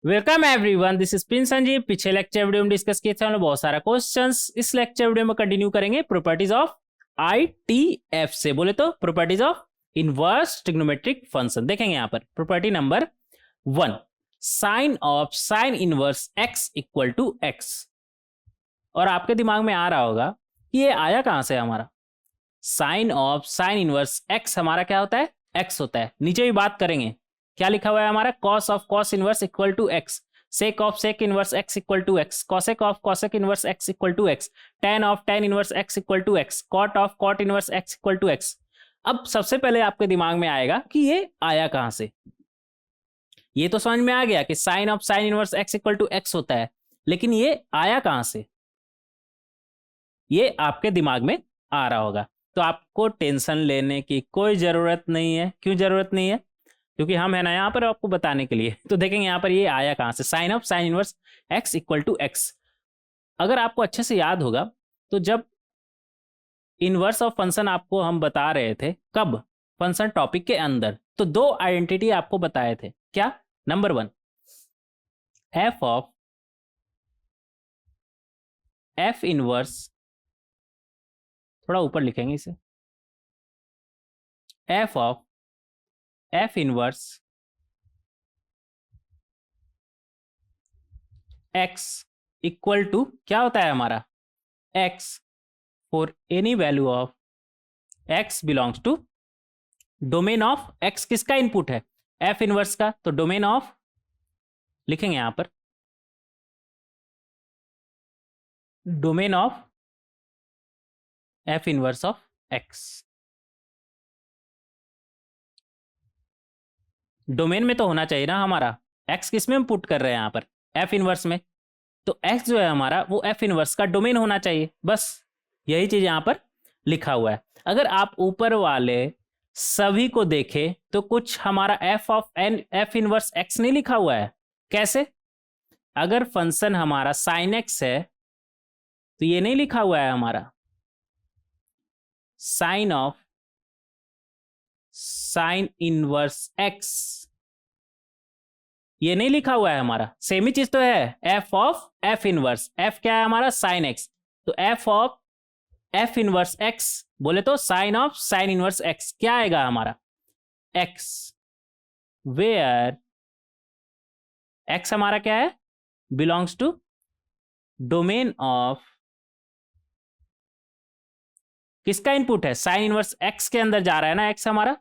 Welcome everyone, this is pin Sanjeev. पिछले lecture video में discuss किए थे हम लोग बहुत सारा क्वेश्चंस। इस लेक्चर वीडियो में कंटिन्यू करेंगे प्रॉपर्टीज ऑफ आईटीएफ से। बोले तो properties of inverse trigonometric function देखेंगे। यहाँ पर property number 1, sine of sine inverse x equal to x. और आपके दिमाग में आ रहा होगा कि ये आया कहां से हमारा। Sine of sine inverse x हमारा क्या होता है, एक्स होता है। नीचे भी बात करेंगे क्या लिखा हुआ है हमारा, cos of cos inverse equal to x, sec of sec inverse x equal to x, cosec of cosec inverse x equal to x, tan of tan inverse x equal to x, cot of cot inverse x equal to x. अब सबसे पहले आपके दिमाग में आएगा कि ये आया कहां से। ये तो समझ में आ गया कि sine of sine inverse x equal to x होता है, लेकिन ये आया कहां से, ये आपके दिमाग में आ रहा होगा। तो आपको टेंशन लेने की कोई जरूरत नहीं है। क्यों जरूरत नहीं है? क्योंकि हम है ना यहाँ पर आपको बताने के लिए। तो देखेंगे यहाँ पर ये आया कहां से, sine of sine inverse x equal to x. अगर आपको अच्छे से याद होगा तो जब इनवर्स ऑफ फंक्शन आपको हम बता रहे थे, कब, फंक्शन टॉपिक के अंदर, तो दो आइडेंटिटी आपको बताए थे। क्या? Number 1, f of f inverse, थोड़ा ऊपर लिखेंगे इसे, f of f inverse x equal to क्या होता है हमारा, x for any value of x belongs to domain of x. किसका इनपुट है? एफ इनवर्स का। तो डोमेन ऑफ लिखेंगे यहां पर, domain of f inverse of x. Domain में तो होना चाहिए ना हमारा, एक्स किस में हम पुट कर रहे हैं यहाँ पर, एफ इनवर्स में। तो एक्स जो है हमारा वो एफ इनवर्स का डोमेन होना चाहिए, बस यही चीज यहां पर लिखा हुआ है। अगर आप ऊपर वाले सभी को देखें तो कुछ हमारा f of n f inverse x नहीं लिखा हुआ है। कैसे? अगर फंक्शन हमारा साइन एक्स है तो ये नहीं लिखा हुआ है हमारा sine of sine inverse x, ये नहीं लिखा हुआ है हमारा। सेम ही चीज तो है, f of f inverse, f क्या है हमारा, साइन एक्स। तो f of f inverse x बोले तो sine of sine inverse x क्या आएगा हमारा, एक्स, वेयर एक्स हमारा क्या है, बिलोंग्स टू डोमेन ऑफ, किसका इनपुट है, साइन इनवर्स एक्स के अंदर जा रहा है ना एक्स हमारा,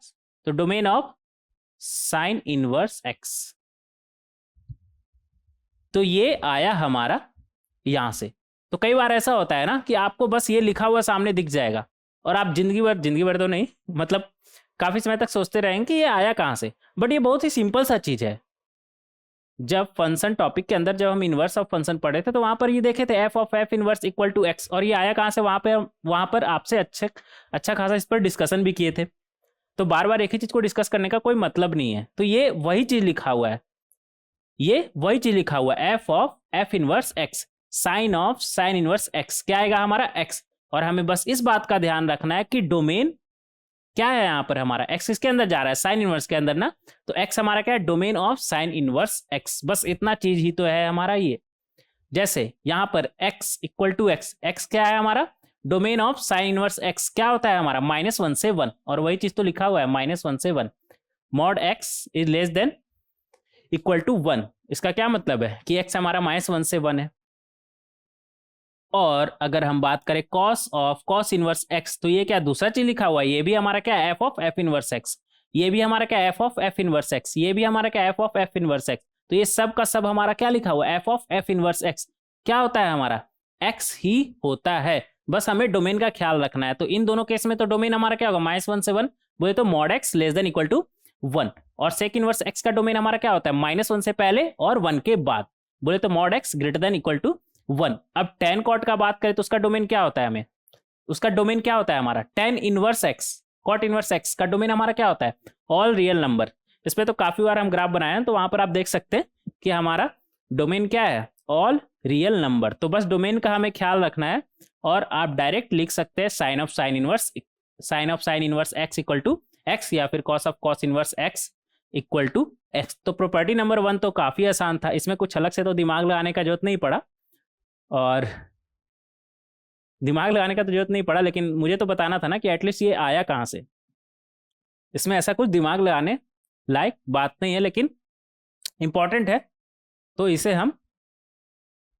तो domain of sine inverse x. तो ये आया हमारा यहां से। तो कई बार ऐसा होता है ना कि आपको बस ये लिखा हुआ सामने दिख जाएगा और आप जिंदगी भर तो नहीं, मतलब काफी समय तक सोचते रहेंगे कि ये आया कहां से। बट ये बहुत ही सिंपल सा चीज है। जब फंक्शन टॉपिक के अंदर जब हम इनवर्स ऑफ फंक्शन पढ़े थे तो वहां पर ये देखे थे f of f inverse equal to x, और ये आया कहां से, वहां पर आपसे अच्छा खासा इस पर डिस्कशन भी किए थे। तो बार बार एक ही चीज को डिस्कस करने का कोई मतलब नहीं है। तो ये वही चीज लिखा हुआ है, ये वही चीज लिखा हुआ है, f of f inverse x, sine of sine inverse x क्या आएगा हमारा, एक्स। और हमें बस इस बात का ध्यान रखना है कि डोमेन क्या है यहाँ पर हमारा, एक्स किसके अंदर जा रहा है, साइन इनवर्स के अंदर ना। तो एक्स हमारा क्या है, domain of sine inverse x. बस इतना चीज ही तो है हमारा ये। जैसे यहाँ पर x equal to x, x क्या है हमारा, domain of sine inverse x क्या होता है हमारा, -1 से 1। और वही चीज तो लिखा हुआ है, -1 से 1, mod x is less than equal to 1। इसका क्या मतलब है कि x हमारा -1 से 1 है। और अगर हम बात करें cos of cos inverse x, तो ये क्या दूसरा चीज लिखा हुआ है, ये भी हमारा क्या F of f inverse x, ये भी हमारा क्या F of f inverse x, ये भी हमारा क्या F of f inverse x। तो ये सब का सब हमारा क्या लिखा हुआ है, f of f inverse x क्या होता है हमारा, x ही होता है। बस हमें डोमेन का ख्याल रखना है। तो इन दोनों केस में तो डोमेन हमारा क्या होगा, -1 से 1, बोले तो mod x less than equal to 1। और सेक इनवर्स x का डोमेन हमारा क्या होता है, -1 से पहले और 1 के बाद, बोले तो mod x greater than equal to 1। अब tan कॉट का बात करें तो उसका डोमेन क्या होता है, हमें उसका डोमेन क्या होता है हमारा, tan inverse x cot inverse x का डोमेन हमारा क्या होता है, ऑल रियल नंबर। इस पे तो काफी बार हम ग्राफ बनाए हैं, तो वहां पर आप देख सकते हैं कि हमारा डोमेन क्या है, ऑल रियल नंबर। तो बस डोमेन का हमें ख्याल रखना है। और आप डायरेक्ट लिख सकते हैं sine of sine inverse x equal to x, या फिर cos of cos inverse x equal to x. तो प्रॉपर्टी नंबर 1 तो काफी आसान था, इसमें कुछ अलग से तो दिमाग लगाने का जरूरत नहीं पड़ा, और दिमाग लगाने का तो जरूरत नहीं पड़ा, लेकिन मुझे तो बताना था ना कि एटलीस्ट ये आया कहाँ से। इसमें ऐसा कुछ दिमाग लगाने लायक बात नहीं है, लेकिन इंपॉर्टेंट है, तो इसे हम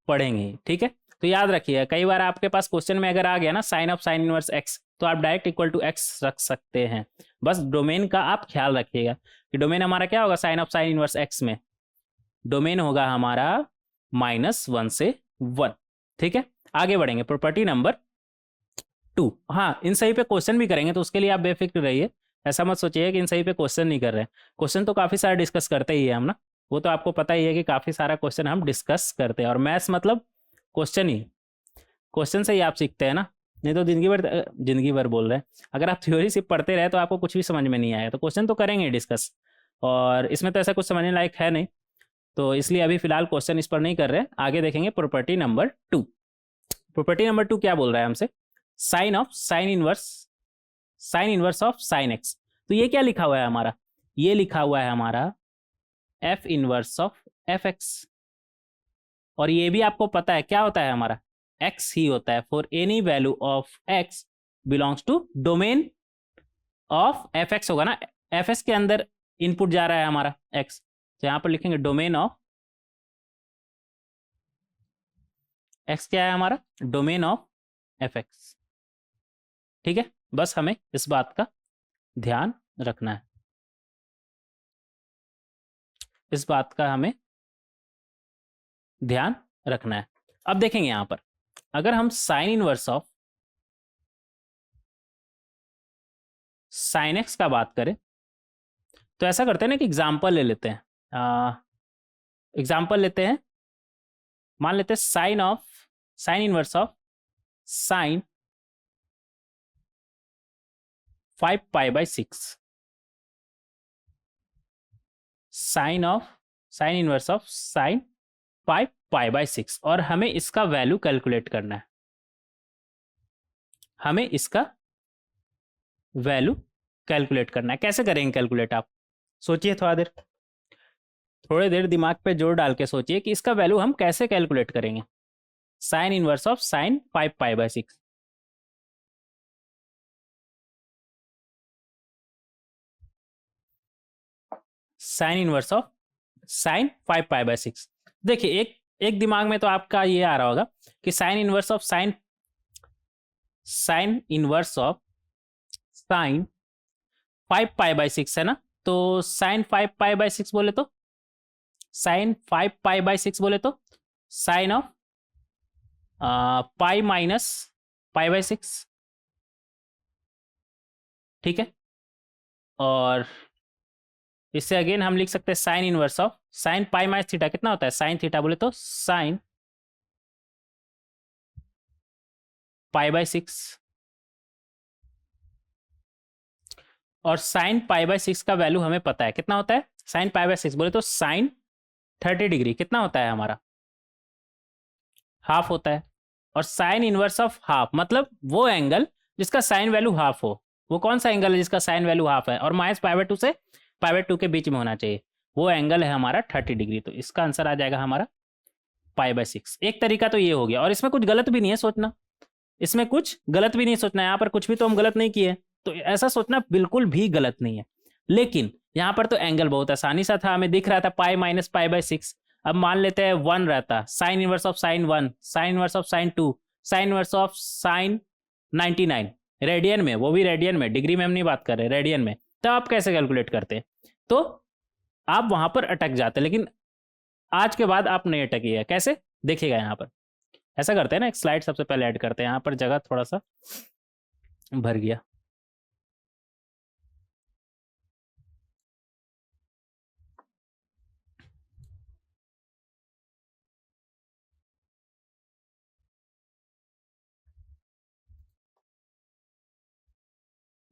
पढ़ेंगे, ठीक है। तो याद रखिए, कई बार आपके पास क्वेश्चन में अगर आ गया ना sine of sine inverse x, तो आप डायरेक्ट इक्वल टू एक्स रख सकते हैं। बस डोमेन का आप ख्याल रखिएगा कि डोमेन हमारा क्या होगा sine of sine inverse x में, डोमेन होगा हमारा -1 से 1, ठीक है। आगे बढ़ेंगे, प्रॉपर्टी नंबर 2। हाँ, इन सही पे क्वेश्चन भी करेंगे, तो उसके लिए आप बेफिक्र रहिए, ऐसा मत सोचिए कि इन सही पे क्वेश्चन नहीं कर रहे हैं। क्वेश्चन तो काफी सारा डिस्कस करते ही है हम ना, वो तो आपको पता ही है कि काफी सारा क्वेश्चन हम डिस्कस करते हैं, और मैथ्स मतलब क्वेश्चन ही, क्वेश्चन से ही आप सीखते हैं ना, नहीं तो जिंदगी भर बोल रहे हैं, अगर आप थ्योरी सिर्फ पढ़ते रहे तो आपको कुछ भी समझ में नहीं आएगा। तो क्वेश्चन तो करेंगे डिस्कस, और इसमें तो ऐसा कुछ समझने लायक है नहीं, तो इसलिए अभी फिलहाल क्वेश्चन इस पर नहीं कर रहे हैं। आगे देखेंगे प्रॉपर्टी नंबर 2। प्रॉपर्टी नंबर 2 क्या बोल रहा है हमसे, sine of sine inverse of sine x. तो ये क्या लिखा हुआ है हमारा, ये लिखा हुआ है हमारा F inverse of f x, और ये भी आपको पता है क्या होता है हमारा, एक्स ही होता है। For any value of x belongs to domain of f x होगा ना, एफ एक्स के अंदर इनपुट जा रहा है हमारा एक्स, तो यहां पर लिखेंगे डोमेन ऑफ एक्स, क्या है हमारा डोमेन ऑफ एफ एक्स, ठीक है। बस हमें इस बात का ध्यान रखना है, इस बात का हमें ध्यान रखना है। अब देखेंगे यहां पर, अगर हम sign inverse of sine x का बात करें, तो ऐसा करते हैं ना कि एग्जाम्पल ले लेते हैं, एग्जाम्पल लेते हैं, मान लेते हैं sine inverse of sine 5π/6, sine inverse of sine 5π/6, और हमें इसका वैल्यू कैलकुलेट करना है, हमें इसका वैल्यू कैलकुलेट करना है। कैसे करेंगे कैलकुलेट, आप सोचिए थोड़ी देर दिमाग पे जोर डाल के सोचिए कि इसका वैल्यू हम कैसे कैलकुलेट करेंगे, sine inverse of sine 5π/6। Sine inverse of sine 5π/6, देखिए एक दिमाग में तो आपका ये आ रहा होगा कि sine inverse of sine sine 5π/6 है ना, तो साइन 5π/6 बोले तो साइन 5π/6 बोले तो साइन ऑफ पाई माइनस π/6, ठीक है। और इससे अगेन हम लिख सकते हैं sine inverse of sine pi minus theta, कितना होता है साइन थीटा बोले तो साइन π/6, और साइन π/6 का वैल्यू हमें पता है कितना होता है, साइन π/6 बोले तो साइन 30 डिग्री कितना होता है हमारा, हाफ होता है। और साइन इनवर्स ऑफ हाफ मतलब वो एंगल जिसका साइन वैल्यू हाफ हो, वो कौन सा एंगल है जिसका साइन वैल्यू हाफ है और -π/2 से π/2 के बीच में होना चाहिए, वो एंगल है हमारा 30 डिग्री। तो इसका आंसर आ जाएगा हमारा π/6। एक तरीका तो ये हो गया, और इसमें कुछ गलत भी नहीं है सोचना, इसमें कुछ गलत भी नहीं सोचना, यहाँ पर कुछ भी तो हम गलत नहीं किए, तो ऐसा सोचना बिल्कुल भी गलत नहीं है। लेकिन यहाँ पर तो एंगल बहुत आसानी सा था, हमें दिख रहा था पाई माइनस π/6। अब मान लेते हैं 1 रहता, sign inverse of sign 1, sign inverse of sign 2, sign inverse of sign 99 radian में, वो भी रेडियन में, डिग्री में हम नहीं बात कर रहे, रेडियन में, तो आप कैसे कैलकुलेट करते, तो आप वहां पर अटक जाते। लेकिन आज के बाद आप नहीं अटकिएगा, कैसे देखिएगा, यहाँ पर ऐसा करते हैं ना, एक स्लाइड सबसे पहले ऐड करते हैं, यहाँ पर जगह थोड़ा सा भर गया।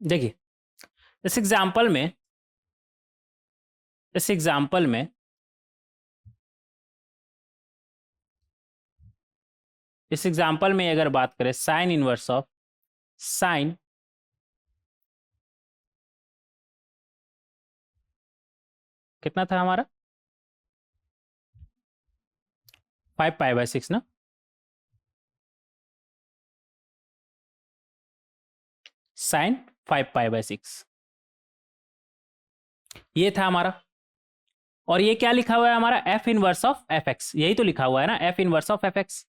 देखिए इस एग्जाम्पल में इस एग्जाम्पल में अगर बात करें साइन इनवर्स ऑफ साइन कितना था हमारा 5π/6 ना, साइन 5π/6 ये था हमारा। और ये क्या लिखा हुआ है हमारा F inverse of f x, यही तो लिखा हुआ है ना f inverse of f x.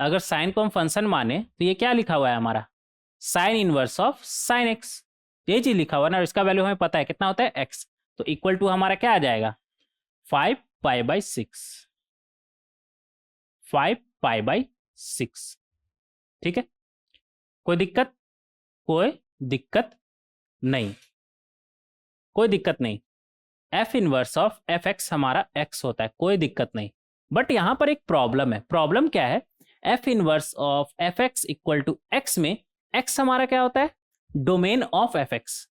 अगर साइन को हम फंक्शन माने तो ये क्या लिखा हुआ है हमारा sine inverse of sine x, यही चीज लिखा हुआ है ना। इसका वैल्यू हमें पता है कितना होता है एक्स, तो इक्वल टू हमारा क्या आ जाएगा 5π/6, 5π/6। ठीक है, कोई दिक्कत, कोई दिक्कत नहीं, कोई दिक्कत नहीं। F inverse of f x हमारा एक्स होता है, कोई दिक्कत नहीं। बट यहां पर एक प्रॉब्लम है। प्रॉब्लम क्या है, f inverse of f x equal to x में एक्स हमारा क्या होता है domain of f x,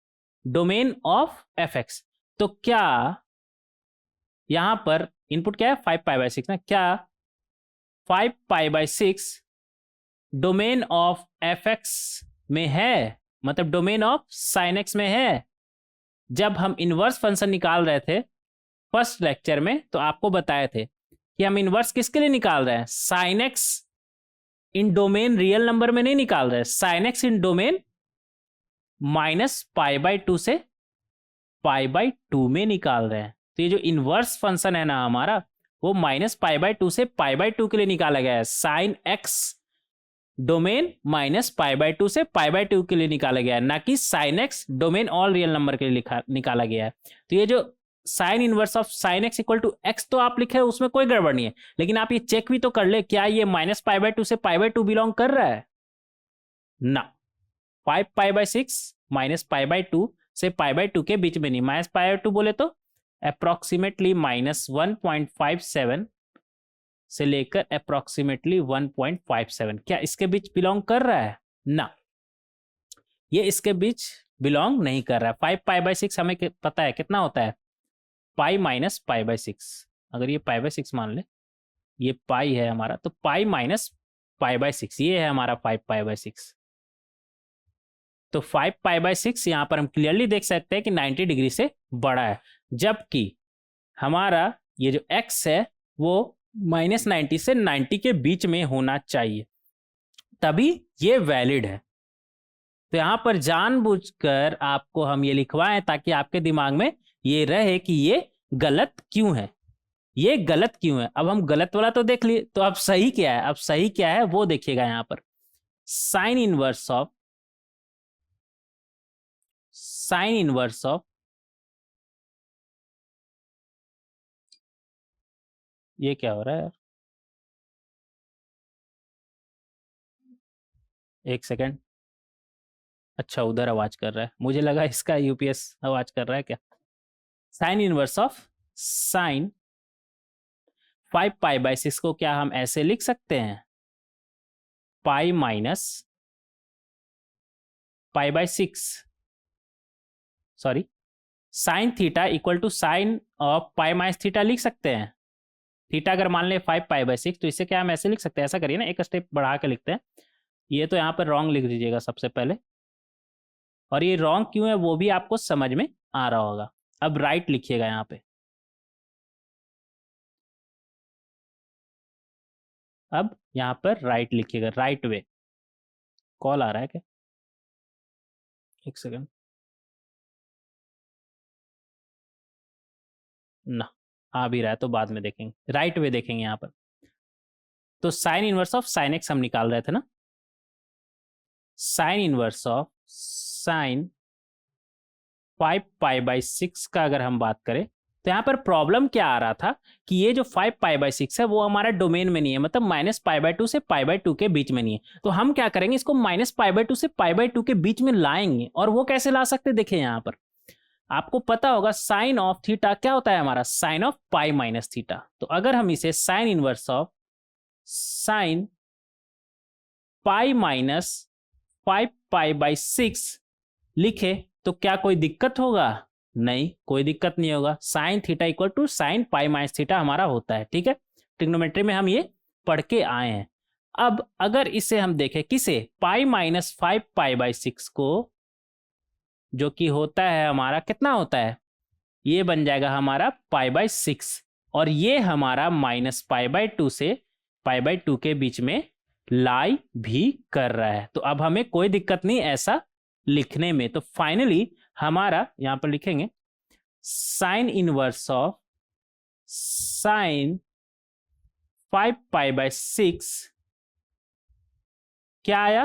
domain of f x. तो क्या यहां पर इनपुट क्या है 5π/6 ना, क्या 5π/6 डोमेन ऑफ एफ एक्स में है, मतलब डोमेन ऑफ साइन एक्स में है। जब हम इनवर्स फंक्शन निकाल रहे थे फर्स्ट लेक्चर में तो आपको बताए थे कि हम इनवर्स किसके लिए निकाल रहे हैं, साइन एक्स इन डोमेन रियल नंबर में नहीं निकाल रहे हैं, साइन एक्स इन डोमेन -π/2 से π/2 में निकाल रहे हैं। तो ये जो इनवर्स फंक्शन है ना हमारा वो -π/2 से π/2 के लिए निकाला गया है। साइन एक्स डोमेन -π/2 से π/2 के लिए निकाला गया है, ना कि sine x domain all real number के लिए निकाला गया है। तो ये जो sine inverse of sine x equal to x तो आप लिखे उसमें कोई गड़बड़ नहीं है, लेकिन आप ये चेक भी तो कर ले क्या ये -π/2 से π/2 बिलोंग कर रहा है ना। 5π/6 -π/2 से π/2 के बीच में नहीं, -π/2 बोले तो अप्रोक्सीमेटली -1.57 से लेकर अप्रोक्सीमेटली 1.57, क्या इसके बीच बिलोंग कर रहा है ना, ये इसके बीच बिलोंग नहीं कर रहा है। 5π/6 हमें पता है कितना होता है पाई माइनस π/6, अगर ये π/6 मान ले, ये पाई है हमारा, तो पाई माइनस π/6 ये है हमारा 5π/6। तो 5π/6 यहां पर हम क्लियरली देख सकते हैं कि 90 डिग्री से बड़ा है, जबकि हमारा ये जो x है वो -90 से 90 के बीच में होना चाहिए, तभी ये वैलिड है। तो यहां पर जानबूझकर आपको हम ये लिखवाएं ताकि आपके दिमाग में ये रहे कि ये गलत क्यों है, ये गलत क्यों है। अब हम गलत वाला तो देख लिए, तो अब सही क्या है, अब सही क्या है वो देखिएगा। यहां पर साइन इनवर्स ऑफ ये क्या हो रहा है यार, एक सेकेंड, अच्छा उधर आवाज कर रहा है, मुझे लगा इसका यूपीएस आवाज कर रहा है क्या। साइन इनवर्स ऑफ साइन 5π/6 को क्या हम ऐसे लिख सकते हैं pi minus π/6, sorry sine theta equal to sine of pi minus theta लिख सकते हैं। थीटा अगर मान ले 5π/6 तो इसे क्या हम ऐसे लिख सकते हैं, ऐसा करिए ना, एक स्टेप बढ़ा के लिखते हैं। ये तो यहाँ पर रॉन्ग लिख दीजिएगा सबसे पहले, और ये रॉन्ग क्यों है वो भी आपको समझ में आ रहा होगा। अब राइट लिखिएगा यहाँ पे, अब यहाँ पर राइट लिखिएगा, राइट वे। कॉल आ रहा है क्या, एक सेकंड ना, आ भी रहा है तो बाद में देखेंगे, राइट वे देखेंगे यहाँ पर। तो sine inverse of sine x हम निकाल रहे थे ना, साइन इनवर्स ऑफ साइन 5π/6 का अगर हम बात करें तो यहाँ पर प्रॉब्लम क्या आ रहा था कि ये जो 5π/6 है वो हमारा डोमेन में नहीं है, मतलब -π/2 से π/2 के बीच में नहीं है। तो हम क्या करेंगे, इसको -π/2 से π/2 के बीच में लाएंगे। और वो कैसे ला सकते, देखिए यहाँ पर आपको पता होगा साइन ऑफ थीटा क्या होता है हमारा, sine of pi minus theta. तो अगर हम इसे sine inverse of sine pi minus 5π/6 लिखे तो क्या कोई दिक्कत होगा, नहीं कोई दिक्कत नहीं होगा। Sine theta equal to sine pi minus theta हमारा होता है, ठीक है। ट्रिग्नोमेट्री में हम ये पढ़ के आए हैं। अब अगर इसे हम देखें किसे, पाई माइनस 5π/6 को, जो कि होता है हमारा कितना होता है ये बन जाएगा हमारा π/6 और ये हमारा -π/2 से π/2 के बीच में लाई भी कर रहा है। तो अब हमें कोई दिक्कत नहीं ऐसा लिखने में। तो फाइनली हमारा यहां पर लिखेंगे साइन इनवर्स ऑफ साइन 5π/6 क्या आया,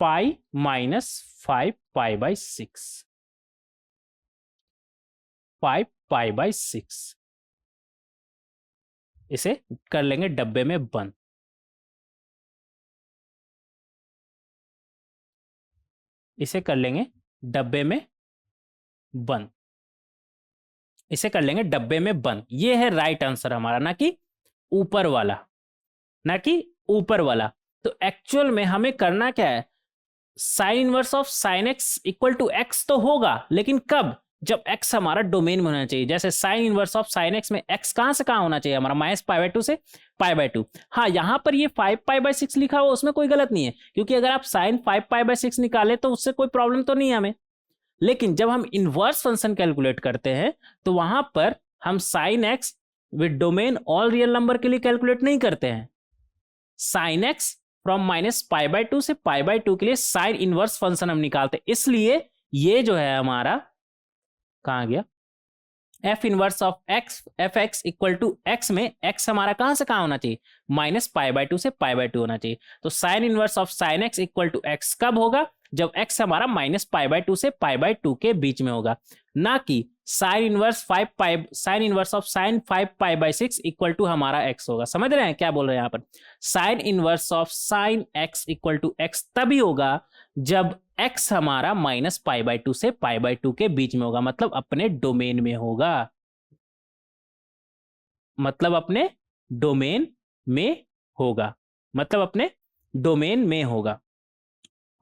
पाई -5π/6, 5π/6। इसे कर लेंगे डब्बे में बंद। इसे कर लेंगे डब्बे में बंद। इसे कर लेंगे डब्बे में बंद। ये है राइट आंसर हमारा, ना कि ऊपर वाला, ना कि ऊपर वाला। तो एक्चुअल में हमें करना क्या है, sine inverse of sine x equal to x तो होगा, लेकिन कब, जब x हमारा डोमेन में होना चाहिए। जैसे sign inverse of sine x में x कहां से कहां होना चाहिए हमारा, -π/2 से π/2। हाँ, यहां पर ये 5π/6 लिखा हुआ, उसमें कोई गलत नहीं है, क्योंकि अगर आप साइन 5π/6 निकाले तो उससे कोई प्रॉब्लम तो नहीं है हमें। लेकिन जब हम इनवर्स फंक्शन कैलकुलेट करते हैं तो वहां पर हम sine x with domain all real number के लिए कैलकुलेट नहीं करते हैं। साइन x फ्रॉम -π/2 से π/2 के लिए साइन इनवर्स फंक्शन हम निकालते हैं। इसलिए ये जो है हमारा कहां गया, f inverse of x, f x equal to x में एक्स हमारा कहां से कहां होना चाहिए, -π/2 से π/2 होना चाहिए। तो sine inverse of sine x equal to x कब होगा, जब x हमारा -π/2 से π/2 के बीच में होगा, ना कि sine inverse of sine 5π/6 equal to हमारा x होगा। समझ रहे हैं क्या बोल रहे हैं यहाँ पर, sine inverse of sine x equal to x तभी होगा जब x हमारा -π/2 से π/2 के बीच में होगा, मतलब अपने डोमेन में होगा, मतलब अपने डोमेन में होगा, मतलब अपने डोमेन में होगा।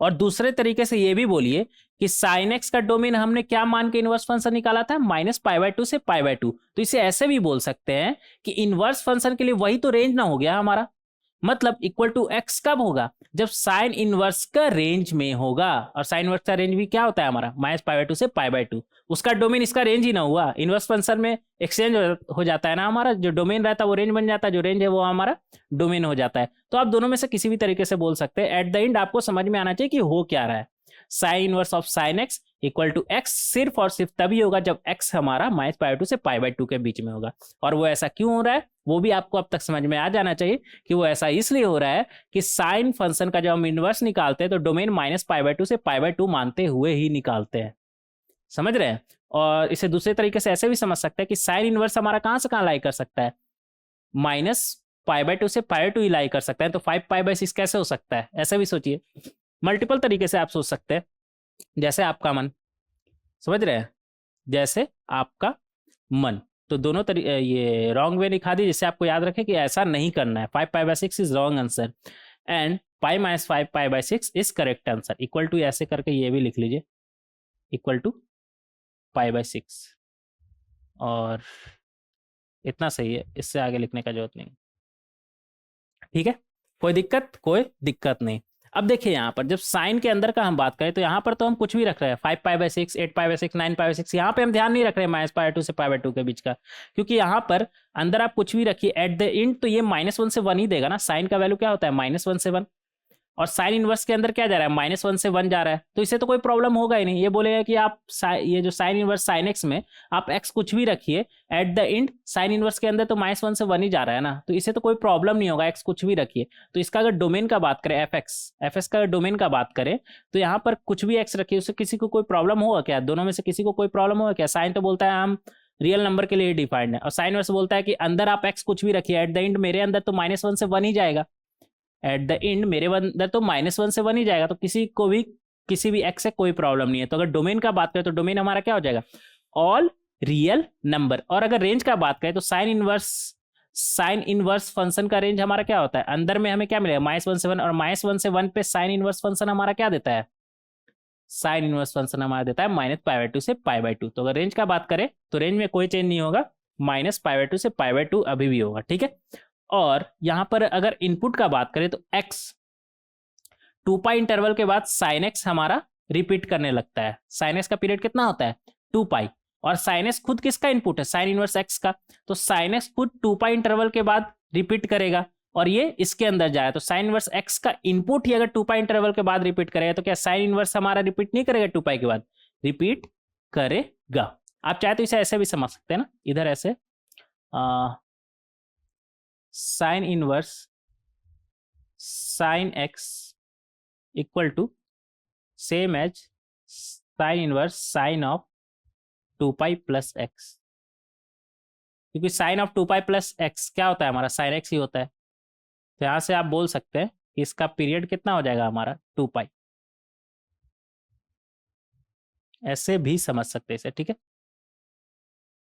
और दूसरे तरीके से ये भी बोलिए कि साइन एक्स का डोमेन हमने क्या मान के इनवर्स फंक्शन निकाला था, -π/2 से π/2। तो इसे ऐसे भी बोल सकते हैं कि इनवर्स फंक्शन के लिए वही तो रेंज ना हो गया हमारा, मतलब इक्वल टू एक्स कब होगा, जब साइन इनवर्स का रेंज में होगा। और साइन इनवर्स का रेंज भी क्या होता है हमारा, -π/2 से π/2। उसका डोमेन इसका रेंज ही ना हुआ। इनवर्स फंक्शन में एक्सचेंज हो जाता है ना, हमारा जो डोमेन रहता है वो रेंज बन जाता है, जो रेंज है वो हमारा डोमेन हो जाता है। तो आप दोनों में से किसी भी तरीके से बोल सकते हैं। एट द एंड आपको समझ में आना चाहिए कि हो क्या रहा है। Sine inverse of sine x equal to x सिर्फ और सिर्फ तभी होगा जब एक्स हमारा -π/2 से π/2 के बीच में होगा। और वो ऐसा क्यों हो रहा है वो भी आपको अब तक समझ में आ जाना चाहिए कि वो ऐसा इसलिए हो रहा है कि साइन फंक्शन का जब हम इनवर्स निकालते हैं तो डोमेन -π/2 से π/2 मानते हुए ही निकालते हैं। समझ रहे हैं। और इसे दूसरे तरीके से ऐसे भी समझ सकते हैं कि साइन इनवर्स हमारा कहां से कहां लाई कर सकता है, -π/2 से π/2 ही लाई कर सकता है। तो 5π/6 कैसे हो सकता है, ऐसे भी सोचिए। मल्टीपल तरीके से आप सोच सकते हैं, जैसे आपका मन, समझ रहे हैं, जैसे आपका मन। तो दोनों ये रॉन्ग वे दिखा दी, जिससे आपको याद रखें कि ऐसा नहीं करना है। 5π/6 is wrong answer and pi -5π/6 is correct answer. Equal to ऐसे करके ये भी लिख लीजिए, इक्वल टू π/6, और इतना सही है, इससे आगे लिखने का जरूरत नहीं। ठीक है, कोई दिक्कत नहीं। अब देखिए यहाँ पर जब साइन के अंदर का हम बात करें तो यहाँ पर तो हम कुछ भी रख रहे हैं, 5π/6, 8π/6, 9π/6। यहाँ पे हम ध्यान नहीं रख रहे हैं -π/2 से π/2 के बीच का, क्योंकि यहाँ पर अंदर आप कुछ भी रखिए, एट द एंड तो ये -1 से 1 ही देगा ना। साइन का वैल्यू क्या होता है, -1 से 1, और साइन इनवर्स के अंदर क्या जा रहा है, -1 से 1 जा रहा है। तो इससे तो कोई प्रॉब्लम होगा ही नहीं। ये बोलेगा कि आप ये जो साइन इनवर्स साइन एक्स में आप एक्स कुछ भी रखिए, at the end sine inverse के अंदर तो -1 से 1 ही जा रहा है ना, तो इससे तो कोई प्रॉब्लम नहीं होगा, एक्स कुछ भी रखिए। तो इसका अगर डोमेन का बात करें, एफ एक्स का डोमेन का बात करें तो यहाँ पर कुछ भी एक्स रखिए, उससे किसी को कोई प्रॉब्लम होगा क्या, दोनों में से किसी को कोई प्रॉब्लम होगा क्या। साइन तो बोलता है हम रियल नंबर के लिए डिफाइंड है, और साइन इनवर्स बोलता है कि अंदर आप एक्स कुछ भी रखिए, एट द एंड मेरे अंदर तो -1 से 1 ही जाएगा, एट द एंड मेरे अंदर तो -1 से 1 ही जाएगा। तो किसी भी एक्स से कोई प्रॉब्लम नहीं है। तो अगर डोमेन का बात करें तो डोमेन हमारा क्या हो जाएगा, ऑल रियल नंबर। और अगर रेंज का बात करें तो साइन इनवर्स फंक्शन का रेंज हमारा क्या होता है, अंदर में हमें क्या मिलेगा, -1 से 1, और -1 से 1 पे साइन इनवर्स फंक्शन हमारा क्या देता है, साइन इनवर्स फंक्शन हमारा देता है -π/2 से π/2। तो अगर रेंज का बात करें तो रेंज में कोई चेंज नहीं होगा, -π/2 से π/2 अभी भी होगा। ठीक है, और यहां पर अगर इनपुट का बात करें तो x 2π इंटरवल के बाद sin x हमारा रिपीट करने लगता है। sin x का पीरियड कितना होता है, 2π। और साइन एक्स खुद किसका इनपुट है, साइन इनवर्स एक्स का, तो साइन एक्स खुद 2 पाई इंटरवल के बाद रिपीट करेगा और ये इसके अंदर जाए, तो साइन इनवर्स एक्स का इनपुट ही अगर 2 पाई इंटरवल के बाद रिपीट करेगा तो क्या साइन इनवर्स हमारा रिपीट नहीं करेगा 2 पाई के बाद, रिपीट करेगा। आप चाहे तो इसे ऐसे भी समझ सकते हैं ना, इधर ऐसे sine inverse sine x equal to same as sine inverse sine of 2 pi plus x, क्योंकि sine of 2 pi plus x क्या होता है हमारा, साइन एक्स ही होता है। तो यहां से आप बोल सकते हैं कि इसका पीरियड कितना हो जाएगा हमारा 2 पाई, ऐसे भी समझ सकते हैं इसे, ठीक है।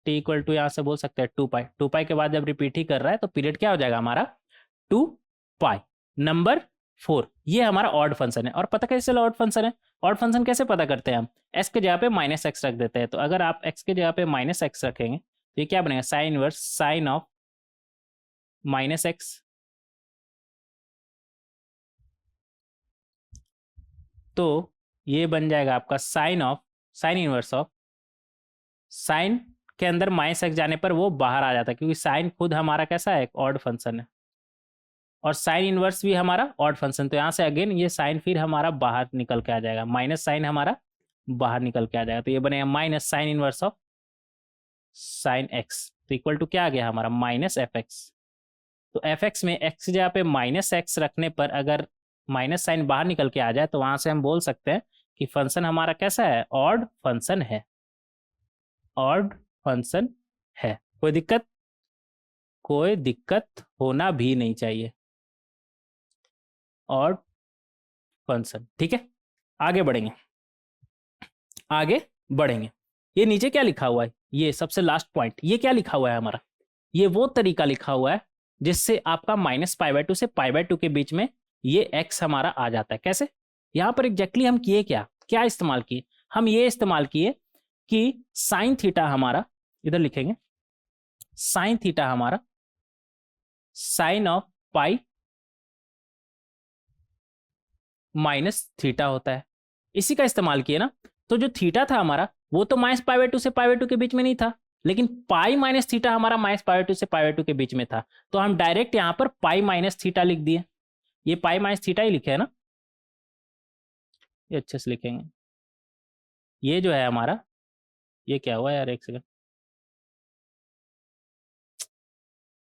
टी इक्वल टू यहां से बोल सकते हैं 2 पाई, 2 पाई के बाद जब रिपीट ही कर रहा है तो पीरियड क्या हो जाएगा हमारा 2 पाई। नंबर 4, ये हमारा ऑड फंक्शन है। और पता कैसे चला ऑड फंक्शन है, ऑड फंक्शन कैसे पता करते हैं हम, एक्स के जगह पे माइनस एक्स रख देते हैं। तो अगर आप एक्स के जगह पे माइनस एक्स रखेंगे तो ये क्या बनेगा, sine inverse sine of minus x, तो ये बन जाएगा आपका साइन इनवर्स ऑफ, साइन के अंदर माइनस एक्स जाने पर वो बाहर आ जाता है, क्योंकि साइन खुद हमारा कैसा है, एक ऑड फंक्शन है, और साइन इनवर्स भी हमारा ऑड फंक्शन। तो यहाँ से अगेन ये साइन फिर हमारा बाहर निकल के आ जाएगा, माइनस साइन हमारा बाहर निकल के आ जाएगा, तो ये बनेगा minus sine inverse of sine x, तो इक्वल टू क्या आ गया हमारा माइनस एफ एक्स। तो एफ एक्स में एक्स की जगह पे माइनस एक्स रखने पर अगर माइनस साइन बाहर निकल के आ जाए तो वहां से हम बोल सकते हैं कि फंक्शन हमारा कैसा है, ऑड फंक्शन है, ऑड फंक्शन है। कोई दिक्कत, कोई दिक्कत होना भी नहीं चाहिए, ऑड फंक्शन, ठीक है। आगे बढ़ेंगे, आगे बढ़ेंगे। ये नीचे क्या लिखा हुआ है, ये सबसे लास्ट पॉइंट, ये क्या लिखा हुआ है हमारा, ये वो तरीका लिखा हुआ है जिससे आपका माइनस पाई बाय 2 से पाई बाय 2 के बीच में ये एक्स हमारा आ जाता है। कैसे, यहां पर एग्जैक्टली हम किए क्या, क्या इस्तेमाल किए, हम ये इस्तेमाल किए कि साइन थीटा हमारा, इधर लिखेंगे साइन थीटा हमारा sine of pi minus theta होता है, इसी का इस्तेमाल किए ना। तो जो थीटा था हमारा वो तो माइनस पाई बाय 2 से पाई बाय 2 के बीच में नहीं था, लेकिन पाई माइनस थीटा हमारा माइनस पाई बाय 2 से पाई बाय 2 के बीच में था, तो हम डायरेक्ट यहां पर पाई माइनस थीटा लिख दिए। ये पाई माइनस थीटा ही लिखे है ना, ये अच्छे से लिखेंगे। ये जो है हमारा, ये क्या हुआ यार, एक सेकंड,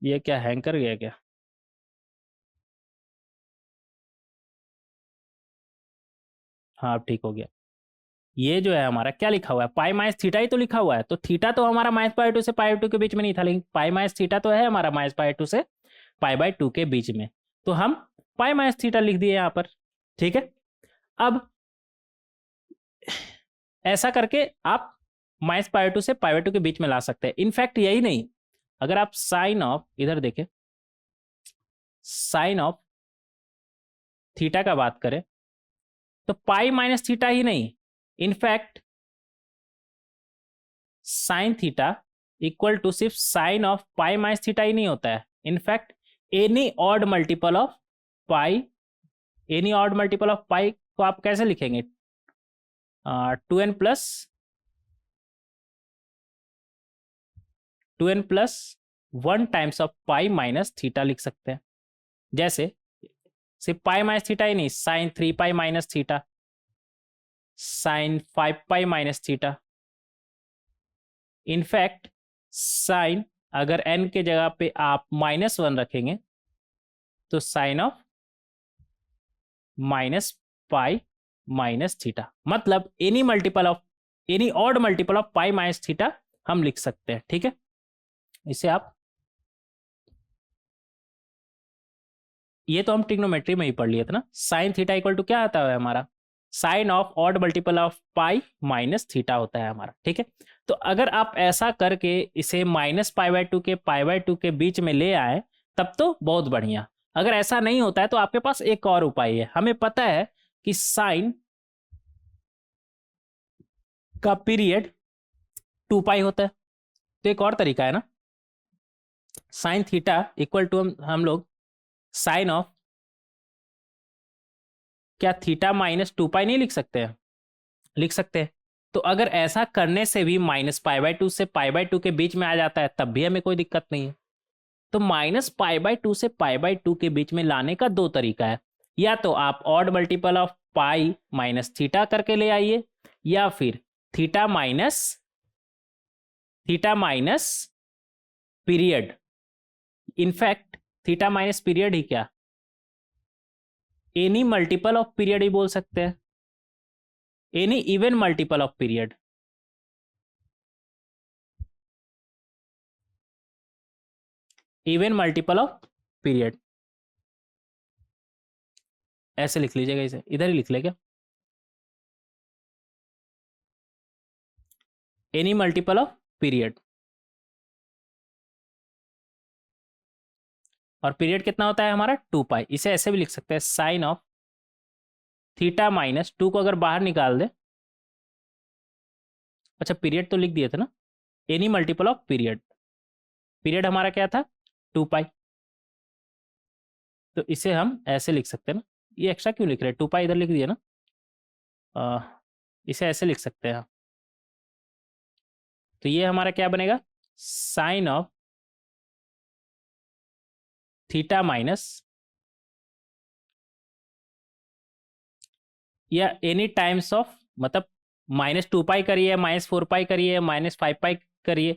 ये क्या हैंग कर गया क्या, हाँ अब ठीक हो गया। ये जो है हमारा क्या लिखा हुआ है, पाई माइनस थीटा ही तो लिखा हुआ है, तो थीटा तो हमारा माइनस पाई 2 से पाई 2 के बीच में नहीं था, लेकिन पाई माइनस थीटा तो है हमारा माइनस पाई 2 से पाई बाय 2 के बीच में, तो हम पाई माइनस थीटा लिख दिए यहाँ पर, ठीक है। अब ऐसा करके आप माइनस पाई 2 से पाई बाय 2 के बीच में ला सकते हैं। इनफैक्ट यही नहीं, अगर आप साइन ऑफ, इधर देखें, साइन ऑफ थीटा का बात करें तो पाई माइनस थीटा ही नहीं, in fact sine theta equal to सिर्फ sine of pi minus theta ही नहीं होता है, in fact any odd multiple of pi, any odd multiple of pi को आप कैसे लिखेंगे, 2n plus 1 times of pi minus theta लिख सकते हैं। जैसे सिर्फ पाई माइनस थीटा ही नहीं, sine 3 pi minus theta, sine 5 pi minus theta, in fact sine अगर n के जगह पे आप -1 रखेंगे तो sine of minus pi minus theta, मतलब any multiple of, any odd multiple of pi minus theta हम लिख सकते हैं, ठीक है। इसे आप, ये तो हम ट्रिग्नोमेट्री में ही पढ़ लिए थे ना, साइन थीटा इक्वल टू क्या आता है हमारा, sine of odd multiple of pi minus theta होता है हमारा, ठीक है। तो अगर आप ऐसा करके इसे माइनस पाई बाय 2 के पाई बाय 2 के बीच में ले आए तब तो बहुत बढ़िया। अगर ऐसा नहीं होता है तो आपके पास एक और उपाय है, हमें पता है कि साइन का पीरियड 2 पाई होता है, तो एक और तरीका है ना, साइन थीटा इक्वल टू हम लोग साइन ऑफ, क्या थीटा माइनस 2 पाई नहीं लिख सकते हैं, लिख सकते हैं, तो अगर ऐसा करने से भी -π/2 से π/2 के बीच में आ जाता है तब भी हमें कोई दिक्कत नहीं है। तो -π/2 से π/2 के बीच में लाने का दो तरीका है, या तो आप odd multiple of pi minus theta करके ले आइए, या फिर theta minus period. In fact theta minus period ही क्या, एनी मल्टीपल ऑफ पीरियड ही बोल सकते हैं, any even multiple of period. Even multiple of period ऐसे लिख लीजिएगा, इसे इधर ही लिख ले क्या, एनी मल्टीपल ऑफ पीरियड। और पीरियड कितना होता है हमारा 2π। इसे ऐसे भी लिख सकते हैं, साइन ऑफ थीटा माइनस 2 को अगर बाहर निकाल दे, अच्छा पीरियड तो लिख दिए थे ना, any multiple of period. Period हमारा क्या था 2π, तो इसे हम ऐसे लिख सकते हैं ना, ये एक्स्ट्रा क्यों लिख रहे हैं, 2π इधर लिख दिया ना, इसे ऐसे लिख सकते हैं। तो ये हमारा क्या बनेगा, साइन ऑफ थीटा माइनस, या एनी टाइम्स ऑफ, मतलब -2π करिए, -4π करिए, -5π करिए,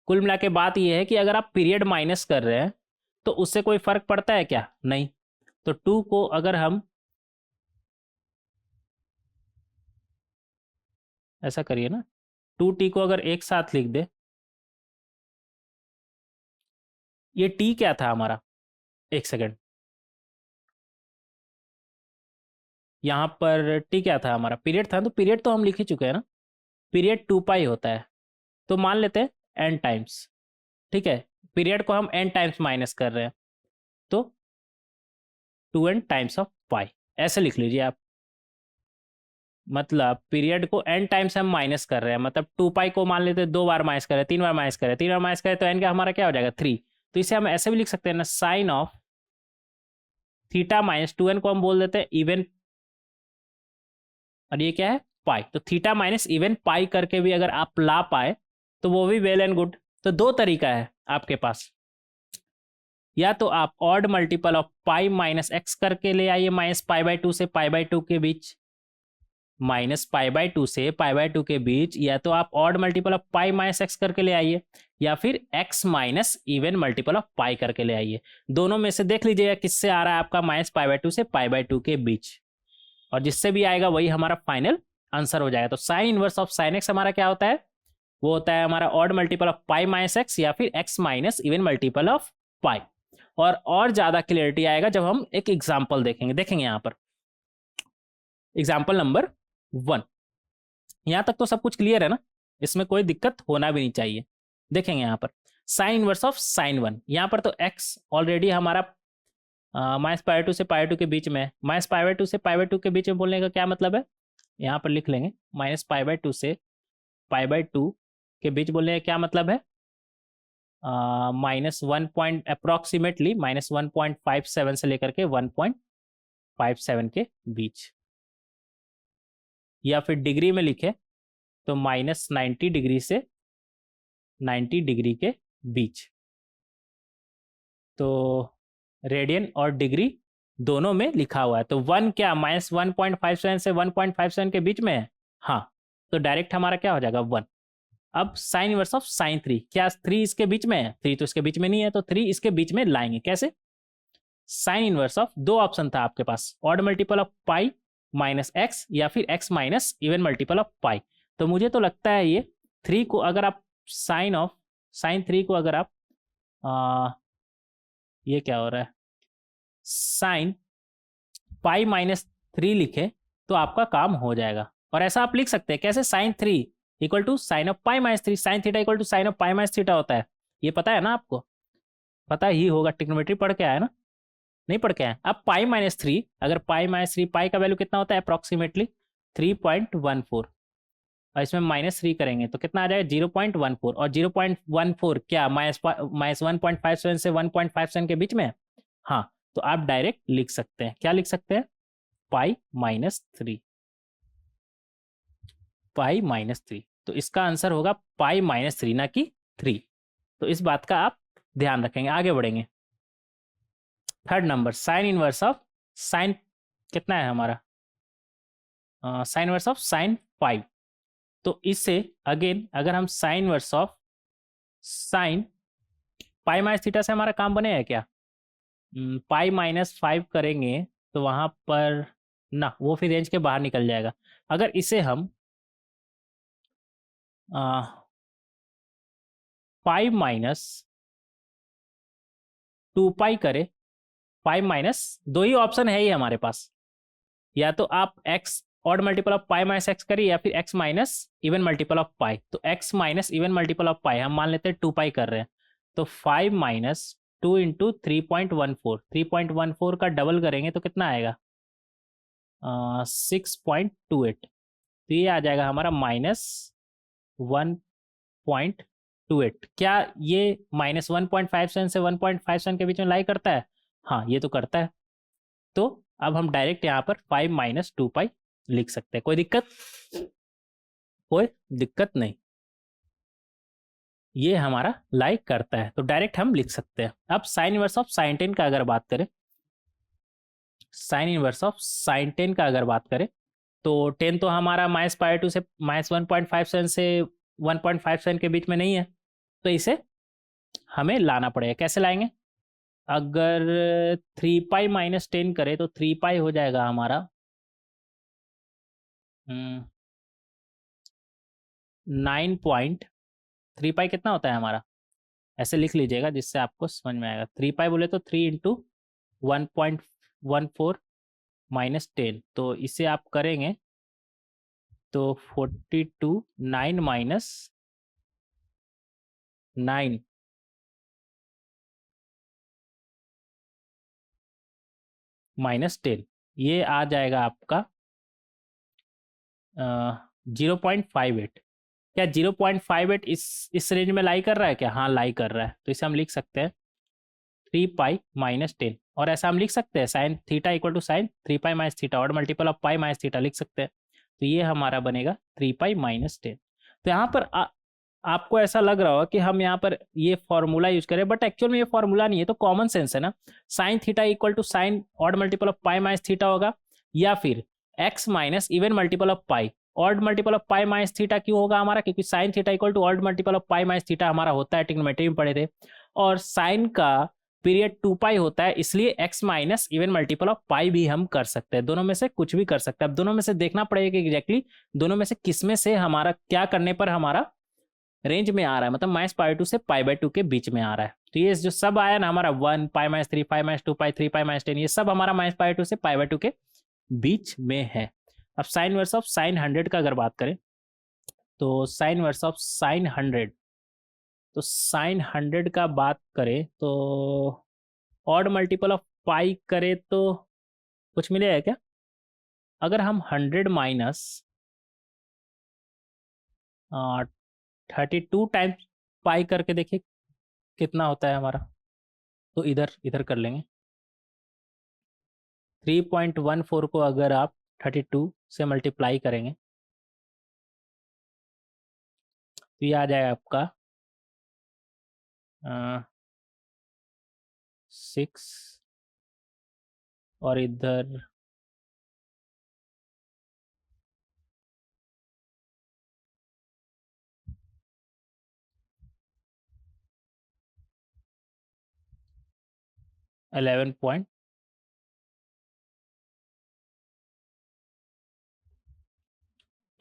कुल मिला के बात यह है कि अगर आप पीरियड माइनस कर रहे हैं तो उससे कोई फर्क पड़ता है क्या, नहीं। तो 2 को अगर हम ऐसा करिए ना, 2t को अगर एक साथ लिख दे, ये t क्या था हमारा, एक सेकेंड, यहां पर t क्या था हमारा, पीरियड था, तो पीरियड तो हम लिख ही चुके हैं ना, पीरियड 2π होता है, तो मान लेते हैं n टाइम्स, ठीक है, पीरियड को हम n टाइम्स माइनस कर रहे हैं, तो 2n टाइम्स ऑफ पाई ऐसे लिख लीजिए आप। मतलब पीरियड को n टाइम्स हम माइनस कर रहे हैं, मतलब 2π को मान लेते हैं 2 बार माइनस कर रहे हैं, 3 बार माइनस कर रहे हैं, 3 बार माइनस करें तो n का हमारा क्या हो जाएगा 3। तो इसे हम ऐसे भी लिख सकते हैं ना, sine of theta minus 2n को हम बोल देते हैं इवन, और ये क्या है पाई, तो थीटा माइनस इवन पाई करके भी अगर आप ला पाए तो वो भी वेल एंड गुड। तो दो तरीका है आपके पास, या तो आप odd multiple of pi minus x करके ले आइए -π/2 से π/2 के बीच, -π/2 से π/2 के बीच, या तो आप odd multiple of pi minus x करके ले आइए, या फिर x minus even multiple of pi करके ले आइए। दोनों में से देख लीजिएगा किससे आ रहा है आपका -π/2 से π/2 के बीच, और जिससे भी आएगा वही हमारा फाइनल आंसर हो जाएगा। तो sine inverse of sine x हमारा क्या होता है, वो होता है हमारा odd multiple of pi minus x, या फिर x minus even multiple of pi. और ज्यादा क्लियरिटी आएगा जब हम एक एग्जाम्पल देखेंगे यहाँ पर, एग्जाम्पल नंबर 1। यहां तक तो सब कुछ क्लियर है ना, इसमें कोई दिक्कत होना भी नहीं चाहिए। देखेंगे यहाँ पर साइन इनवर्स ऑफ साइन 1, यहाँ पर तो x ऑलरेडी हमारा -π/2 से π/2 के बीच में, -π/2 से π/2 के बीच में बोलने का क्या मतलब है, यहाँ पर लिख लेंगे -π/2 से π/2 के बीच बोलने का क्या मतलब है, -1 पॉइंट अप्रोक्सीमेटली -1.57 से लेकर के 1.57 के बीच, या फिर डिग्री में लिखे तो -90 डिग्री से 90 डिग्री के बीच। तो रेडियन और डिग्री दोनों में लिखा हुआ है, तो 1 क्या -1.57 से 1.57 के बीच में है, हाँ, तो डायरेक्ट हमारा क्या हो जाएगा 1। अब साइन इनवर्स ऑफ साइन 3, क्या 3 इसके बीच में है, 3 तो इसके बीच में नहीं है, तो 3 इसके बीच में लाएंगे कैसे, साइन इनवर्स ऑफ, दो ऑप्शन था आपके पास, odd multiple of pi minus x, या फिर x minus even multiple of pi. तो मुझे तो लगता है ये 3 को अगर आप साइन 3 को अगर आप ये क्या हो रहा है, साइन पाई -3 लिखे तो आपका काम हो जाएगा। और ऐसा आप लिख सकते हैं कैसे, sine 3 equal to sine of pi -3, sine theta equal to sine of pi -theta होता है, ये पता है ना आपको, पता ही होगा, ट्रिग्नोमेट्री पढ़ के आया ना, नहीं पढ़ के आए। अब पाई -3, अगर पाई -3, पाई का वैल्यू कितना होता है अप्रोक्सीमेटली 3.14, और इसमें -3 करेंगे तो कितना आ जाएगा 0.14, और 0.14 क्या -1.57 से 1.57 के बीच में, हाँ, तो आप डायरेक्ट लिख सकते हैं, क्या लिख सकते हैं, पाई -3। पाई माइनस 3, तो इसका आंसर होगा पाई माइनस 3 ना कि 3। तो इस बात का आप ध्यान रखेंगे। आगे बढ़ेंगे। Third number, sign inverse of sign कितना है हमारा, साइन इनवर्स ऑफ साइन 5। तो इससे अगेन अगर हम sign inverse of sine pi minus theta से हमारा काम बनेगा क्या? पाई माइनस 5 करेंगे तो वहां पर ना, वो फिर रेंज के बाहर निकल जाएगा। अगर इसे हम पाई माइनस 2 पाई करें, पाई माइनस, दो ही ऑप्शन है ही हमारे पास, या तो आप x odd multiple of pi minus x करिए, या फिर x minus even multiple of pi. तो x minus even multiple of pi हम मान लेते हैं 2 पाई कर रहे हैं, तो 5 माइनस 2 इंटू 3.14, 3.14 का डबल करेंगे तो कितना आएगा, 6.28। तो ये आ जाएगा हमारा माइनस 1.28। क्या ये माइनस 1.57 से 1.57 के बीच में लाई करता है? हाँ, ये तो करता है। तो अब हम डायरेक्ट यहाँ पर 5 माइनस 2 पाई लिख सकते हैं। कोई दिक्कत? कोई दिक्कत नहीं, ये हमारा लाई करता है, तो डायरेक्ट हम लिख सकते हैं। अब साइन इनवर्स ऑफ साइन 10 का अगर बात करें, साइन इनवर्स ऑफ साइन 10 का अगर बात करें, तो 10 तो हमारा माइनस पाई 2 से माइनस 1.57 से 1.57 के बीच में नहीं है, तो इसे हमें लाना पड़ेगा। कैसे लाएंगे? अगर 3 पाई माइनस 10 करें तो 3 पाई हो जाएगा हमारा 9.3 पाई कितना होता है हमारा, ऐसे लिख लीजिएगा जिससे आपको समझ में आएगा। 3 पाई बोले तो 3 इंटू 1.14 माइनस 10, तो इसे आप करेंगे तो 42, 9 माइनस 9 माइनस 10, ये आ जाएगा आपका 0.58। क्या 0.58 इस रेंज में लाई कर रहा है क्या? हाँ, लाई कर रहा है, तो इसे हम लिख सकते हैं 3 पाई माइनस 10। और ऐसा हम लिख सकते हैं sine theta equal to sine 3 pi minus theta और multiple of pi minus theta लिख सकते हैं। तो ये हमारा बनेगा 3 पाई माइनस 10। तो यहाँ पर आपको ऐसा लग रहा होगा कि हम यहाँ पर ये फॉर्मूला यूज करें, बट एक्चुअल में ये फॉर्मूला नहीं है, तो कॉमन सेंस है ना। Sine theta equal to sine odd multiple of pi minus theta होगा, या फिर x minus even multiple of pi. Odd multiple of pi minus theta क्यों होगा हमारा? क्योंकि sine theta equal to odd multiple of pi minus theta हमारा होता है, ट्रिग्नोमेट्री में पढ़े थे। और साइन का पीरियड 2 पाई होता है, इसलिए x minus even multiple of pi भी हम कर सकते हैं। दोनों में से कुछ भी कर सकते हैं। अब दोनों में से देखना पड़ेगा कि एग्जैक्टली दोनों में से किस में से हमारा क्या करने पर हमारा रेंज में आ रहा है, मतलब माइनस पाई 2 से पाई बाई 2 के बीच में आ रहा है। तो ये जो सब आया ना हमारा 1 पाई माइनस 3 पाई माइनस 2 पाई 3 पाई माइनस 10, ये सब हमारा माइनस पाई 2 से पाई बाई 2 के बीच में है। अब साइन वर्स ऑफ साइन 100 का अगर बात करें, तो साइन वर्स ऑफ साइन 100, तो साइन 100 का बात करें तो ऑड मल्टीपल ऑफ पाई करें तो कुछ मिलेगा क्या? अगर हम 100 माइनस 32 टाइम्स पाई करके देखिए कितना होता है हमारा, तो इधर इधर कर लेंगे। 3.14 को अगर आप 32 से मल्टीप्लाई करेंगे तो ये आ जाएगा आपका 6, और इधर 11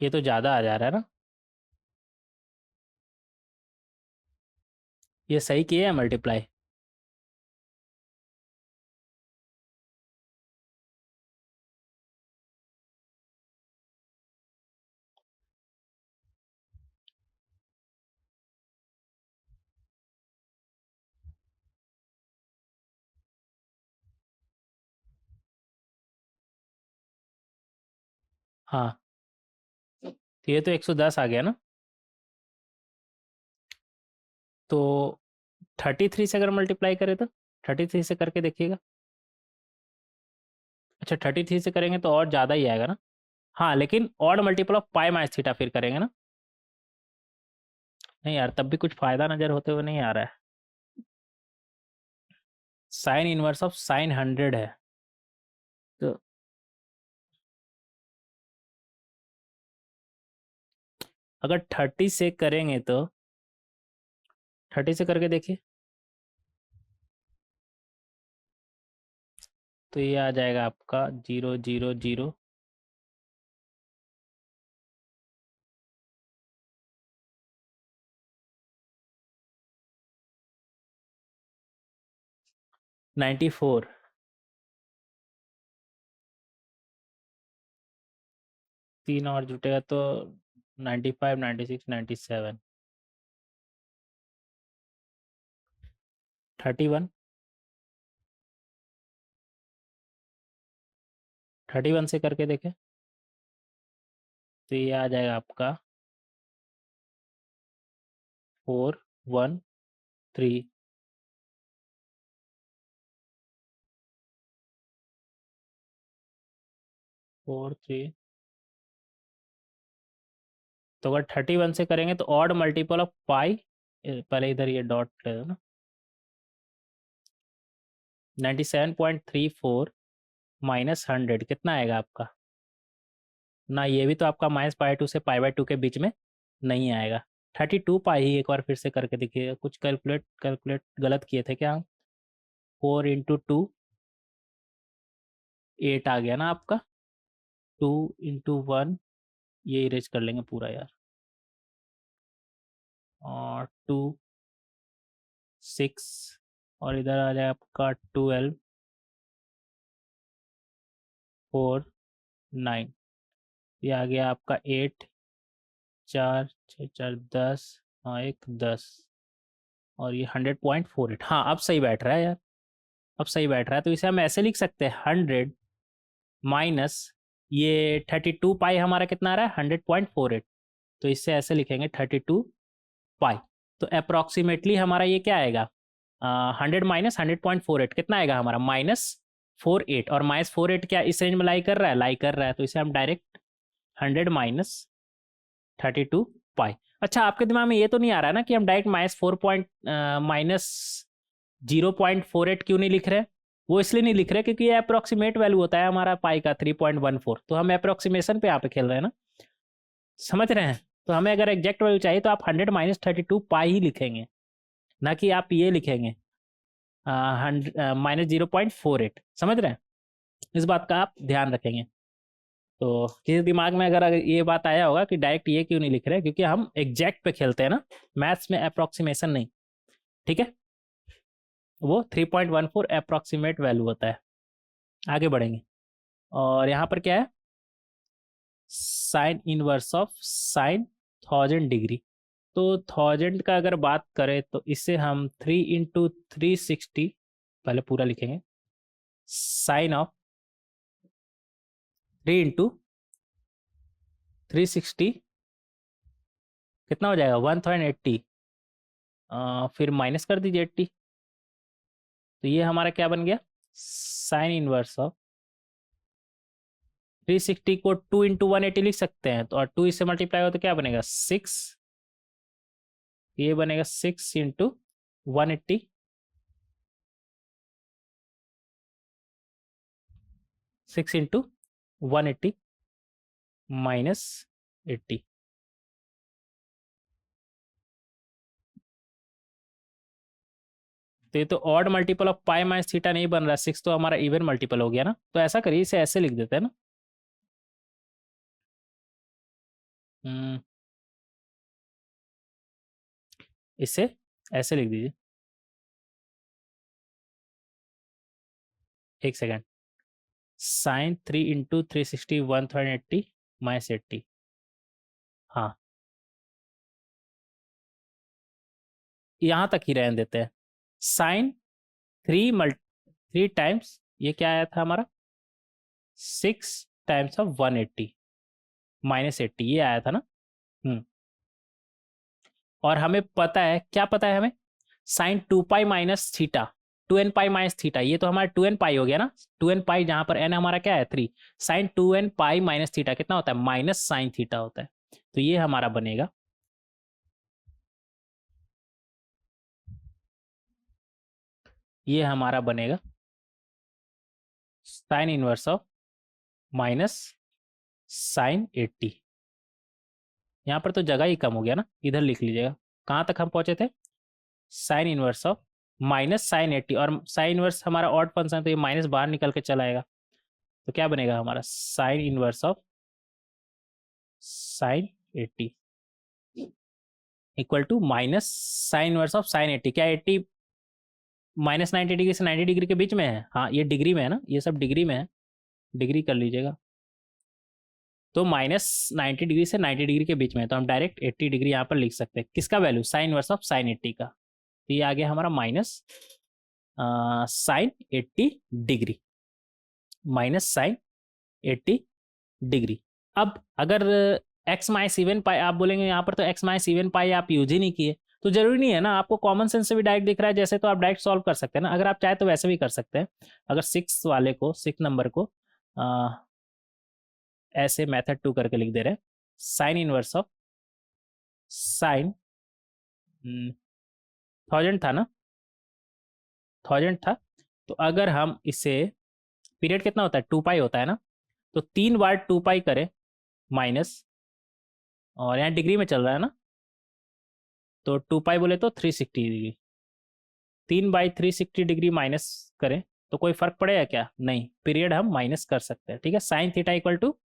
ये तो ज़्यादा आ जा रहा है ना। ये सही किए है मल्टीप्लाई? हाँ, तो ये तो 110 आ गया ना। तो 33 से अगर मल्टीप्लाई करें तो 33 से करके देखिएगा। अच्छा, 33 से करेंगे तो और ज़्यादा ही आएगा ना। हाँ लेकिन odd multiple of pi minus theta फिर करेंगे ना। नहीं यार तब भी कुछ फायदा नजर होते हुए नहीं आ रहा है। साइन इनवर्स ऑफ साइन 100 है तो अगर 30 से करेंगे तो 30 से करके देखिए तो ये आ जाएगा आपका 0 0 0 94। 3 और जुटेगा तो 95 96 97 31। 31 से करके देखें तो ये आ जाएगा आपका 413। 43। तो अगर 31 से करेंगे तो ऑड मल्टीपल ऑफ पाई, पहले इधर ये डॉट ले दो ना, 97.34 माइनस 100 कितना आएगा आपका? ना ये भी तो आपका -π/2 से π/2 के बीच में नहीं आएगा। 32 पाई ही एक बार फिर से करके देखिएगा, कुछ कैलकुलेट गलत किए थे क्या हम? 4 इंटू 2 8 आ गया ना आपका। 2 इंटू 1 ये इरेज कर लेंगे पूरा यार, और 2 6 और इधर आ जाए आपका 12 4 9। ये आ गया आपका 8 4 6 4 10, हाँ एक 10, और ये 100.48। हाँ अब सही बैठ रहा है यार, अब सही बैठ रहा है। तो इसे हम ऐसे लिख सकते हैं 100 माइनस ये 32 पाई हमारा कितना आ रहा है 100.48। तो इससे ऐसे लिखेंगे 32 पाई। तो अप्रॉक्सीमेटली हमारा ये क्या आएगा, 100 माइनस 100.48 कितना आएगा हमारा -48। और -48 क्या इस रेंज में लाई कर रहा है, लाई कर रहा है। तो इसे हम डायरेक्ट 100 माइनस 32 पाई। अच्छा आपके दिमाग में ये तो नहीं आ रहा है ना कि हम डायरेक्ट -0.48 क्यों नहीं लिख रहे? वो इसलिए नहीं लिख रहे क्योंकि ये अप्रोक्सीमेट वैल्यू होता है हमारा पाई का 3.14। तो हम अप्रोक्सीमेशन पे यहाँ पे खेल रहे हैं ना, समझ रहे हैं? तो हमें अगर एग्जैक्ट वैल्यू चाहिए तो आप 100 माइनस 32 पाई ही लिखेंगे, ना कि आप ये लिखेंगे -0.48। समझ रहे हैं? इस बात का आप ध्यान रखेंगे। तो किसी दिमाग में अगर ये बात आया होगा कि डायरेक्ट ये क्यों नहीं लिख रहे, क्योंकि हम एग्जैक्ट पे खेलते हैं ना, मैथ्स में अप्रोक्सीमेशन नहीं। ठीक है, वो 3.14 अप्रोक्सीमेट वैल्यू होता है। आगे बढ़ेंगे, और यहाँ पर क्या है, sine inverse of sign 1000 degree. तो 1000 का अगर बात करें तो इसे हम 3 इंटू 360 पहले पूरा लिखेंगे, साइन ऑफ 3 इंटू 360 कितना हो जाएगा 1080। फिर माइनस कर दीजिए 80। तो ये हमारा क्या बन गया, साइन इनवर्स ऑफ 360 को 2 इंटू 180 लिख सकते हैं। तो और 2 इससे मल्टीप्लाई हो तो क्या बनेगा 6, ये बनेगा 6 इंटू 180, 6 इंटू 180 माइनस 80। तो ये तो odd multiple of pi minus theta नहीं बन रहा, 6 तो हमारा इवन मल्टीपल हो गया ना। तो ऐसा करिए, इसे ऐसे लिख देते हैं ना, इसे ऐसे लिख दीजिए। एक सेकेंड, साइन 3 इंटू 360 180 माइनस 80। हाँ यहाँ तक ही रहने देते हैं। साइन 3 टाइम्स ये क्या आया था हमारा 6 टाइम्स ऑफ 180 माइनस 80 ये आया था ना। हम्म और हमें पता है, क्या पता है हमें, sine 2 pi minus theta 2n pi minus theta, ये तो हमारा 2n पाई हो गया ना, 2n पाई जहां पर n हमारा क्या है 3, sign 2n pi minus theta कितना होता है, माइनस साइन थीटा होता है। तो ये हमारा बनेगा, ये हमारा बनेगा sine inverse of minus sine 80। यहाँ पर तो जगह ही कम हो गया ना, इधर लिख लीजिएगा। कहाँ तक हम पहुंचे थे, sine inverse of minus sine 80, और साइन इनवर्स हमारा ऑड फंक्शन, तो ये माइनस बाहर निकल के चला आएगा। तो क्या बनेगा हमारा sine inverse of sine 80 equal to minus sine inverse of sine 80। क्या 80 माइनस 90 डिग्री से 90 डिग्री के बीच में है, हाँ ये डिग्री में है ना, ये सब डिग्री में है, डिग्री कर लीजिएगा। तो माइनस 90 डिग्री से 90 डिग्री के बीच में है, तो हम डायरेक्ट 80 डिग्री यहाँ पर लिख सकते हैं। किसका value, sine inverse of sine 80 का। तो ये आ गया हमारा minus sine 80 degree, minus sine 80 degree. अब अगर एक्स माइनस इवन पाई, आप बोलेंगे यहाँ पर तो एक्स माइनस इवन पाई आप यूज ही नहीं किए, तो जरूरी नहीं है ना, आपको कॉमन सेंस से भी डायरेक्ट दिख रहा है जैसे, तो आप डायरेक्ट सॉल्व कर सकते हैं ना, अगर आप चाहे तो वैसे भी कर सकते हैं। अगर 6 वाले को, 6 नंबर को ऐसे मेथड 2 करके लिख दे रहे हैं, साइन इनवर्स ऑफ साइन 1000 था ना, 1000 था। तो अगर हम इसे, पीरियड कितना होता है 2 पाई होता है ना, तो 3 बार 2 पाई करें माइनस, और यहाँ डिग्री में चल रहा है ना, तो 2 पाई बोले तो 360 डिग्री, 3/360 डिग्री माइनस करें तो कोई फर्क पड़ेगा क्या, नहीं, पीरियड हम माइनस कर सकते हैं। ठीक है, sine theta equal to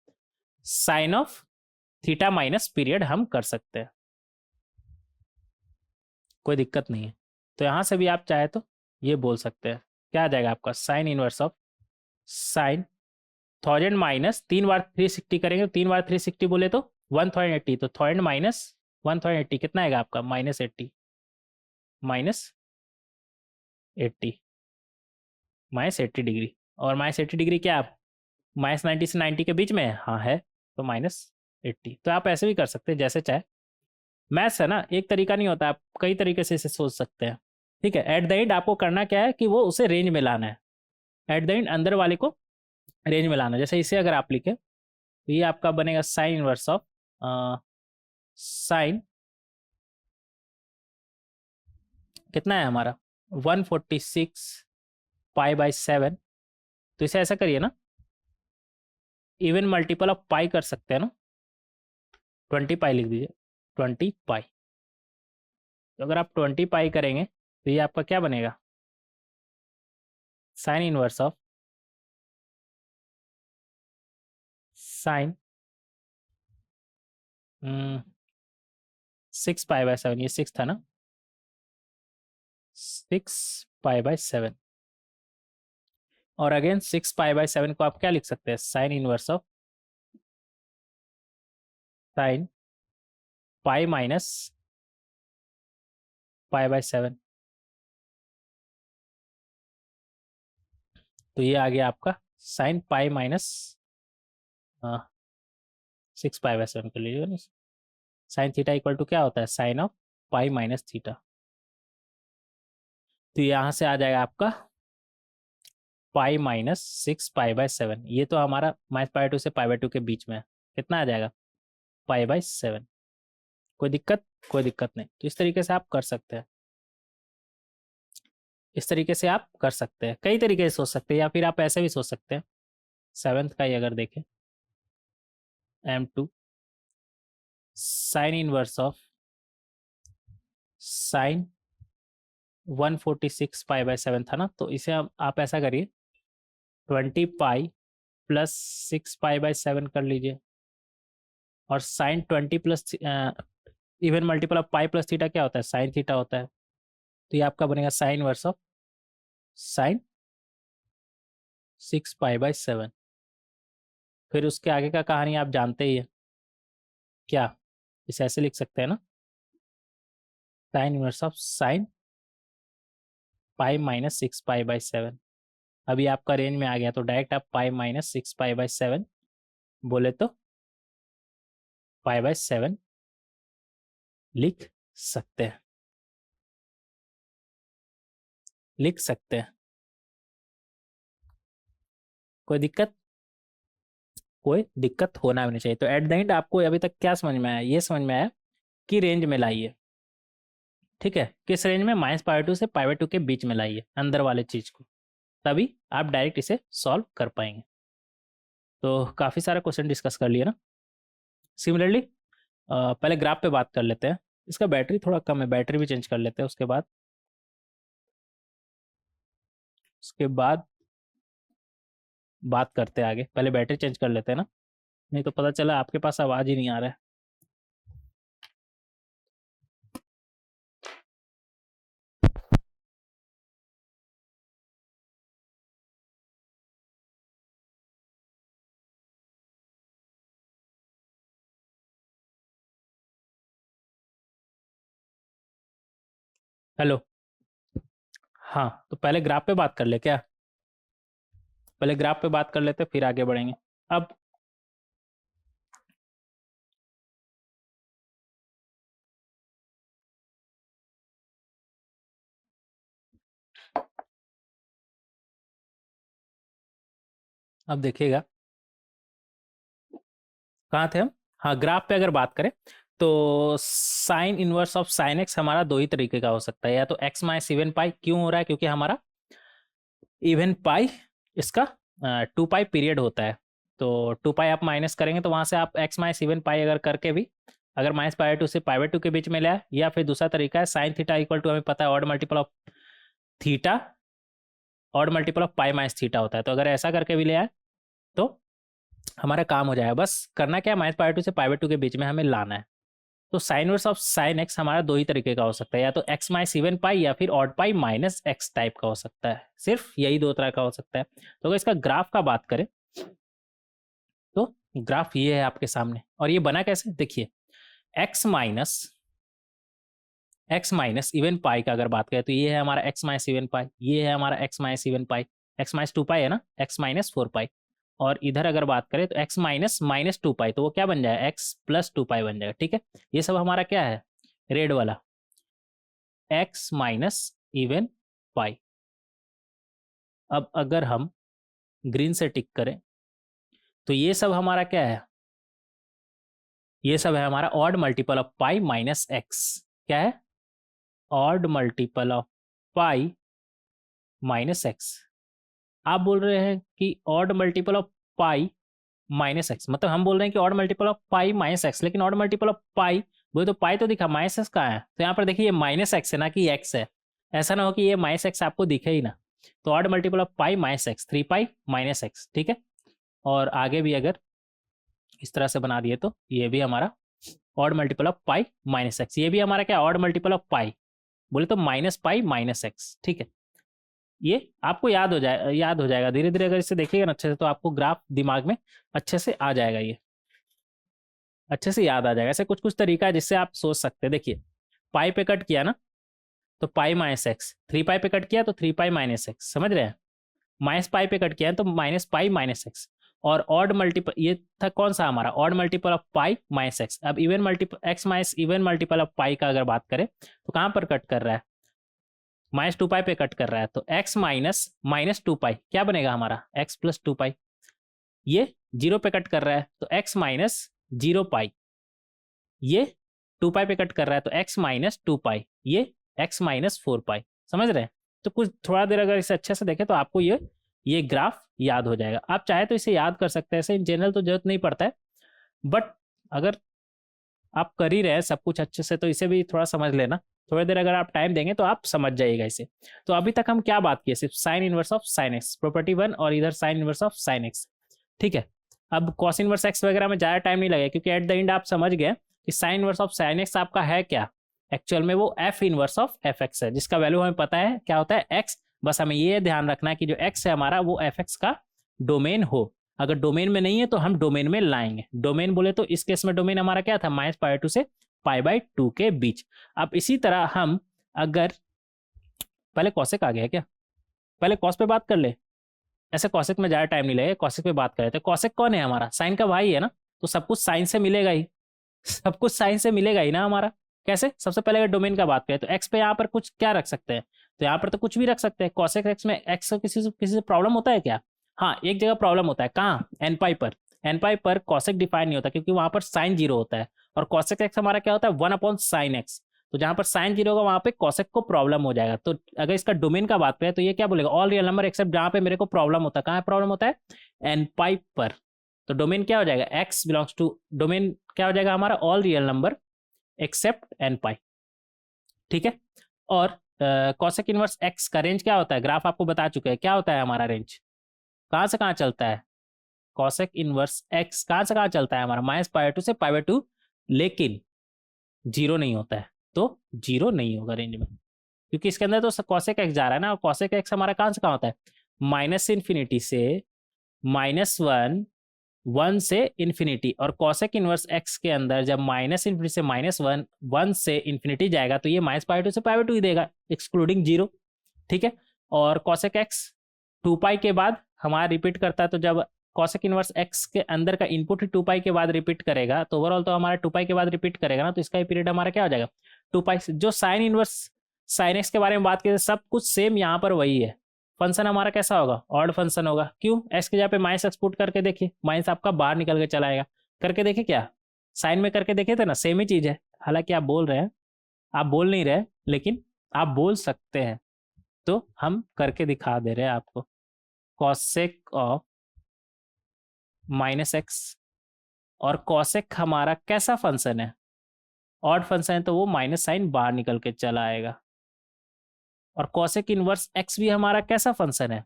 sine of theta minus period हम कर सकते हैं, कोई दिक्कत नहीं है। तो यहाँ से भी आप चाहे तो ये बोल सकते हैं, क्या आ जाएगा आपका sign inverse of sign 1000 minus 3 बार 360 करेंगे, 3 बार 360 बोले तो 1080, तो 1000 माइनस 1080 कितना आएगा आपका, माइनस 80, माइनस 80, माइनस 80 डिग्री। और माइनस 80 डिग्री क्या आप माइनस 90 से 90 के बीच में है, हाँ है, तो माइनस 80। तो आप ऐसे भी कर सकते हैं जैसे चाहे, मैथ्स है ना, एक तरीका नहीं होता, आप कई तरीके से इसे सोच सकते हैं। ठीक है, एट द एंड आपको करना क्या है कि वो उसे रेंज में लाना है, एट द एंड अंदर वाले को रेंज में लाना है। जैसे इसे अगर आप लिखें तो ये आपका बनेगा साइन इनवर्स ऑफ साइन, कितना है हमारा 146 पाई/7। तो इसे ऐसा करिए ना, इवन मल्टीपल ऑफ पाई कर सकते हैं ना, 20 पाई लिख दीजिए, 20 पाई। तो अगर आप 20 पाई करेंगे तो ये आपका क्या बनेगा, साइन इनवर्स ऑफ साइन 6 पाई/7, ये 6 था ना, 6 पाई/7। और अगेन 6 पाई/7 को आप क्या लिख सकते हैं, sine inverse of sine pi minus पाई/7। तो ये आ गया आपका साइन पाई माइनस 6 पाई/7 कर लीजिएगा ना, साइन थीटा इक्वल टू क्या होता है, sine of pi minus theta. तो यहाँ से आ जाएगा आपका पाई-6 पाई/7, ये तो हमारा -π/2 से π/2 के बीच में है, कितना आ जाएगा पाई/7। कोई दिक्कत, कोई दिक्कत नहीं। तो इस तरीके से आप कर सकते हैं, इस तरीके से आप कर सकते हैं, कई तरीके से सोच सकते हैं, या फिर आप ऐसे भी सोच सकते हैं। 7th का ही अगर देखें, m2 sign inverse of sign 146 पाई/7 था ना, तो इसे आप ऐसा करिए 20 पाई प्लस 6 पाई/7 कर लीजिए, और sine 20 plus even multiple of pi plus theta क्या होता है, साइन थीटा होता है। तो ये आपका बनेगा साइन इनवर्स ऑफ साइन 6 पाई/7। फिर उसके आगे का कहानी आप जानते ही है, क्या इसे ऐसे लिख सकते हैं ना, साइन इनवर्स ऑफ साइन पाई-6 पाई/7। अभी आपका रेंज में आ गया, तो डायरेक्ट आप पाई-6 पाई/7 बोले तो पाई/7 लिख सकते हैं, लिख सकते हैं। कोई दिक्कत? कोई दिक्कत होना भी नहीं चाहिए। तो एट द एंड आपको अभी तक क्या समझ में आया? ये समझ में आया कि रेंज में लाइए, ठीक है, किस रेंज में? -π/2 से π/2 के बीच में लाइए अंदर वाले चीज को, तभी आप डायरेक्ट इसे सॉल्व कर पाएंगे। तो काफी सारा क्वेश्चन डिस्कस कर लिया ना। सिमिलरली पहले ग्राफ पे बात कर लेते हैं। इसका बैटरी थोड़ा कम है, बैटरी भी चेंज कर लेते हैं उसके बाद बात करते हैं आगे। पहले बैटरी चेंज कर लेते हैं ना, नहीं तो पता चला आपके पास आवाज ही नहीं आ रहा है। हेलो, हाँ, तो पहले ग्राफ पे बात कर ले क्या? पहले ग्राफ पे बात कर लेते हैं, फिर आगे बढ़ेंगे। अब देखिएगा, कहाँ थे हम? हाँ, ग्राफ पे अगर बात करें तो sine inverse of sine x हमारा दो ही तरीके का हो सकता है। या तो एक्स माइनस इवन पाई, क्यों हो रहा है? क्योंकि हमारा इवन पाई, इसका 2 पाई पीरियड होता है। तो 2 पाई आप माइनस करेंगे तो वहां से आप एक्स माइनस इवन पाई अगर करके भी, अगर -π/2 से π/2 के बीच में लिया, या फिर दूसरा तरीका है साइन थीटा इक्वल टू, हमें पता है odd multiple of theta, odd multiple of pi minus theta होता है। तो अगर ऐसा करके भी लिया है तो हमारा काम हो जाएगा। बस करना क्या है, -π/2 से π/2 के बीच में हमें लाना है। तो sine inverse of sine x हमारा दो ही तरीके का हो सकता है, या तो एक्स माइनस इवन पाई या फिर odd pi minus x type का हो सकता है। सिर्फ यही दो तरह का हो सकता है। तो अगर इसका ग्राफ का बात करें तो ग्राफ ये है आपके सामने, और ये बना कैसे देखिए। एक्स माइनस इवन पाई का अगर बात करें तो ये है हमारा एक्स माइनस इवन पाई, ये है हमारा एक्स माइनस इवन पाई, एक्स माइनस 2 पाई है ना, एक्स माइनस 4 पाई। और इधर अगर बात करें तो एक्स माइनस माइनस 2 पाई, तो वो क्या बन जाएगा? एक्स प्लस 2 पाई बन जाएगा। ठीक है, ये सब हमारा क्या है? रेड वाला एक्स माइनस इवन पाई। अब अगर हम ग्रीन से टिक करें तो ये सब हमारा क्या है? ये सब है हमारा odd multiple of pi minus x. क्या है? Odd multiple of pi minus x. आप बोल रहे हैं कि odd multiple of pi minus x, मतलब हम बोल रहे हैं कि odd multiple of pi minus x, लेकिन ऑड मल्टीपल ऑफ पाई बोले तो पाई तो दिखा, माइनस एक्स कहाँ है? तो यहाँ पर देखिए ये माइनस एक्स है ना कि एक्स है। ऐसा ना हो कि ये माइनस एक्स आपको दिखे ही ना। तो odd multiple of pi minus x 3 pi minus x. ठीक है, और आगे भी अगर इस तरह से बना दिए तो ये भी हमारा odd multiple of pi minus x, ये भी हमारा क्या? ऑड मल्टीपल ऑफ पाई बोले तो माइनस पाई माइनस एक्स। ठीक है, ये आपको याद हो जाएगा धीरे धीरे। अगर इसे देखिएगा ना अच्छे से तो आपको ग्राफ दिमाग में अच्छे से आ जाएगा, ये अच्छे से याद आ जाएगा। ऐसे कुछ कुछ तरीका है जिससे आप सोच सकते हैं। देखिए, पाई पे कट किया ना तो पाई माइनस एक्स, 3 पाई पे कट किया तो 3 पाई माइनस एक्स, समझ रहे हैं? माइनस पाई पे कट किया है तो माइनस पाई माइनस एक्स। और ऑड मल्टीपल, ये था कौन सा हमारा? Odd multiple of pi minus x. अब even multiple x minus even multiple of pi का अगर बात करें तो कहाँ पर कट कर रहा है? -2 पाई पे कट कर रहा है। तो एक्स माइनस माइनस 2 पाई क्या बनेगा हमारा? एक्स प्लस 2 पाई। ये 0 पे कट कर रहा है तो एक्स माइनस 0 पाई। ये 2 पाई पे कट कर रहा है तो एक्स माइनस 2 पाई। ये एक्स माइनस 4 पाई। समझ रहे हैं? तो कुछ थोड़ा देर अगर इसे अच्छे से देखें तो आपको ये ग्राफ याद हो जाएगा। आप चाहे तो इसे याद कर सकते हैं, ऐसे इन जनरल तो जरूरत नहीं पड़ता है, बट अगर आप कर ही रहे हैं सब कुछ अच्छे से तो इसे भी थोड़ा समझ लेना। थोड़ी देर अगर आप टाइम देंगे तो आप समझ जाइएगा इसे। तो अभी तक हम क्या बात किए? सिर्फ sign inverse of sine x, property 1, और इधर sign inverse of sine x. ठीक है, अब कॉस इनवर्स एक्स वगैरह में ज़्यादा टाइम नहीं लगेगा, क्योंकि एट द एंड आप समझ गए कि sine inverse of sine x आपका है क्या? एक्चुअल में वो F inverse of f x है, जिसका वैल्यू हमें पता है क्या होता है? एक्स। बस हमें ये ध्यान रखना है कि जो एक्स है हमारा वो एफ एक्स का डोमेन हो। अगर डोमेन में नहीं है तो हम डोमेन में लाएंगे। डोमेन बोले तो इस केस में डोमेन हमारा क्या था? -π/2 से π/2 के बीच। अब इसी तरह हम अगर पहले कॉसेक आ गया क्या? पहले कॉस पे बात कर ले। ऐसे कॉसेक में ज़्यादा टाइम नहीं लगेगा, कॉसेक पे बात करें तो कॉसेक कौन है हमारा? साइन का भाई है ना, तो सब कुछ साइन से मिलेगा ही, सब कुछ साइन से मिलेगा ही ना हमारा। कैसे? सबसे पहले अगर डोमेन का बात करें तो एक्स पे यहाँ पर कुछ क्या रख सकते हैं? तो यहाँ पर तो कुछ भी रख सकते हैं। cosec x में x का किसी से प्रॉब्लम होता है क्या? हाँ, एक जगह प्रॉब्लम होता है। कहाँ? एन पाई पर। एन पाई पर cosec डिफाइन नहीं होता क्योंकि वहां पर साइन जीरो होता है, और cosec x हमारा क्या होता है? 1/sin x। तो जहां पर साइन जीरो होगा वहां पे cosec को प्रॉब्लम हो जाएगा। तो अगर इसका डोमेन का बात करें तो ये क्या बोलेगा? ऑल रियल नंबर एक्सेप्ट जहां पे मेरे को प्रॉब्लम होता है। कहाँ प्रॉब्लम होता है? एन पाई पर। तो डोमेन क्या हो जाएगा? x बिलोंग्स टू, डोमेन क्या हो जाएगा हमारा? All real number except n pi. ठीक है। और कॉसेक इनवर्स एक्स का रेंज क्या होता है? ग्राफ आपको बता चुके हैं क्या होता है हमारा रेंज, कहाँ से कहाँ चलता है। कॉसेक इनवर्स एक्स कहाँ से कहाँ चलता है हमारा? -π/2 से π/2, लेकिन जीरो नहीं होता है। तो जीरो नहीं होगा रेंज में, क्योंकि इसके अंदर तो कॉसेक एक्स जा रहा है ना, और कॉसेक एक्स हमारा कहाँ से कहाँ होता है? -∞ से -1, 1 से इन्फिनिटी। और कॉसेक इनवर्स एक्स के अंदर जब -∞ से -1, 1 से इन्फिनिटी जाएगा तो ये -π/2 से π/2 ही देगा, एक्सक्लूडिंग जीरो। ठीक है। और कॉसेक एक्स 2π के बाद हमारा रिपीट करता है, तो जब कॉसेक इनवर्स एक्स के अंदर का इनपुट ही 2π के बाद रिपीट करेगा, तो ओवरऑल तो हमारा 2π के बाद रिपीट करेगा ना, तो इसका पीरियड हमारा क्या हो जाएगा? 2π। जो साइन इनवर्स साइन एक्स के बारे में बात करें, सब कुछ सेम यहाँ पर वही है। फंक्शन हमारा कैसा होगा? ऑड फंक्शन होगा। क्यों? एक्स के जगह पे -x पुट करके देखिए, माइनस आपका बाहर निकल के चला आएगा। करके देखिए, क्या साइन में करके देखे थे ना, सेम ही चीज है। हालांकि आप बोल रहे हैं, आप बोल नहीं रहे, लेकिन आप बोल सकते हैं, तो हम करके दिखा दे रहे हैं आपको। कॉसेक ऑफ -x, और कॉसेक हमारा कैसा फंक्शन है? ऑड फंक्शन है, तो वो माइनस साइन बाहर निकल के चला आएगा। और कॉसेक इनवर्स x भी हमारा कैसा फंक्शन है?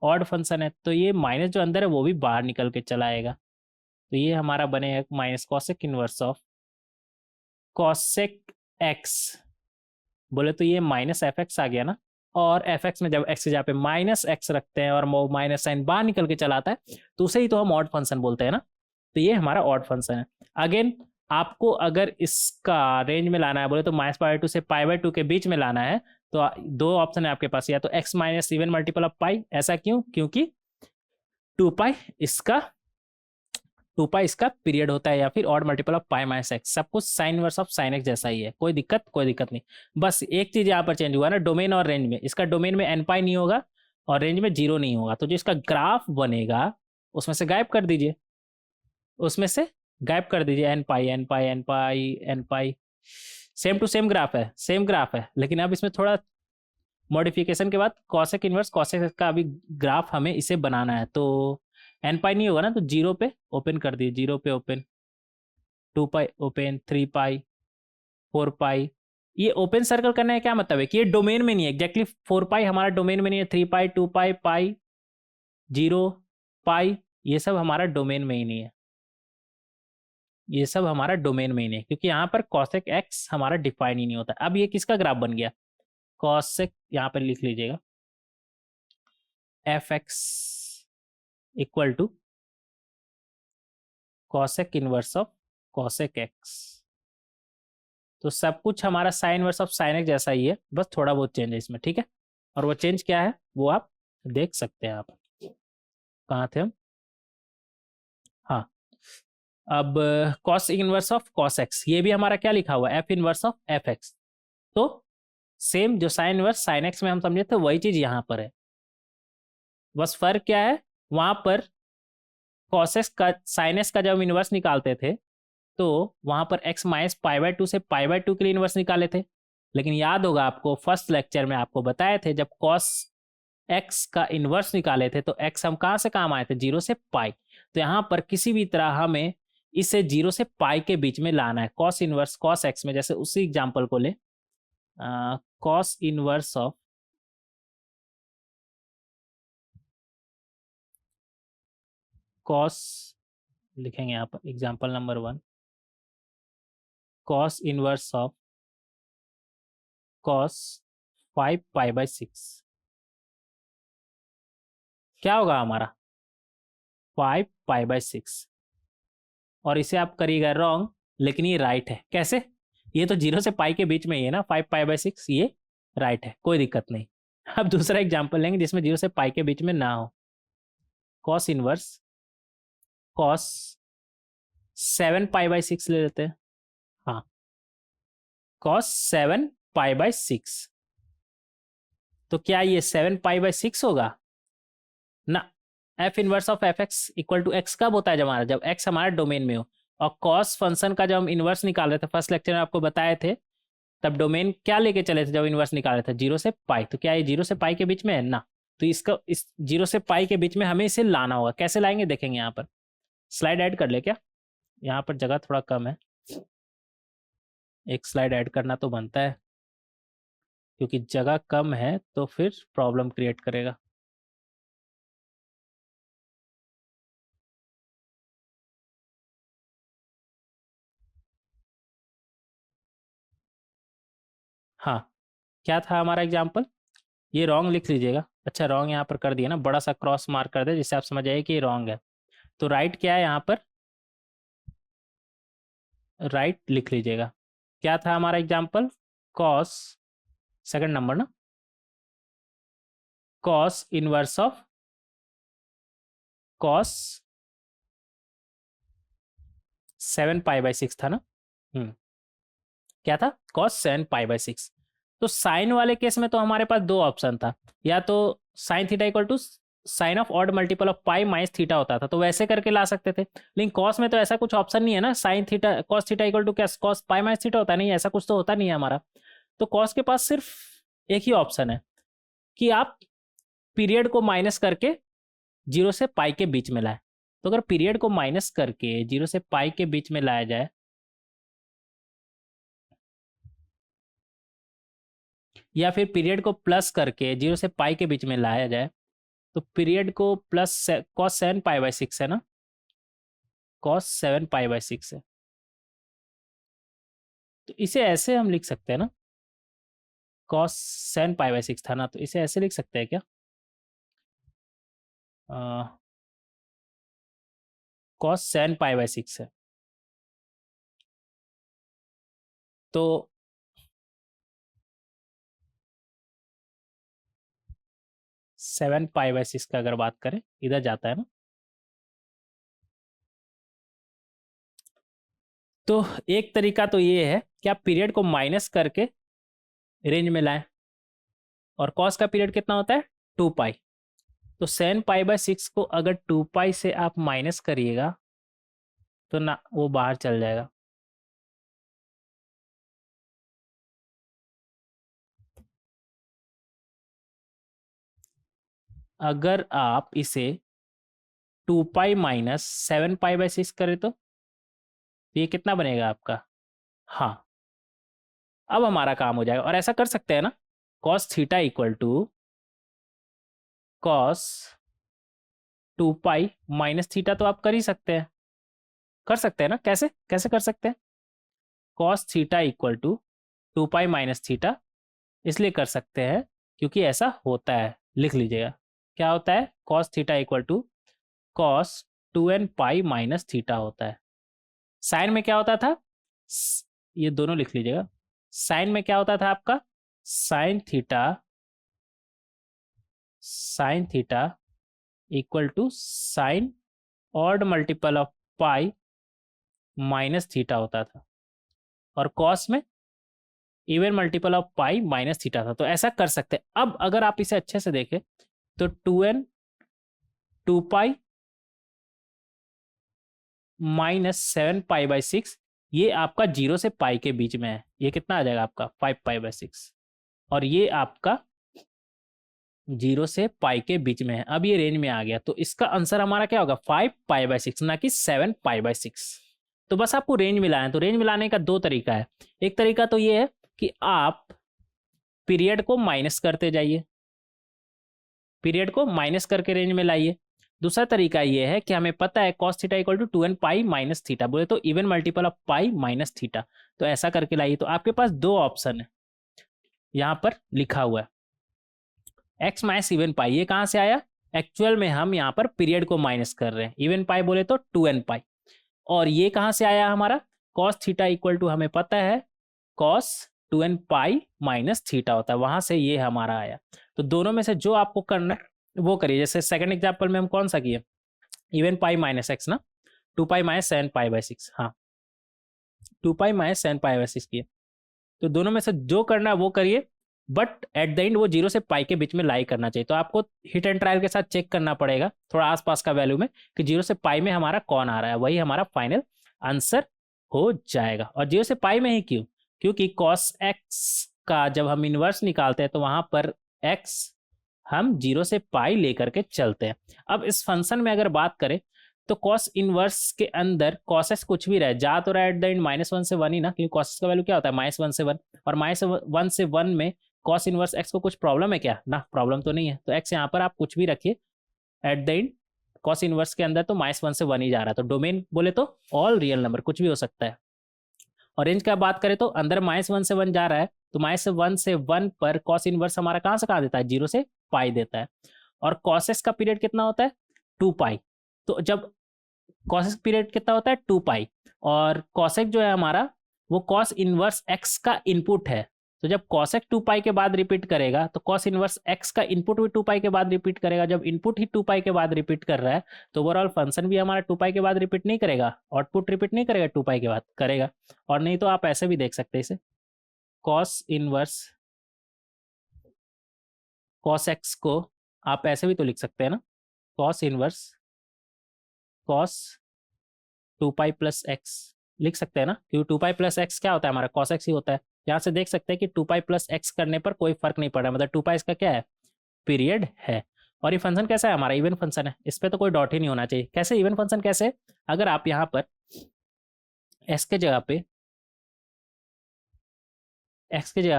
ऑड फंक्शन है, तो ये माइनस जो अंदर है वो भी बाहर निकल के चला आएगा। तो ये हमारा बनेगा minus cosec inverse of cosec x. बोले तो ये -f(x) आ गया ना, और f(x) में जब x के जहाँ पे -x रखते हैं और वो माइनस साइन बाहर निकल के चलाता है, तो उसे ही तो हम ऑड फंक्शन बोलते हैं ना। तो ये हमारा ऑड फंक्शन है। अगेन, आपको अगर इसका रेंज में लाना है, बोले तो -π/2 से π/2 के बीच में लाना है, तो दो ऑप्शन है आपके पास, या तो x minus even multiple of pi. ऐसा क्यों? क्योंकि 2π इसका 2π इसका पीरियड होता है, या फिर odd multiple of pi minus x. सब कुछ sign inverse of sine x जैसा ही है, कोई दिक्कत नहीं। बस एक चीज यहाँ पर चेंज हुआ ना, डोमेन और रेंज में। इसका डोमेन में n पाई नहीं होगा और रेंज में जीरो नहीं होगा, तो जो इसका ग्राफ बनेगा उसमें से गायब कर दीजिए, उसमें से गायब कर दीजिए n pi n pi n pi n pi. Same to same graph है, सेम ग्राफ है, लेकिन अब इसमें थोड़ा मॉडिफिकेशन के बाद कॉसेक इनवर्स कॉसेक का अभी ग्राफ हमें इसे बनाना है। तो n पाई नहीं होगा ना, तो जीरो पे ओपन कर दिए, जीरो पे ओपन, 2π ओपन, 3π, 4π। ये ओपन सर्कल करने का क्या मतलब है? कि ये डोमेन में नहीं है एग्जैक्टली। 4π हमारा डोमेन में नहीं है, 3π, 2π, पाई, 0, पाई, ये सब हमारा डोमेन में ही नहीं है। ये सब हमारा डोमेन में ही नहीं है, क्योंकि यहाँ पर कॉसेक एक्स हमारा डिफाइन ही नहीं होता। अब ये किसका ग्राफ बन गया? कॉसेक, यहाँ पर लिख लीजिएगा, f(x) equal to cosec inverse of cosec x. तो सब कुछ हमारा sine inverse of sine x जैसा ही है, बस थोड़ा बहुत चेंज है इसमें। ठीक है। और वो चेंज क्या है वो आप देख सकते हैं। आप कहाँ थे हम? हाँ, अब cos inverse of cos x, ये भी हमारा क्या लिखा हुआ है? F inverse of f x. तो सेम जो साइन इनवर्स साइन एक्स में हम समझे थे, वही चीज यहाँ पर है। बस फर्क क्या है? वहां पर कॉस एक्स का साइन एक्स का जब हम इनवर्स निकालते थे, तो वहां पर x -π/2 से π/2 के लिए इनवर्स निकाले थे। लेकिन याद होगा आपको, फर्स्ट लेक्चर में आपको बताए थे, जब cos x का इनवर्स निकाले थे तो x हम कहाँ से काम आए थे? 0 से पाई। तो यहाँ पर किसी भी तरह हमें इसे 0 से पाई के बीच में लाना है। cos इनवर्स cos x में, जैसे उसी एग्जाम्पल को ले, cos इनवर्स ऑफ cos, लिखेंगे यहाँ पर example number 1, cos inverse of cos 5π/6 क्या होगा हमारा? 5π/6। और इसे आप करिएगा रॉन्ग, लेकिन ये राइट है। कैसे? ये तो 0 से पाई के बीच में ही है ना, 5π/6, ये राइट है, कोई दिक्कत नहीं। अब दूसरा एग्जाम्पल लेंगे जिसमें 0 से पाई के बीच में ना हो। कॉस इनवर्स कॉस 7π/6 ले लेते हैं। हाँ, कॉस 7π/6। तो क्या ये 7 पाई/6 होगा ना? F inverse of f x equal to x कब होता है? जब एक्स हमारा डोमेन में हो। और कॉस फंक्शन का जब हम इनवर्स निकाल रहे थे फर्स्ट लेक्चर में आपको बताए थे, तब डोमेन क्या लेके चले थे जब इनवर्स निकाल रहे थे? 0 से पाई। तो क्या ये 0 से पाई के बीच में है ना? तो इसका इस 0 से पाई के बीच में हमें इसे लाना होगा। कैसे लाएंगे देखेंगे। यहाँ पर स्लाइड ऐड कर ले क्या? यहाँ पर जगह थोड़ा कम है, एक स्लाइड ऐड करना तो बनता है, क्योंकि जगह कम है तो फिर प्रॉब्लम क्रिएट करेगा। हाँ, क्या था हमारा एग्जाम्पल? ये रॉन्ग लिख लीजिएगा। अच्छा, रॉन्ग यहाँ पर कर दिया ना, बड़ा सा क्रॉस मार्क कर दे जिससे आप समझ आइए कि ये रॉन्ग है। तो राइट क्या है यहाँ पर? राइट लिख लीजिएगा। क्या था हमारा एग्जाम्पल? कॉस, सेकंड नंबर ना, कॉस इनवर्स ऑफ कॉस 7 पाई/6 था ना। क्या था? कॉस 7 पाई/6। तो साइन वाले केस में तो हमारे पास दो ऑप्शन था, या तो sine theta equal to sine of odd multiple of pi minus theta होता था, तो वैसे करके ला सकते थे। लेकिन कॉस में तो ऐसा कुछ ऑप्शन नहीं है ना। Sine theta cos theta equal to क्या कॉस पाई माइनस थीटा होता नहीं, ऐसा कुछ तो होता नहीं है हमारा। तो कॉस के पास सिर्फ एक ही ऑप्शन है कि आप पीरियड को माइनस करके 0 से पाई के बीच में लाए। तो अगर पीरियड को माइनस करके 0 से पाई के बीच में लाया जाए, या फिर पीरियड को प्लस करके 0 से पाई के बीच में लाया जाए, तो पीरियड को प्लस कॉस 7 पाई/6 है ना, कॉस 7 पाई/6 है। तो इसे ऐसे हम लिख सकते हैं ना, कॉस 7 पाई/6 था ना, तो इसे ऐसे लिख सकते हैं क्या? कॉस 7 पाई/6 है। तो 7 पाई/6 का अगर बात करें, इधर जाता है ना, तो एक तरीका तो ये है कि आप पीरियड को माइनस करके रेंज में लाएं। और कॉस का पीरियड कितना होता है? 2 पाई। तो 7 पाई/6 को अगर 2 पाई से आप माइनस करिएगा तो ना वो बाहर चल जाएगा। अगर आप इसे 2 पाई माइनस 7 पाई/6 करें तो ये कितना बनेगा आपका? हाँ, अब हमारा काम हो जाएगा। और ऐसा कर सकते हैं ना, cos theta equal to cos 2 pi minus theta, तो आप कर ही सकते हैं। कर सकते हैं ना? कैसे कैसे कर सकते हैं? Cos theta equal to 2 pi minus theta इसलिए कर सकते हैं क्योंकि ऐसा होता है। लिख लीजिएगा, क्या होता है? Cos theta equal to cos 2n pi minus theta होता है। साइन में क्या होता था? ये दोनों लिख लीजिएगा। साइन में क्या होता था आपका? Sine theta equal to sine odd multiple of pi minus theta होता था। और कॉस में even multiple of pi minus theta था। तो ऐसा कर सकते हैं। अब अगर आप इसे अच्छे से देखें तो 2 पाई माइनस 7 पाई/6 ये आपका 0 से पाई के बीच में है। ये कितना आ जाएगा आपका? 5 पाई/6। और ये आपका 0 से पाई के बीच में है। अब ये रेंज में आ गया, तो इसका आंसर हमारा क्या होगा? 5 पाई/6, ना कि 7 पाई/6। तो बस आपको रेंज मिलाना है। तो रेंज मिलाने का दो तरीका है। एक तरीका तो ये है कि आप पीरियड को माइनस करते जाइए, पीरियड को माइनस करके रेंज में लाइए। दूसरा तरीका ये है कि हमें पता है cos theta equal to 2n pi theta, बोले तो even multiple of pi minus theta. तो ऐसा करके लाइए। तो आपके पास दो ऑप्शन है, यहाँ पर लिखा हुआ है x माइनस इवन पाई। ये कहाँ से आया? एक्चुअल में हम यहाँ पर पीरियड को माइनस कर रहे हैं। इवन पाई बोले तो 2n पाई। और ये कहाँ से आया हमारा? cos थीटा इक्वल टू हमें पता है cos 2n पाई-थीटा होता है, वहां से ये हमारा आया। तो दोनों में से जो आपको करना है वो करिए। जैसे सेकंड एग्जांपल में हम कौन सा किए? इवन पाई माइनस एक्स ना, 2 पाई-7 पाई/6। हाँ, 2 पाई-7 पाई/6 किए। तो दोनों में से जो करना है वो करिए। बट एट द एंड वो 0 से पाई के बीच में लाई करना चाहिए। तो आपको हिट एंड ट्रायल के साथ चेक करना पड़ेगा थोड़ा आसपास का वैल्यू में कि 0 से पाई में हमारा कौन आ रहा है, वही हमारा फाइनल आंसर हो जाएगा। और 0 से पाई में ही क्यों? क्योंकि cos x का जब हम इनवर्स निकालते हैं तो वहां पर x हम 0 से पाई लेकर के चलते हैं। अब इस फंक्शन में अगर बात करें तो cos इनवर्स के अंदर cos x कुछ भी रहे, जा तो रहा है एट द एंड -1 से 1 ही ना, क्योंकि cos का वैल्यू क्या होता है -1 से 1, और -1 से 1 में cos इनवर्स x को कुछ प्रॉब्लम है क्या? ना, प्रॉब्लम तो नहीं है। तो x यहाँ पर आप कुछ भी रखिए, at the end cos inverse के अंदर तो -1 से 1 ही जा रहा है, तो डोमेन बोले तो ऑल रियल नंबर कुछ भी हो सकता है। और रेंज का बात करें तो अंदर -1 से 1 जा रहा है, तो -1 से 1 पर cos इनवर्स हमारा कहाँ से कहाँ देता है? 0 से पाई देता है। और cos x का पीरियड कितना होता है? 2 पाई। तो जब cos x पीरियड कितना होता है? 2 पाई। और cos x जो है हमारा वो cos इनवर्स x का इनपुट है। तो जब cos x 2 पाई के बाद रिपीट करेगा तो cos इनवर्स x का इनपुट भी 2 पाई के बाद रिपीट करेगा। जब इनपुट ही 2 पाई के बाद रिपीट कर रहा है तो ओवरऑल फंक्शन भी हमारा 2 पाई के बाद रिपीट नहीं करेगा, आउटपुट रिपीट नहीं करेगा, 2 पाई के बाद करेगा। और नहीं तो आप ऐसे भी देख सकते हैं इसे, cos इनवर्स cos x को आप ऐसे भी तो लिख सकते हैं ना, cos inverse cos 2 pi plus x लिख सकते हैं ना, क्योंकि 2 पाई प्लस एक्स क्या होता है? हमारा cos x ही होता है। यहाँ से देख सकते हैं कि 2 पाई प्लस एक्स करने पर कोई फर्क नहीं पड़ रहा, मतलब 2 पाई इसका क्या है? पीरियड है। और ये फंक्शन कैसा है? हमारा इवन फंक्शन है, इस पर तो कोई डॉट ही नहीं होना चाहिए। कैसे इवन फंक्शन कैसे? अगर आप यहाँ पर x के जगह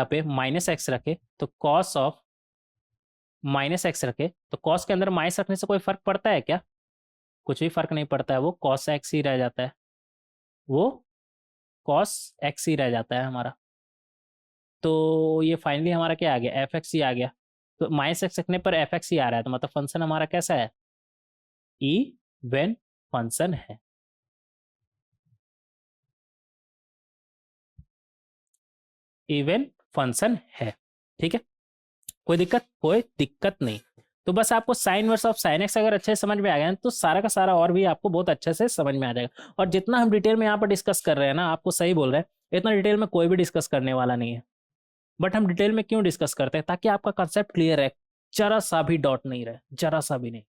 पे माइनस एक्स रखे तो cos ऑफ माइनस एक्स रखे तो cos के अंदर माइनस रखने से कोई फर्क पड़ता है क्या? कुछ भी फर्क नहीं पड़ता है, वो cos x ही रह जाता है, वो cos x ही रह जाता है हमारा। तो ये फाइनली हमारा क्या आ गया? एफ एक्स ही आ गया। तो माइनस एक्स रखने पर एफ एक्स ही आ रहा है, तो मतलब फंक्शन हमारा कैसा है? इवन फंक्शन है। इवन फंक्शन है, ठीक है, कोई दिक्कत? कोई दिक्कत नहीं। तो बस आपको sign inverse of sine x अगर अच्छे से समझ में आ गया तो सारा का सारा और भी आपको बहुत अच्छे से समझ में आ जाएगा। और जितना हम डिटेल में यहाँ पर डिस्कस कर रहे हैं ना, आपको सही बोल रहे हैं, इतना डिटेल में कोई भी डिस्कस करने वाला नहीं है। बट हम डिटेल में क्यों डिस्कस करते हैं? ताकि आपका कंसेप्ट क्लियर है, जरा सा भी डॉट नहीं रहे, जरा सा भी नहीं।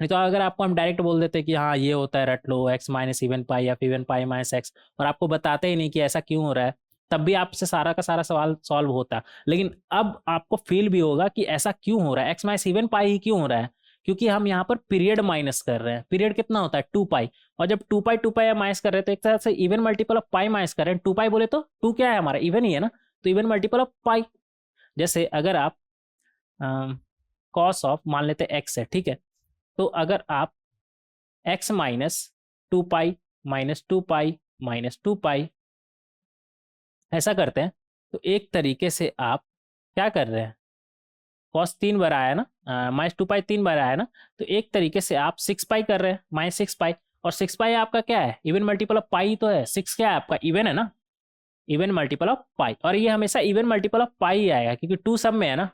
नहीं तो अगर आपको हम डायरेक्ट बोल देते कि हाँ ये होता है, रट लो x माइनस इवन पाई या इवन पाई माइनस एक्स, और आपको बताते ही नहीं कि ऐसा क्यों हो रहा है, तब भी आपसे सारा का सारा सवाल सॉल्व होता। लेकिन अब आपको फील भी होगा कि ऐसा क्यों हो रहा है, x माइनस इवन पाई ही क्यों हो रहा है, क्योंकि हम यहाँ पर पीरियड माइनस कर रहे हैं। पीरियड कितना होता है? 2 पाई। और जब 2 पाई माइनस कर रहे हैं तो एक तरह से even multiple of pi minus कर रहे हैं। 2 पाई बोले तो 2 क्या है हमारा? इवन ही है ना, तो इवन मल्टीपल ऑफ पाई। जैसे अगर आप कॉस ऑफ मान लेते एक्स है, ठीक है, तो अगर आप x minus 2 pi minus 2 pi minus 2 पाई ऐसा करते हैं तो एक तरीके से आप क्या कर रहे हैं? कॉस 3 बार आया ना, माइनस 2 पाई 3 बार आया ना, तो एक तरीके से आप 6 पाई कर रहे हैं, माइनस 6 पाई। और 6 पाई आपका क्या है? इवन मल्टीपल ऑफ पाई तो है। 6 क्या है आपका? इवन है ना, इवन मल्टीपल ऑफ पाई। और ये हमेशा इवन मल्टीपल ऑफ पाई ही आएगा, क्योंकि 2 सब में है ना,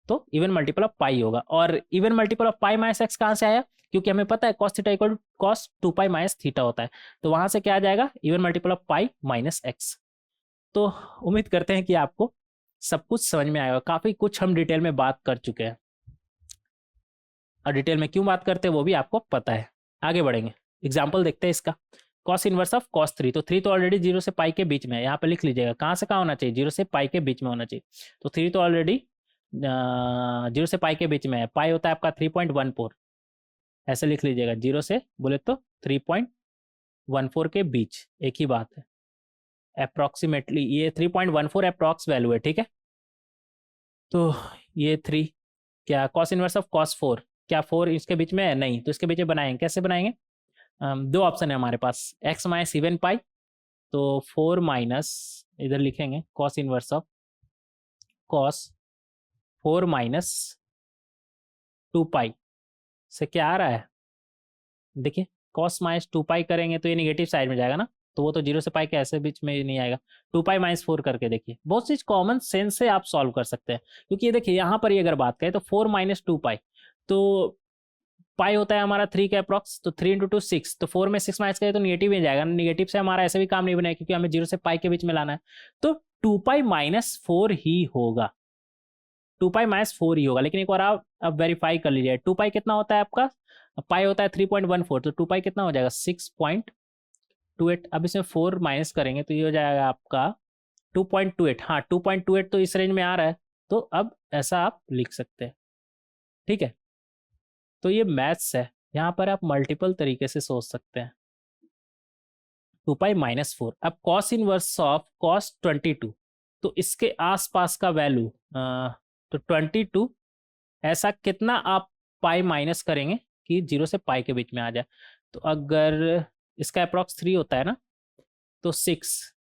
तो इवन मल्टीपल ऑफ पाई होगा। और even multiple of pi minus x कहाँ से आया? क्योंकि हमें पता है cos theta equal cos 2 pi minus theta होता है, तो वहां से क्या आ जाएगा? Even multiple of pi minus x. तो उम्मीद करते हैं कि आपको सब कुछ समझ में आएगा। काफी कुछ हम डिटेल में बात कर चुके हैं, और डिटेल में क्यों बात करते हैं वो भी आपको पता है। आगे बढ़ेंगे, एग्जाम्पल देखते हैं इसका। कॉस इनवर्स ऑफ कॉस 3, तो 3 तो ऑलरेडी 0 से पाई के बीच में है, यहाँ पे लिख लीजिएगा कहाँ से कहाँ होना चाहिए? 0 से पाई के बीच में होना चाहिए। तो 3 तो ऑलरेडी 0 से पाई के बीच में है, पाई होता है आपका 3.14, ऐसे लिख लीजिएगा। 0 से बोले तो 3.14 के बीच, एक ही बात है। अप्रोक्सीमेटली ये 3.14 अप्रोक्स वैल्यू है, ठीक है। तो ये 3 क्या कॉस इनवर्स ऑफ कॉस 4, क्या 4 इसके बीच में है? नहीं, तो इसके बीच में बनाएंगे, कैसे बनाएंगे? दो ऑप्शन है हमारे पास, x माइनस इवन पाई, तो 4 माइनस इधर लिखेंगे cos inverse of cos 4 minus 2 पाई से क्या आ रहा है? देखिए कॉस माइनस 2 पाई करेंगे तो ये निगेटिव साइड में जाएगा ना, तो वो तो 0 से पाई के ऐसे बीच में नहीं आएगा। 2 पाई माइनस 4 करके देखिए, बहुत चीज कॉमन सेंस से आप सॉल्व कर सकते हैं। क्योंकि ये देखिए यहाँ पर ये अगर बात करें तो 4 माइनस 2 पाई, तो पाई होता है हमारा 3 के अप्रॉक्स, तो 3 इंटू 2 6, तो 4 में 6 माइनस करें तो निगेटिव ही जाएगा। निगेटिव से हमारा ऐसे भी काम नहीं बनेगा, क्योंकि हमें 0 से पाई के बीच में लाना है। तो 2π-4 ही होगा, 2π-4 ही होगा। लेकिन एक बार आप अब वेरीफाई कर लीजिए, 2π कितना होता है आपका, पाई होता है 3.14, तो 2π कितना हो जाएगा 6.28। अब इसमें 4 माइनस करेंगे तो ये हो जाएगा आपका 2.28। हाँ 2.28 तो इस रेंज में आ रहा है, तो अब ऐसा आप लिख सकते हैं। ठीक है, तो ये मैथ्स है, यहाँ पर आप मल्टीपल तरीके से सोच सकते हैं। 2π-4, अब कॉस इनवर्स ऑफ कॉस 22, तो इसके आसपास का वैल्यू, तो 22 ऐसा कितना आप पाई माइनस करेंगे कि 0 से पाई के बीच में आ जाए। तो अगर इसका अप्रॉक्स 3 होता है ना, तो 6,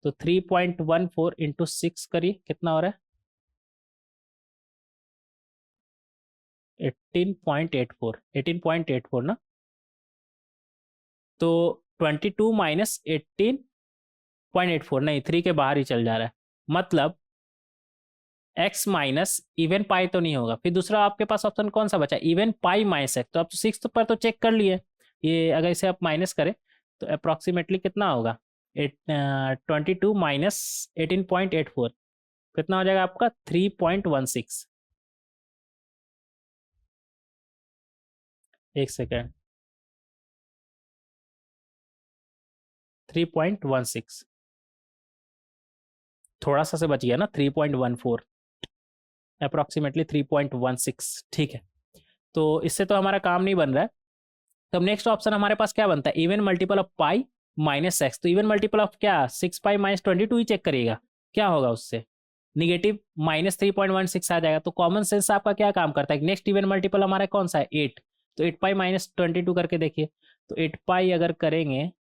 तो 3.14 इंटू 6 करिए, कितना हो रहा है 18.84, 18.84 ना। तो 22 माइनस 18.84, नहीं 3 के बाहर ही चल जा रहा है, मतलब x माइनस इवन पाई तो नहीं होगा। फिर दूसरा आपके पास ऑप्शन कौन सा बचा, इवन पाई माइनस एक्स, तो आप 6 पर तो चेक कर लिए, ये अगर इसे आप माइनस करें तो अप्रॉक्सीमेटली कितना होगा, 22 माइनस 18.84 कितना हो जाएगा आपका 3.16। एक सेकेंड, 3.16, थोड़ा सा से बच गया ना, 3.14, अप्रॉक्सीमेटली 3.16। ठीक है, तो इससे तो हमारा काम नहीं बन रहा है। तो अब नेक्स्ट ऑप्शन हमारे पास क्या बनता है, even multiple of pi minus x. तो इवन मल्टीपल ऑफ क्या, 6π-22 ही चेक करिएगा, क्या होगा उससे, निगेटिव -3.16 आ जाएगा। तो कॉमन सेंस आपका क्या काम करता है, नेक्स्ट इवन मल्टीपल हमारा कौन सा है 8, तो 8π-22 करके देखिए। तो 8π अगर करेंगे,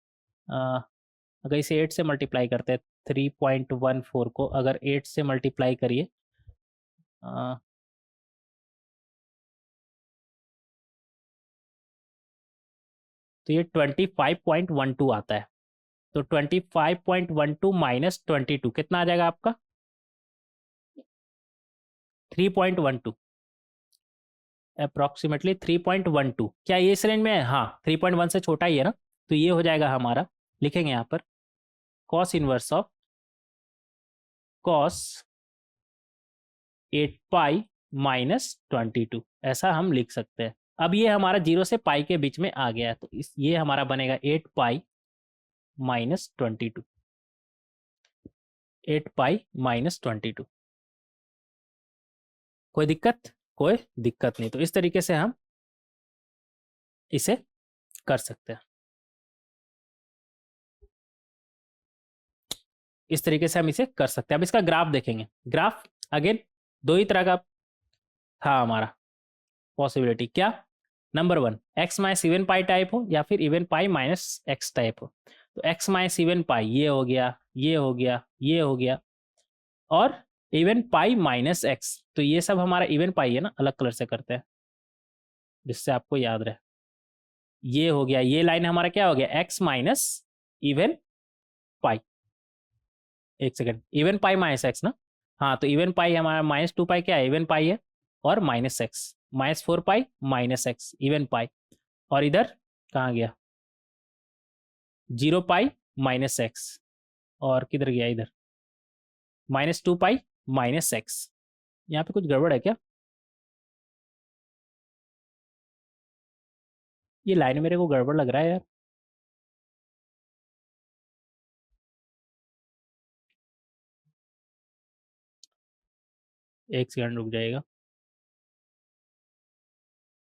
अगर इसे 8 से मल्टीप्लाई करते हैं, 3.14 को अगर 8 से मल्टीप्लाई करिए, तो ये 25.12 आता है। तो 25.12 माइनस 22 कितना आ जाएगा आपका 3.12, अप्रॉक्सीमेटली 3.12। क्या ये इस रेंज में है, हाँ 3.1 से छोटा ही है ना। तो ये हो जाएगा हमारा, लिखेंगे यहाँ पर कॉस इनवर्स ऑफ कॉस 8π-22, ऐसा हम लिख सकते हैं। अब ये हमारा 0 से पाई के बीच में आ गया है, तो ये हमारा बनेगा 8π-22, 8π-22। कोई दिक्कत, कोई दिक्कत नहीं। तो इस तरीके से हम इसे कर सकते हैं, इस तरीके से हम इसे कर सकते हैं। अब इसका ग्राफ देखेंगे, ग्राफ अगेन दो ही तरह का था हमारा पॉसिबिलिटी, क्या, नंबर 1 एक्स माइनस इवन पाई टाइप हो या फिर even pi minus x type हो। तो एक्स माइनस इवन पाई ये हो गया, ये हो गया, ये हो गया, और इवन पाई माइनस एक्स, तो ये सब हमारा इवन पाई है ना, अलग कलर से करते हैं जिससे आपको याद रहे। ये हो गया, ये लाइन हमारा क्या हो गया, एक्स माइनस इवन पाई, एक second, even pi minus x ना, हाँ तो इवन पाई हमारा -2π क्या है, इवन पाई है, और minus x, -4π minus x even pi, और इधर कहाँ गया 0π माइनस एक्स, और किधर गया इधर -2π माइनस एक्स। यहाँ पे कुछ गड़बड़ है क्या, ये लाइन मेरे को गड़बड़ लग रहा है यार। एक सेकंड रुक जाएगा,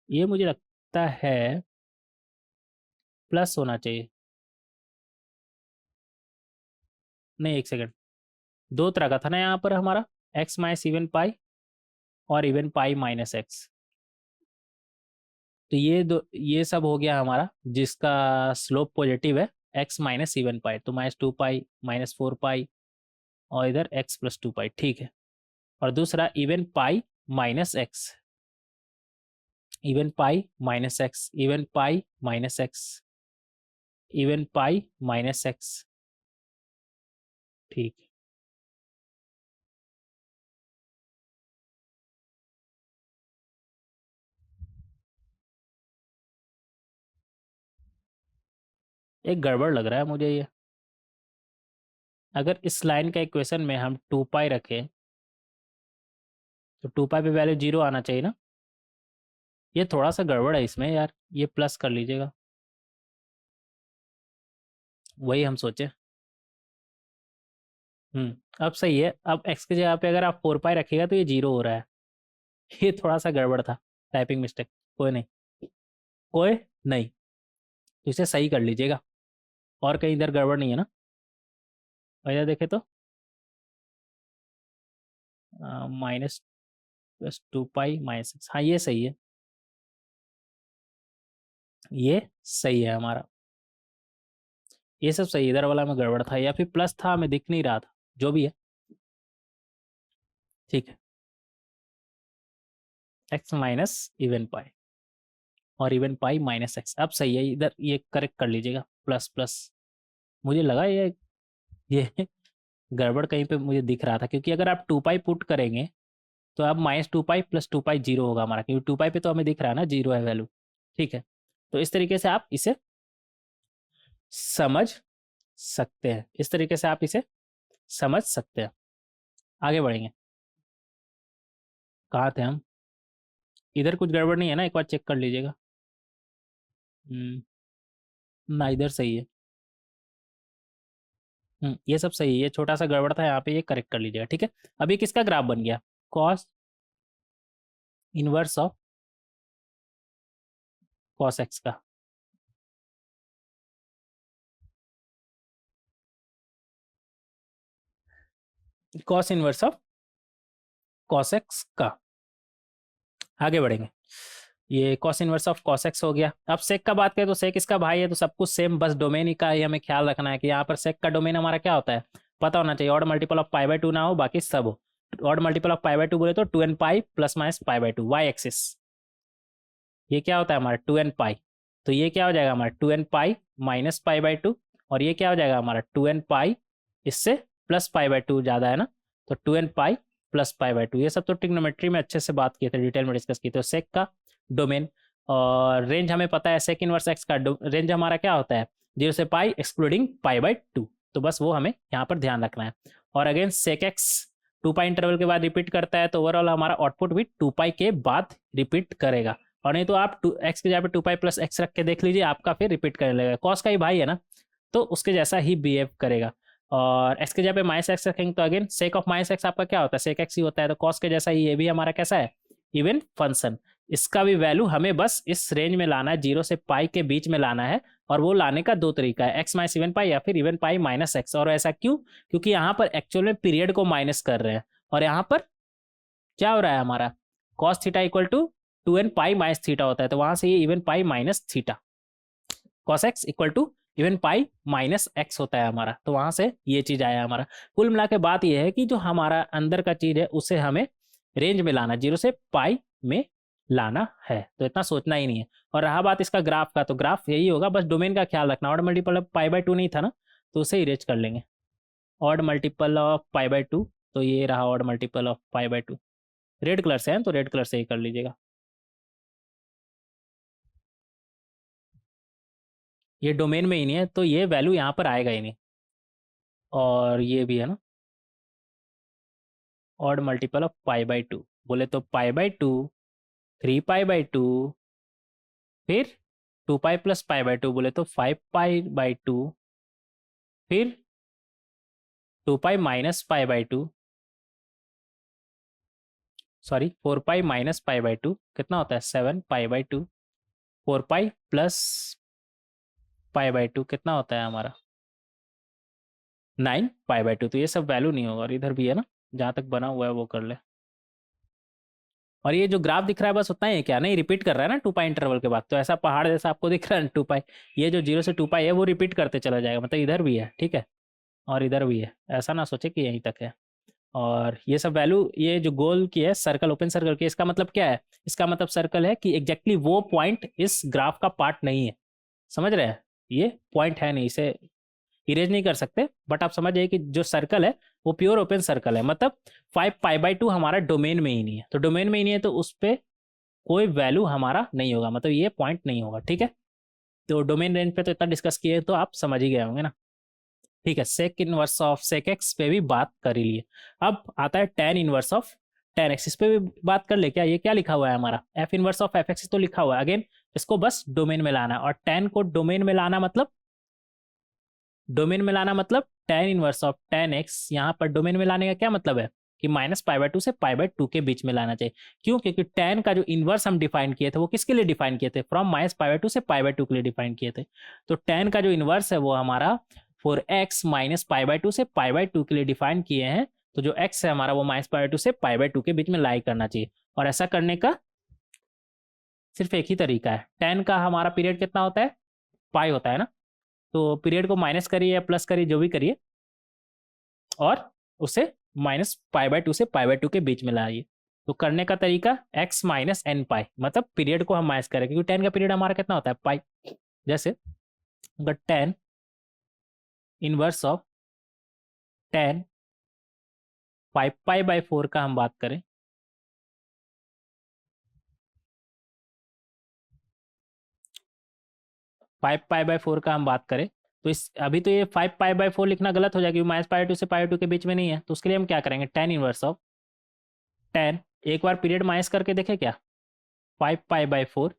ये मुझे लगता है प्लस होना चाहिए, नहीं एक सेकंड, दो तरह का था ना यहाँ पर हमारा, एक्स माइनस इवन पाई और इवन पाई माइनस एक्स। तो ये दो, ये सब हो गया हमारा जिसका स्लोप पॉजिटिव है, एक्स माइनस इवन पाई, तो -2π -4π और इधर x+2π, ठीक है। और दूसरा even pi minus x, even pi minus x, even pi minus x, even pi minus x, ठीक है। एक गड़बड़ लग रहा है मुझे ये, अगर इस लाइन का इक्वेशन में हम 2 पाई रखें तो 2 पाई पे वैल्यू 0 आना चाहिए ना। ये थोड़ा सा गड़बड़ है इसमें यार, ये प्लस कर लीजिएगा, वही हम सोचे। अब सही है। अब एक्स की जगह पे अगर आप 4 पाई रखिएगा तो ये 0 हो रहा है। ये थोड़ा सा गड़बड़ था, टाइपिंग मिस्टेक। कोई नहीं, कोई नहीं, तो इसे सही कर लीजिएगा। और कहीं इधर गड़बड़ नहीं है ना। और इधर देखे तो माइनस प्लस 2 पाई माइनस 6, हाँ ये सही है, ये सही है हमारा। ये सब सही है, इधर वाला में गड़बड़ था या फिर प्लस था, हमें दिख नहीं रहा था, जो भी है ठीक है। एक्स माइनस इवन पाई और इवन पाई माइनस एक्स, अब सही है। इधर ये करेक्ट कर लीजिएगा, प्लस प्लस। मुझे लगा ये गड़बड़ कहीं पे मुझे दिख रहा था, क्योंकि अगर आप 2 पाई पुट करेंगे तो अब -2 पाई प्लस 2 पाई 0 होगा हमारा, क्योंकि 2 पाई पे तो हमें दिख रहा है ना 0 है वैल्यू। ठीक है, तो इस तरीके से आप इसे समझ सकते हैं, इस तरीके से आप इसे समझ सकते हैं। आगे बढ़ेंगे, कहाँ थे हम। इधर कुछ गड़बड़ नहीं है ना, एक बार चेक कर लीजिएगा। ना इधर सही है। ये सब सही है, ये छोटा सा गड़बड़ था यहाँ पे, ये करेक्ट कर लीजिएगा। ठीक है, अभी किसका ग्राफ बन गया, cos inverse of cos x का। Cos inverse of cos x का। आगे बढ़ेंगे, ये cos inverse of cos x हो गया। अब सेक का बात करें तो सेक इसका भाई है, तो सब कुछ सेम, बस डोमेन ही का ही हमें ख्याल रखना है कि यहाँ पर सेक का डोमेन हमारा क्या होता है, पता होना चाहिए। ऑड मल्टीपल ऑफ पाई/2 ना हो, बाकी सब हो। ऑड मल्टीपल ऑफ पाई/2 बोले तो 2n पाई प्लस माइनस पाई/2 वाई एक्सिस। ये क्या होता है हमारा 2n पाई, तो ये क्या हो जाएगा हमारा 2n पाई माइनस पाई/2, और ये क्या हो जाएगा हमारा 2n पाई, इससे प्लस पाई/2 ज़्यादा है ना, तो 2n पाई प्लस पाई/2। ये सब तो ट्रिग्नोमेट्री में अच्छे से बात किए थे, डिटेल में डिस्कस किए थे। तो सेक का डोमेन और रेंज हमें पता है, सेक इनवर्स एक्स का रेंज हमारा क्या होता है 0 से पाई एक्सक्लूडिंग पाई/2, तो बस वो हमें यहाँ पर ध्यान रखना है। और अगेन सेक एक्स 2 पाई इंटरवल के बाद रिपीट करता है, तो ओवरऑल हमारा आउटपुट भी 2 पाई के बाद रिपीट करेगा। और नहीं तो आप एक्स की जगह पे 2 पाई प्लस एक्स रख के देख लीजिए, आपका फिर रिपीट करने लगेगा। कॉस का ही भाई है ना, तो उसके जैसा ही बिहेव करेगा। और एक्स के जगह पे माइनस एक्स रखेंगे तो again sake of minus x आपका क्या होता है, सेक एक्स ही होता है। तो कॉस के जैसा ही ये भी हमारा कैसा है, इवन फंक्शन। इसका भी वैल्यू हमें बस इस रेंज में लाना है, 0 से पाई के बीच में लाना है। और वो लाने का दो तरीका है, एक्स माइनस इवन पाई या फिर इवन पाई माइनस एक्स। और ऐसा क्यों, क्योंकि यहाँ पर एक्चुअल में पीरियड को माइनस कर रहे हैं, और यहाँ पर क्या हो रहा है हमारा cos theta equal to 2n pi minus theta होता है, तो वहां से ये even pi minus theta, cos x equal to even pi minus x होता है हमारा, तो वहां से ये चीज आया हमारा। कुल मिला के बात ये है कि जो हमारा अंदर का चीज है उसे हमें रेंज में लाना, 0 से पाई में लाना है, तो इतना सोचना ही नहीं है। और रहा बात इसका ग्राफ का, तो ग्राफ यही होगा, बस डोमेन का ख्याल रखना। ऑड मल्टीपल ऑफ पाई/2 नहीं था ना, तो उसे इरेज कर लेंगे। ऑड मल्टीपल ऑफ पाई/2, तो ये रहा ऑड मल्टीपल ऑफ पाई/2। रेड कलर से है तो रेड कलर से ही कर लीजिएगा। ये डोमेन में ही नहीं है, तो ये वैल्यू यहाँ पर आएगा ही नहीं। और ये भी है ना, ऑड मल्टीपल ऑफ पाई/2 बोले तो पाई/2, 3 पाई/2, फिर 2 पाई प्लस पाई/2 बोले तो 5 पाई/2, फिर 2 पाई माइनस पाई/2, सॉरी 4 पाई माइनस पाई/2 कितना होता है 7 पाई/2, 4 पाई प्लस पाई/2 कितना होता है हमारा 9 पाई/2। तो ये सब वैल्यू नहीं होगा, और इधर भी है ना, जहाँ तक बना हुआ है वो कर ले। और ये जो ग्राफ दिख रहा है बस उतना ही है क्या, नहीं रिपीट कर रहा है ना 2 पाई इंटरवल के बाद, तो ऐसा पहाड़ जैसा आपको दिख रहा है 2 पाई, ये जो 0 से 2 पाई है वो रिपीट करते चला जाएगा, मतलब इधर भी है ठीक है, और इधर भी है, ऐसा ना सोचे कि यहीं तक है। और ये सब वैल्यू, ये जो गोल की है सर्कल, ओपन सर्कल की, इसका मतलब क्या है, इसका मतलब सर्कल है कि एग्जैक्टली वो पॉइंट इस ग्राफ का पार्ट नहीं है, समझ रहे हैं, ये पॉइंट है नहीं, इसे इरेज नहीं कर सकते। बट आप समझ जाइए कि जो सर्कल है वो प्योर ओपन सर्कल है, मतलब 5 पाई/2 हमारा डोमेन में ही नहीं है, तो डोमेन में ही नहीं है तो उस पर कोई वैल्यू हमारा नहीं होगा, मतलब ये पॉइंट नहीं होगा। ठीक है, तो डोमेन रेंज पे तो इतना डिस्कस किए तो आप समझ ही गए होंगे ना। ठीक है, sec inverse of sec x पे भी बात कर ही लिए। अब आता है tan inverse of tan x, इस पे भी बात कर ले क्या। ये क्या लिखा हुआ है हमारा, F inverse of f x तो लिखा हुआ है। अगेन इसको बस डोमेन में लाना है, और टेन को डोमेन में लाना मतलब, डोमेन में लाना मतलब ten inverse of tan x यहाँ पर डोमेन में लाने का क्या मतलब है कि माइनस पाई बाय टू से पाई बाय टू के बीच में लाना चाहिए। क्यों, क्योंकि टेन का जो इनवर्स हम डिफाइन किए थे वो किसके लिए डिफाइन किए थे, from minus pi by to से पाई बाय टू के लिए डिफाइन किए थे। तो टेन का जो इनवर्स है वो हमारा for x minus pi by to से पाई बाय टू के लिए डिफाइन किए हैं। तो जो एक्स है हमारा वो माइनस पाई बाय टू से पाई बाय टू के बीच में लाई करना चाहिए। और ऐसा करने का सिर्फ एक ही तरीका है। टेन का हमारा पीरियड कितना होता है, पाई होता है ना। तो पीरियड को माइनस करिए या प्लस करिए, जो भी करिए, और उसे माइनस पाई बाय टू से पाई बाय टू के बीच में लाइए। तो करने का तरीका एक्स माइनस एन पाई, मतलब पीरियड को हम माइनस करें क्योंकि टेन का पीरियड हमारा कितना होता है, पाई। जैसे अगर ten inverse of tan pi pi by four का हम बात करें, फाइव पाई बाय फोर का हम बात करें, तो इस अभी तो ये फाइव पाई बाय फोर लिखना गलत हो जाएगा क्योंकि माइनस पाई टू से पाई टू के बीच में नहीं है। तो उसके लिए हम क्या करेंगे, टेन इनवर्स ऑफ टेन, एक बार पीरियड माइनस करके देखे क्या, फाइव पाई बाय फोर,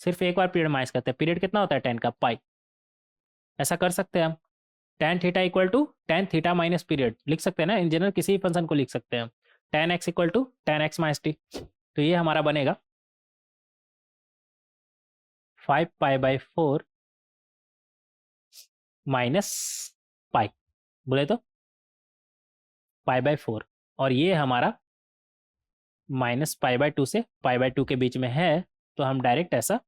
सिर्फ एक बार पीरियड माइनस करते हैं। पीरियड कितना होता है टेन का, पाई। ऐसा कर सकते हैं हम, tan theta equal to tan theta minus period लिख सकते हैं ना, इन जनरल किसी भी फंक्शन को लिख सकते हैं हम, tan x equal to tan x minus T. तो ये हमारा बनेगा five pi by four minus pi, बोले तो पाई बाय फोर, और ये हमारा माइनस पाई बाय टू से पाई बाय टू के बीच में है। तो हम डायरेक्ट ऐसा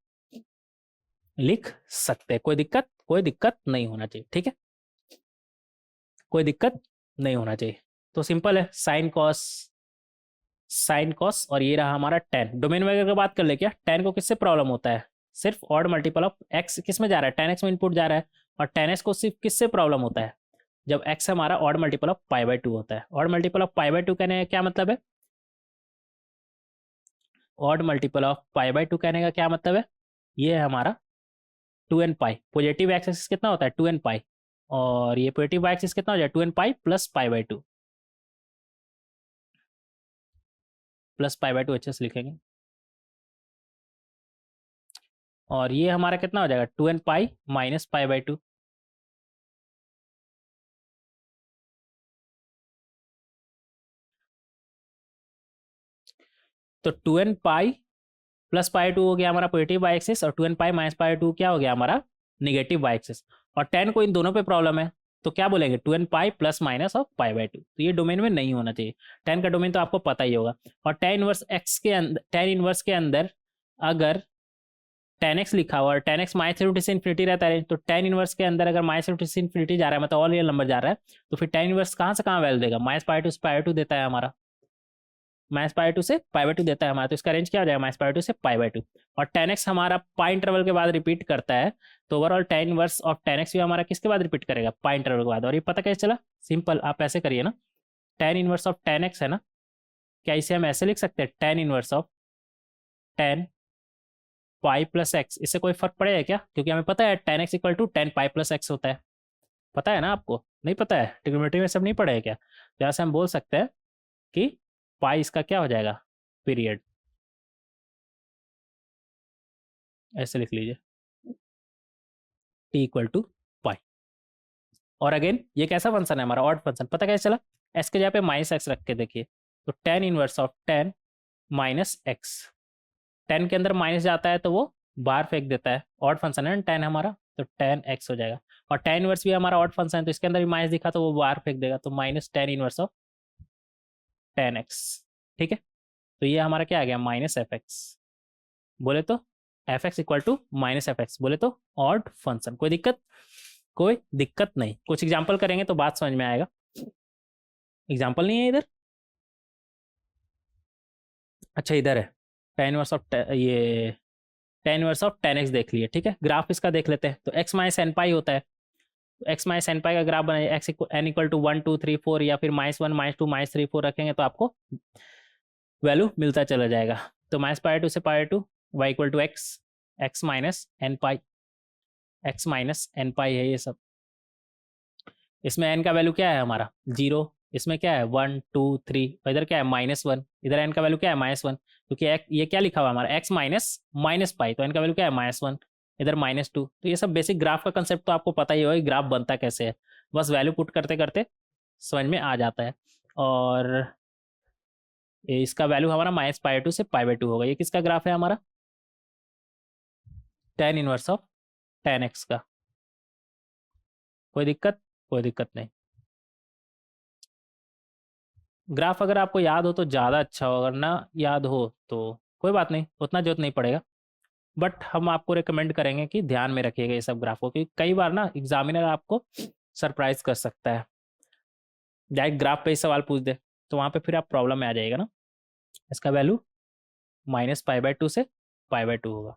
लिख सकते हैं, कोई दिक्कत, कोई दिक्कत नहीं होना चाहिए, ठीक है, कोई दिक्कत नहीं होना चाहिए। तो सिंपल है, साइन कॉस, साइन कॉस, और ये रहा हमारा टेन। डोमेन वगैरह की बात कर ले क्या, टेन को किससे प्रॉब्लम होता है, सिर्फ ऑड मल्टीपल ऑफ एक्स किस में जा रहा है, टेन एक्स में इनपुट जा रहा है। और टेन एक्स को सिर्फ किससे प्रॉब्लम होता है, जब एक्स हमारा odd multiple of pi by two होता है। Odd multiple of pi by two कहने का क्या मतलब है, odd multiple of pi by two कहने का क्या मतलब है, ये है हमारा two n pi. Positive axis कितना होता है, टू एन पाई, और ये पॉजिटिव एक्सिस कितना हो जाए, two n pi plus pi by two, plus pi by two अच्छे से लिखेंगे। और ये हमारा कितना हो जाएगा, two n pi minus pi by two. तो two n pi plus pi two हो गया हमारा पॉजिटिव वाई एक्सिस, और two n pi minus pi two क्या हो गया हमारा निगेटिव वाई एक्सिस। और टेन को इन दोनों पे प्रॉब्लम है, तो क्या बोलेंगे, to n pi plus minus of pi by two. तो ये डोमेन में नहीं होना चाहिए, टेन का डोमेन तो आपको पता ही होगा। और टेन इनवर्स एक्स के अंदर, टेन इनवर्स के अंदर अगर टेन एक्स लिखा हुआ और टेन एक्स माइनस रूट से इन्फिनिटी रहता है, तो टेन इनवर्स के अंदर अगर माइनस रूट से इन्फिनिटी जा रहा है, मतलब ऑल रियल नंबर जा रहा है, तो फिर टेन इनवर्स कहाँ से कहाँ वैल्यू देगा, माइनस पाई टू से पाई टू देता है हमारा, माइनस पाई टू से पाई बाय टू देता है हमारा। तो इसका रेंज क्या हो जाएगा, माइनस पाई टू से पाई बाय टू। और टेन एक्स हमारा पाई इंटरवल के बाद रिपीट करता है, तो overall ten inverse of tan x भी हमारा किसके बाद रिपीट करेगा, पाई इंटरवल के बाद। और ये पता कैसे चला, सिंपल, आप ऐसे करिए ना, tan inverse of tan x है ना, क्या इसे हम ऐसे लिख सकते हैं, tan inverse of tan pi plus x. इससे कोई फर्क पड़ेगा क्या, क्योंकि हमें पता है tan x equal to tan pi plus x होता है, पता है ना आपको, नहीं पता है, ट्रिग्नोमेट्री में सब नहीं पढ़े क्या। जहाँ से हम बोल सकते हैं कि पाई इसका क्या हो जाएगा, पीरियड, ऐसे लिख लीजिए, टी इक्वल टू पाई। और अगेन ये कैसा फंक्शन है हमारा, ऑड फंक्शन, पता कैसे चला, एक्स के जगह पे माइनस एक्स रख के देखिए, तो ten inverse of ten minus x, ten के अंदर माइनस जाता है तो वो बाहर फेंक देता है, ऑड फंक्शन है ना टेन हमारा, तो टेन एक्स हो जाएगा। और टेन इनवर्स भी हमारा ऑड फंक्शन है, तो इसके अंदर भी माइनस दिखा तो वो बाहर फेंक देगा, तो minus ten inverse of tan x, ठीक है। तो ये हमारा क्या आ गया, माइनस एफ एक्स, बोले तो f x equal to minus f x, बोले तो ऑड फंक्शन। कोई दिक्कत, कोई दिक्कत नहीं, कुछ एग्जाम्पल करेंगे तो बात समझ में आएगा। एग्जाम्पल नहीं है इधर, अच्छा इधर है, टेन इनवर्स ऑफ ये ten inverse of tan x देख लिए, ठीक है। ग्राफ इसका देख लेते हैं, तो एक्स माइनस एन पाई होता है, तो एक्स माइनस एन पाई का ग्राफ बनाइए, x n equal to one two three four, या फिर minus one minus two minus three four रखेंगे तो आपको वैल्यू मिलता चला जाएगा। तो माइनस पाई टू से pi two, y equal to x, x minus n pi, x minus n pi है ये सब। इसमें एन का वैल्यू क्या है हमारा 0, इसमें क्या है 1 2 3, और इधर क्या है -1, इधर एन का वैल्यू क्या है -1, क्योंकि ये क्या लिखा हुआ है हमारा x माइनस माइनस पाई, तो एन का वैल्यू क्या है -1, इधर -2। तो ये सब बेसिक ग्राफ का कंसेप्ट तो आपको पता ही होगा, ग्राफ बनता कैसे है, बस वैल्यू पुट करते करते समझ में आ जाता है। और इसका वैल्यू हमारा -π/2 से π/2 होगा। ये किसका ग्राफ है हमारा, tan inverse of tan x का। कोई दिक्कत, कोई दिक्कत नहीं। ग्राफ अगर आपको याद हो तो ज़्यादा अच्छा हो, अगर ना याद हो तो कोई बात नहीं, उतना जरूरत नहीं पड़ेगा, बट हम आपको रिकमेंड करेंगे कि ध्यान में रखिएगा ये सब ग्राफों की, कई बार ना एग्जामिनर आपको सरप्राइज कर सकता है, डायरेक्ट ग्राफ पे ही सवाल पूछ दे, तो वहाँ पे फिर आप प्रॉब्लम में आ जाएगा ना। इसका वैल्यू -π/2 से π/2 होगा,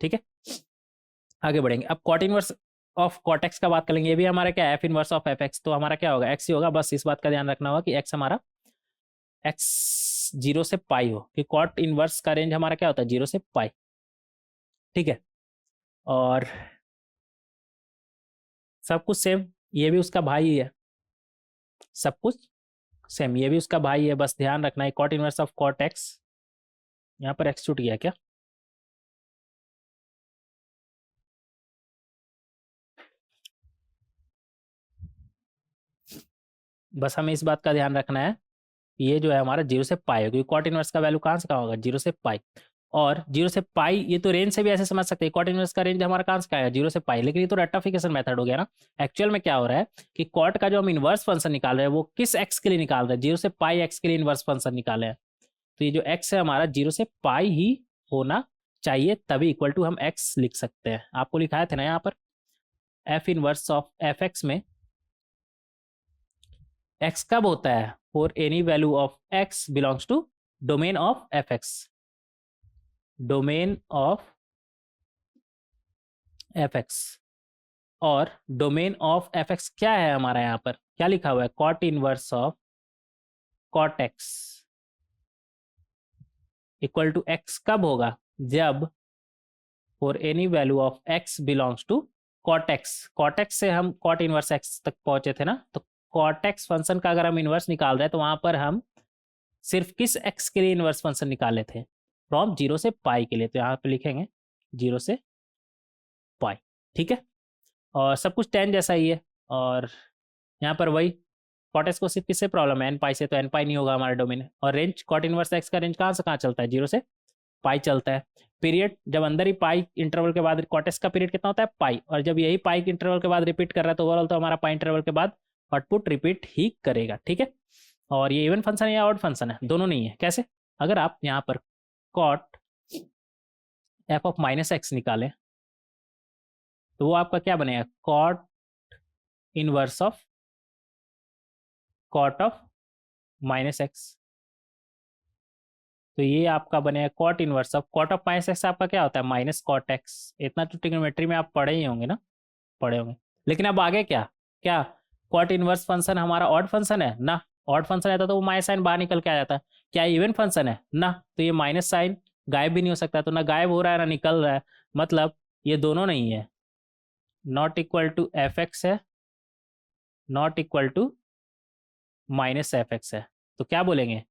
ठीक है। आगे बढ़ेंगे, अब cot inverse of cot x का बात करेंगे। ये भी हमारा क्या है, f inverse of f x, तो हमारा क्या होगा, एक्स ही होगा। बस इस बात का ध्यान रखना होगा कि एक्स हमारा एक्स 0 से पाई हो, कि कॉट इनवर्स का रेंज हमारा क्या होता है 0 से पाई, ठीक है। और सब कुछ सेम, ये भी उसका भाई ही है, सब कुछ सेम, ये भी उसका भाई है, बस ध्यान रखना है cot inverse of cot x. यहाँ पर एक्स छूट गया क्या, बस हमें इस बात का ध्यान रखना है, ये जो है हमारा 0 से पाई है, क्योंकि कॉट इनवर्स का वैल्यू कहाँ से कहाँ होगा 0 से पाई, और 0 से पाई ये तो रेंज से भी ऐसे समझ सकते हैं, कॉट इनवर्स का रेंज हमारा कहाँ से क्या है 0 से पाई, लेकिन ये तो रेक्टिफिकेशन मेथड हो गया ना। एक्चुअल में क्या हो रहा है कि कॉट का जो हम इनवर्स फंक्शन निकाल रहे हैं वो किस एक्स के लिए निकाल रहे हैं, 0 से पाई एक्स के लिए इनवर्स फंक्शन निकाले हैं, तो ये जो एक्स है हमारा 0 से पाई ही होना चाहिए, तभी इक्वल टू हम एक्स लिख सकते हैं। आपको लिखाया था ना यहाँ पर f inverse of f x में एक्स कब होता है, for any value of x belongs to domain of f x, domain of f x, और डोमेन ऑफ एफ एक्स क्या है हमारा यहाँ पर क्या लिखा हुआ है, cot inverse of cot x equal to x कब होगा, जब for any value of x belongs to cot x, cot x से हम कॉट इनवर्स एक्स तक पहुंचे थे ना, तो कॉट एक्स फंक्शन का अगर हम इनवर्स निकाल रहे हैं तो वहां पर हम सिर्फ किस एक्स के लिए इनवर्स फंक्शन निकाले थे, फ्रॉम 0 से पाई के लिए, तो यहाँ पे लिखेंगे 0 से पाई, ठीक है। और सब कुछ टेन जैसा ही है, और यहाँ पर वही कॉट एक्स को सिर्फ किससे प्रॉब्लम है, एन पाई से, तो एन पाई नहीं होगा हमारा डोमेन, और रेंज कॉट इनवर्स एक्स का रेंज कहाँ से कहाँ चलता है 0 से पाई चलता है। पीरियड जब अंदर ही पाई इंटरवल के बाद कॉट एक्स का पीरियड कितना होता है पाई, और जब यही पाई इंटरवल के बाद रिपीट कर रहा है तो ओवरऑल तो हमारा पाई इंटरवल के बाद आउटपुट रिपीट ही करेगा, ठीक है। और ये इवन फंक्शन है या ऑड फंक्शन है, दोनों नहीं है। कैसे, अगर आप यहाँ पर cot f of minus x निकालें तो वो आपका क्या बनेगा, cot inverse of cot of minus x, तो ये आपका बनेगा cot inverse of cot of minus x, आपका क्या होता है माइनस कॉट एक्स। इतना तो ट्रिग्नोमेट्री में आप पढ़े ही होंगे ना, पढ़े होंगे। लेकिन अब आगे क्या क्या, कॉट इनवर्स फंक्शन हमारा ऑड फंक्शन है ना, ऑड फंक्शन रहता तो वो माइनस साइन बाहर निकल के आ जाता है। क्या इवन फंक्शन है ना, तो ये माइनस साइन गायब भी नहीं हो सकता, तो ना गायब हो रहा है ना निकल रहा है, मतलब ये दोनों नहीं है, not equal to f x है, not equal to minus f x है, तो क्या बोलेंगे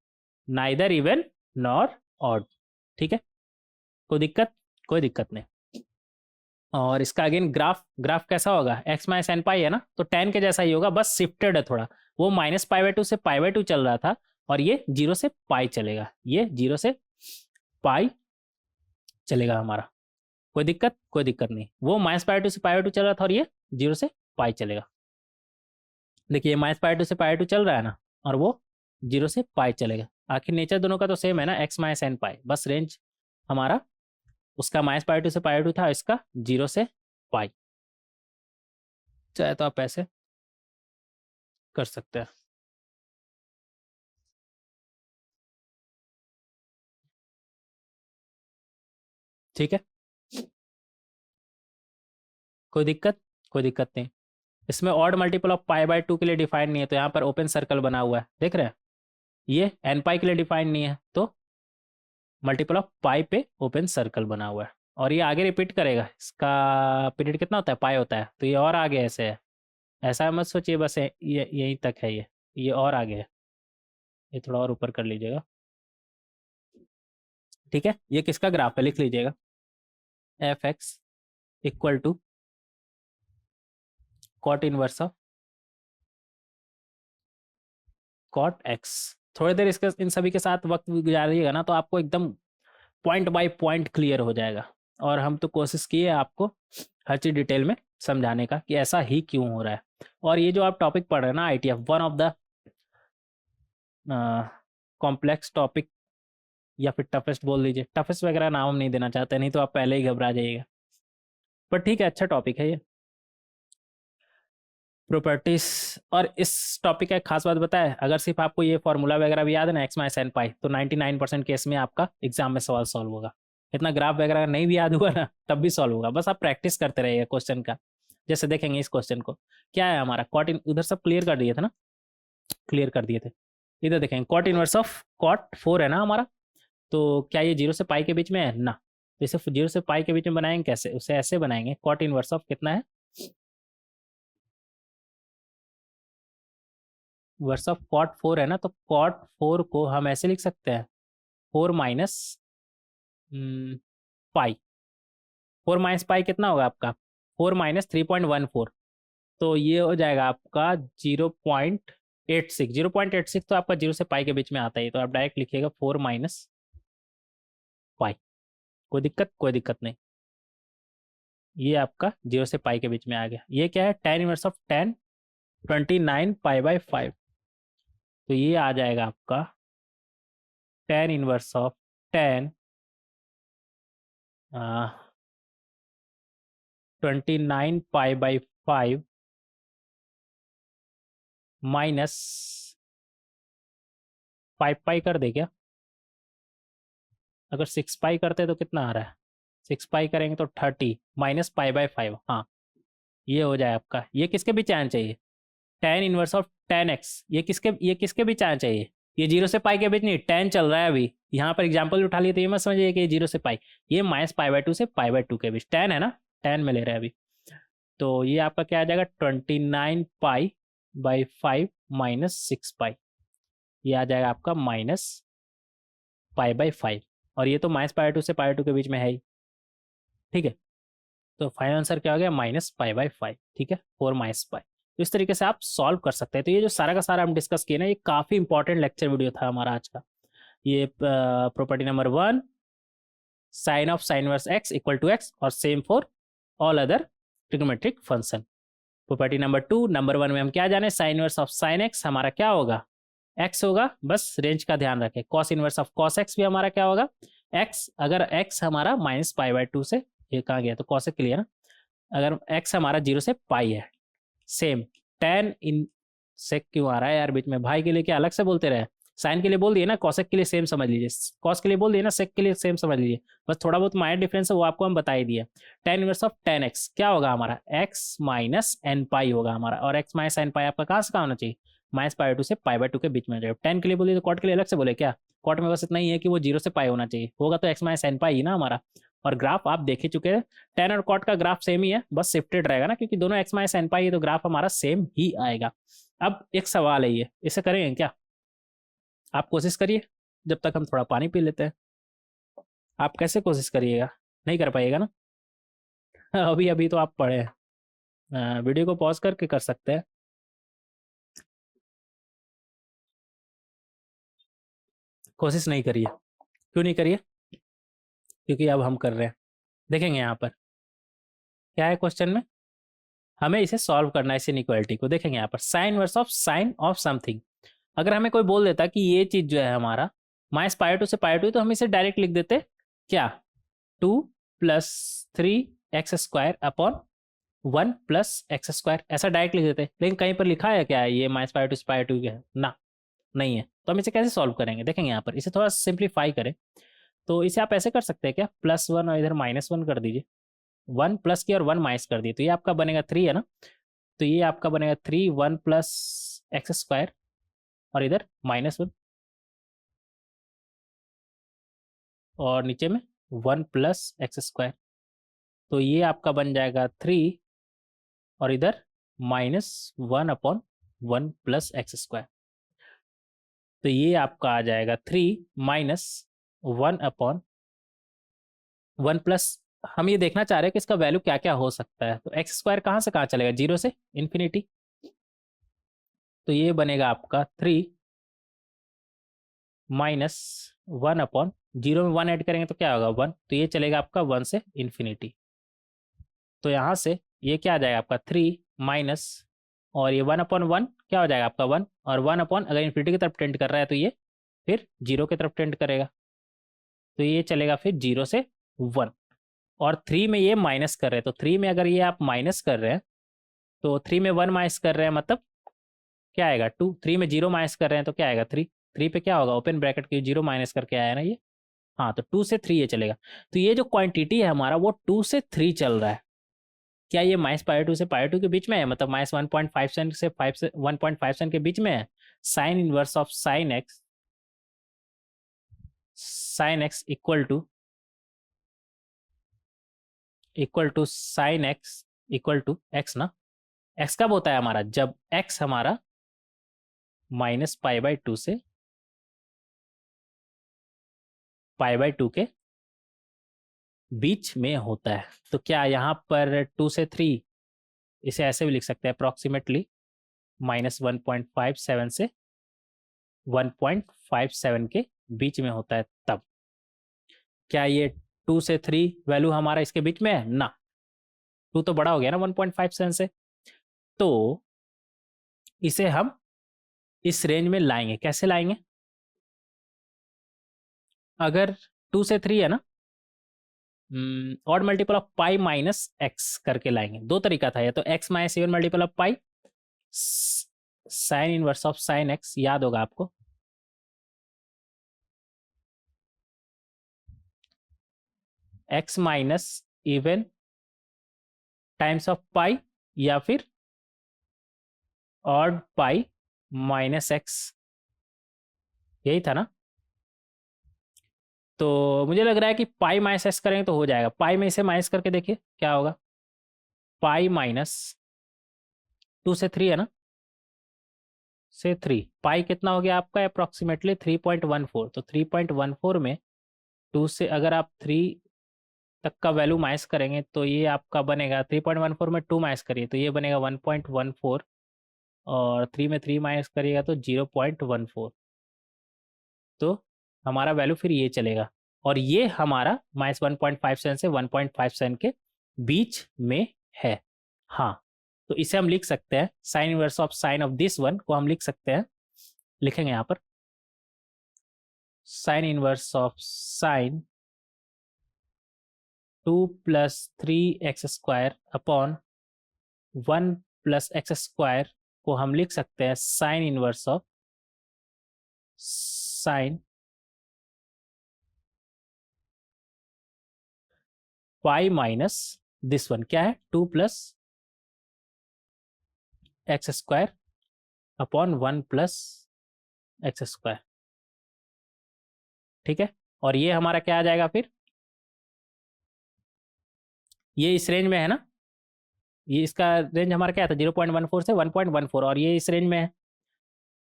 नाइदर इवन नॉर ऑड, ठीक है। कोई दिक्कत, कोई दिक्कत नहीं। और इसका अगेन ग्राफ, ग्राफ कैसा होगा, एक्स माइनस एन पाई है ना, तो टेन के जैसा ही होगा, बस शिफ्टेड है थोड़ा, वो -π/2 से π/2 चल रहा था, और ये 0 से पाई चलेगा, ये 0 से पाई चलेगा हमारा। कोई दिक्कत, कोई दिक्कत नहीं। वो -π/2 से π/2 चल रहा था, और ये 0 से पाई चलेगा। देखिए -π/2 से π/2 चल रहा है ना, और वो 0 से पाई चलेगा। आखिर नेचर दोनों का तो सेम है ना, एक्स माइनस एन पाई, बस रेंज हमारा उसका -π/2 से π/2 था, इसका 0 से पाई। चाहे तो आप ऐसे कर सकते हैं, ठीक है। कोई दिक्कत, कोई दिक्कत नहीं। इसमें ऑड मल्टीपल ऑफ π/2 के लिए डिफाइन नहीं है, तो यहाँ पर ओपन सर्कल बना हुआ है, देख रहे हैं, ये एन पाई के लिए डिफाइन नहीं है, तो मल्टीपल ऑफ पाई पे ओपन सर्कल बना हुआ है, और ये आगे रिपीट करेगा। इसका पीरियड कितना होता है पाई होता है, तो ये और आगे ऐसे है, ऐसा मत सोचिए बस ये यहीं तक है, ये और आगे है, ये थोड़ा और ऊपर कर लीजिएगा। ठीक है, ये किसका ग्राफ है लिख लीजिएगा, f x equal to cot inverse of cot x. थोड़ी देर इसके इन सभी के साथ वक्त गुजारिएगा ना तो आपको एकदम पॉइंट बाय पॉइंट क्लियर हो जाएगा। और हम तो कोशिश किए आपको हर चीज़ डिटेल में समझाने का कि ऐसा ही क्यों हो रहा है। और ये जो आप टॉपिक पढ़ रहे हैं ना, ITF one of the complex topic, या फिर टफेस्ट बोल दीजिए, टफेस्ट वगैरह नाम हम नहीं देना चाहते, नहीं तो आप पहले ही घबरा जाइएगा। पर ठीक है, अच्छा टॉपिक है ये प्रॉपर्टीज। और इस टॉपिक का एक खास बात बताए, अगर सिर्फ आपको ये फॉर्मूला वगैरह भी याद है ना, एक्स माइनस एन पाई, तो 99% केस में आपका एग्जाम में सवाल सॉल्व होगा। इतना ग्राफ वगैरह नहीं भी याद हुआ ना तब भी सॉल्व होगा, बस आप प्रैक्टिस करते रहिएगा क्वेश्चन का। जैसे देखेंगे इस क्वेश्चन को, क्या है हमारा कॉट इन, उधर सब क्लियर कर दिए थे ना, क्लियर कर दिए थे। इधर देखेंगे कॉट इनवर्स ऑफ कॉट 4 है ना हमारा, तो क्या ये 0 से पाई के बीच में है ना, तो इसे 0 से पाई के बीच में बनाएंगे कैसे, उसे ऐसे बनाएंगे, कॉट इनवर्स ऑफ कितना है, वर्स ऑफ कॉट 4 है ना, तो कॉट 4 को हम ऐसे लिख सकते हैं 4 माइनस पाई। 4 माइनस पाई कितना होगा आपका, 4 माइनस 3.14, तो ये हो जाएगा आपका 0.86। 0.86 तो आपका 0 से पाई के बीच में आता है, तो आप डायरेक्ट लिखिएगा 4 माइनस पाई। कोई दिक्कत, कोई दिक्कत नहीं, ये आपका 0 से पाई के बीच में आ गया। ये क्या है, tan inverse of tan 29 pi by 5, तो ये आ जाएगा आपका tan inverse of tan 29 pi by 5 minus 5 पाई कर दे क्या, अगर 6 पाई करते तो कितना आ रहा है, 6 पाई करेंगे तो 30 माइनस पाई बाई 5, हाँ ये हो जाए आपका। ये किसके बीच आना चाहिए, tan inverse of tan x, ये किसके बीच आना चाहिए, ये 0 से पाई के बीच नहीं, tan चल रहा है अभी, यहाँ पर एग्जांपल उठा लिए तो ये मत समझिए कि ये 0 से पाई, ये माइनस पाई बाई 2 से पाई बाई 2 के बीच, tan है ना, tan में ले रहे हैं अभी। तो ये आपका क्या आ जाएगा 29 पाई बाई 5 माइनस 6 पाई, ये आ जाएगा आपका माइनस पाई बाई 5, और ये तो माइनस पाई 2 से पाई 2 के बीच में है ही। ठीक है, तो फाइनल आंसर क्या हो गया, माइनस पाई बाई 5। ठीक है, 4 माइनस पाई। तो इस तरीके से आप सॉल्व कर सकते हैं। तो ये जो सारा का सारा हम डिस्कस किए ना, ये काफ़ी इंपॉर्टेंट लेक्चर वीडियो था हमारा आज का। ये property number 1, sine of sine inverse x equal to x, और same for all other trigonometric function. Property number 2, number 1 में हम क्या जाने, sine inverse of sine x हमारा क्या होगा, एक्स होगा, बस रेंज का ध्यान रखें। Cos inverse of cos x भी हमारा क्या होगा, एक्स, अगर एक्स हमारा माइनस पाई बाई 2 से, ये कहाँ गया, तो कॉस के लिए ना, अगर एक्स हमारा 0 से पाई है, सेम tan इन सेक क्यों आ रहा है यार बीच में, भाई के लिए क्या अलग से बोलते रहे, साइन के लिए बोल दिए ना, कॉसेक के लिए सेम समझ लीजिए, कॉस के लिए बोल दिए ना, सेक के लिए सेम समझ लीजिए, बस थोड़ा बहुत माइनर डिफरेंस है वो आपको हम बता ही दिए। tan inverse of tan x क्या होगा हमारा, x माइनस एन पाई होगा हमारा, और x माइनस एन पाई आपका कहाँ से कहाँ होना चाहिए, माइनस पाई 2 से पाई बाई 2 के बीच में जाए। tan के लिए बोलिए तो कॉट के लिए अलग से बोले क्या, कॉट में बस इतना ही है कि वो 0 से पाई होना चाहिए, होगा तो x माइनस एन पाई ही ना हमारा। और ग्राफ आप देख ही चुके हैं, tan और कॉट का ग्राफ सेम ही है, बस शिफ्टेड रहेगा ना, क्योंकि दोनों x माइनस एन पाई है, तो ग्राफ हमारा सेम ही आएगा। अब एक सवाल है, ये इसे करेंगे क्या, आप कोशिश करिए, जब तक हम थोड़ा पानी पी लेते हैं। आप कैसे कोशिश करिएगा, नहीं कर पाइएगा ना अभी अभी तो आप पढ़े हैं, वीडियो को पॉज करके कर सकते हैं। कोशिश नहीं करिए, क्यों नहीं करिए, क्योंकि अब हम कर रहे हैं। देखेंगे यहाँ पर क्या है क्वेश्चन में, हमें इसे सॉल्व करना है, इस इनइक्वालिटी को। देखेंगे यहाँ पर sine verse of sine of something, अगर हमें कोई बोल देता कि ये चीज जो है हमारा माइनस पाई 2 से पाई 2, तो हम इसे डायरेक्ट लिख देते क्या, 2 plus 3x² upon 1 plus x², ऐसा डायरेक्ट लिख देते। लेकिन कहीं पर लिखा है क्या ये माइनस पाई 2 से पाई 2 है ना, नहीं है, तो हम इसे कैसे सॉल्व करेंगे। देखेंगे यहाँ पर, इसे थोड़ा सिंप्लीफाई करें, तो इसे आप ऐसे कर सकते हैं क्या, +1 और इधर -1 कर दीजिए, 1 प्लस किया और 1 माइनस कर दिए, तो ये आपका बनेगा 3 है ना, तो ये आपका बनेगा 3 1 प्लस x², और इधर -1, और नीचे में 1 प्लस x², तो ये आपका बन जाएगा 3, और इधर -1/1 प्लस एक्स स्क्वायर। तो ये आपका आ जाएगा 3 माइनस 1/1 प्लस, हम ये देखना चाह रहे हैं कि इसका वैल्यू क्या क्या हो सकता है। तो एक्स स्क्वायर कहाँ से कहाँ चलेगा, 0 से इन्फिनिटी। तो ये बनेगा आपका 3 माइनस 1/0 में 1 ऐड करेंगे तो क्या होगा 1, तो ये चलेगा आपका 1 से इन्फिनिटी। तो यहाँ से ये क्या आ जाएगा आपका 3 माइनस, और ये 1/1 क्या हो जाएगा आपका 1, और 1 अगर इन्फिनिटी की तरफ टेंड कर रहा है तो ये फिर 0 की तरफ टेंड करेगा। तो ये चलेगा फिर 0 से 1, और 3 में ये माइनस कर रहे हैं, तो 3 में अगर ये आप माइनस कर रहे हैं तो 3 में 1 माइनस कर रहे हैं मतलब क्या आएगा 2, 3 में 0 माइनस कर रहे हैं तो क्या आएगा 3, 3 पे क्या होगा ओपन ब्रैकेट के 0 माइनस करके आया ना ये। हाँ, तो 2 से 3 ये चलेगा। तो ये जो क्वांटिटी है हमारा वो 2 से 3 चल रहा है। क्या ये -π/2 से π/2 के बीच में है, मतलब -1.5 से 5 से 1.5 के बीच में है। Sine inverse of sine x equal to sine x equal to x ना। एक्स कब होता है हमारा, जब एक्स हमारा -π/2 से π/2 के बीच में होता है। तो क्या यहाँ पर 2 से 3 इसे ऐसे भी लिख सकते हैं अप्रॉक्सीमेटली -1.57 से 1.57 के बीच में होता है। तब क्या ये 2 से 3 वैल्यू हमारा इसके बीच में है ना, 2 तो बड़ा हो गया ना 1.57 से। तो इसे हम इस रेंज में लाएंगे, कैसे लाएंगे, अगर 2 से 3 है ना, odd multiple of pi minus x करके लाएंगे। दो तरीका था, या तो x minus even multiple of pi, sine inverse of sine x याद होगा आपको, x minus even times of pi, या फिर ऑड पाई माइनस एक्स, यही था ना। तो मुझे लग रहा है कि पाई माइनस एक्स करेंगे तो हो जाएगा। पाई में इसे माइनस करके देखिए क्या होगा, पाई माइनस 2 से 3 है ना, से 3, पाई कितना हो गया आपका अप्रॉक्सीमेटली 3.14। तो 3.14 में 2 से अगर आप 3 तक का वैल्यू माइनस करेंगे तो ये आपका बनेगा 3.14 में 2 माइनस करिए तो ये बनेगा 1.14, और 3 में 3 माइनस करिएगा तो 0.14। तो हमारा वैल्यू फिर ये चलेगा, और ये हमारा -1.57 से 1.57 के बीच में है। हाँ, तो इसे हम लिख सकते हैं sine inverse of sine of this one को हम लिख सकते हैं, लिखेंगे यहाँ पर sine inverse of sign 2 + 3x² upon 1 + x² को हम लिख सकते हैं sine inverse of sine pi minus this one, क्या है 2 + x² अपॉन 1 + x²। ठीक है, और ये हमारा क्या आ जाएगा फिर, ये इस रेंज में है ना, ये इसका रेंज हमारा क्या था 0.14 से 1.14, और ये इस रेंज में है।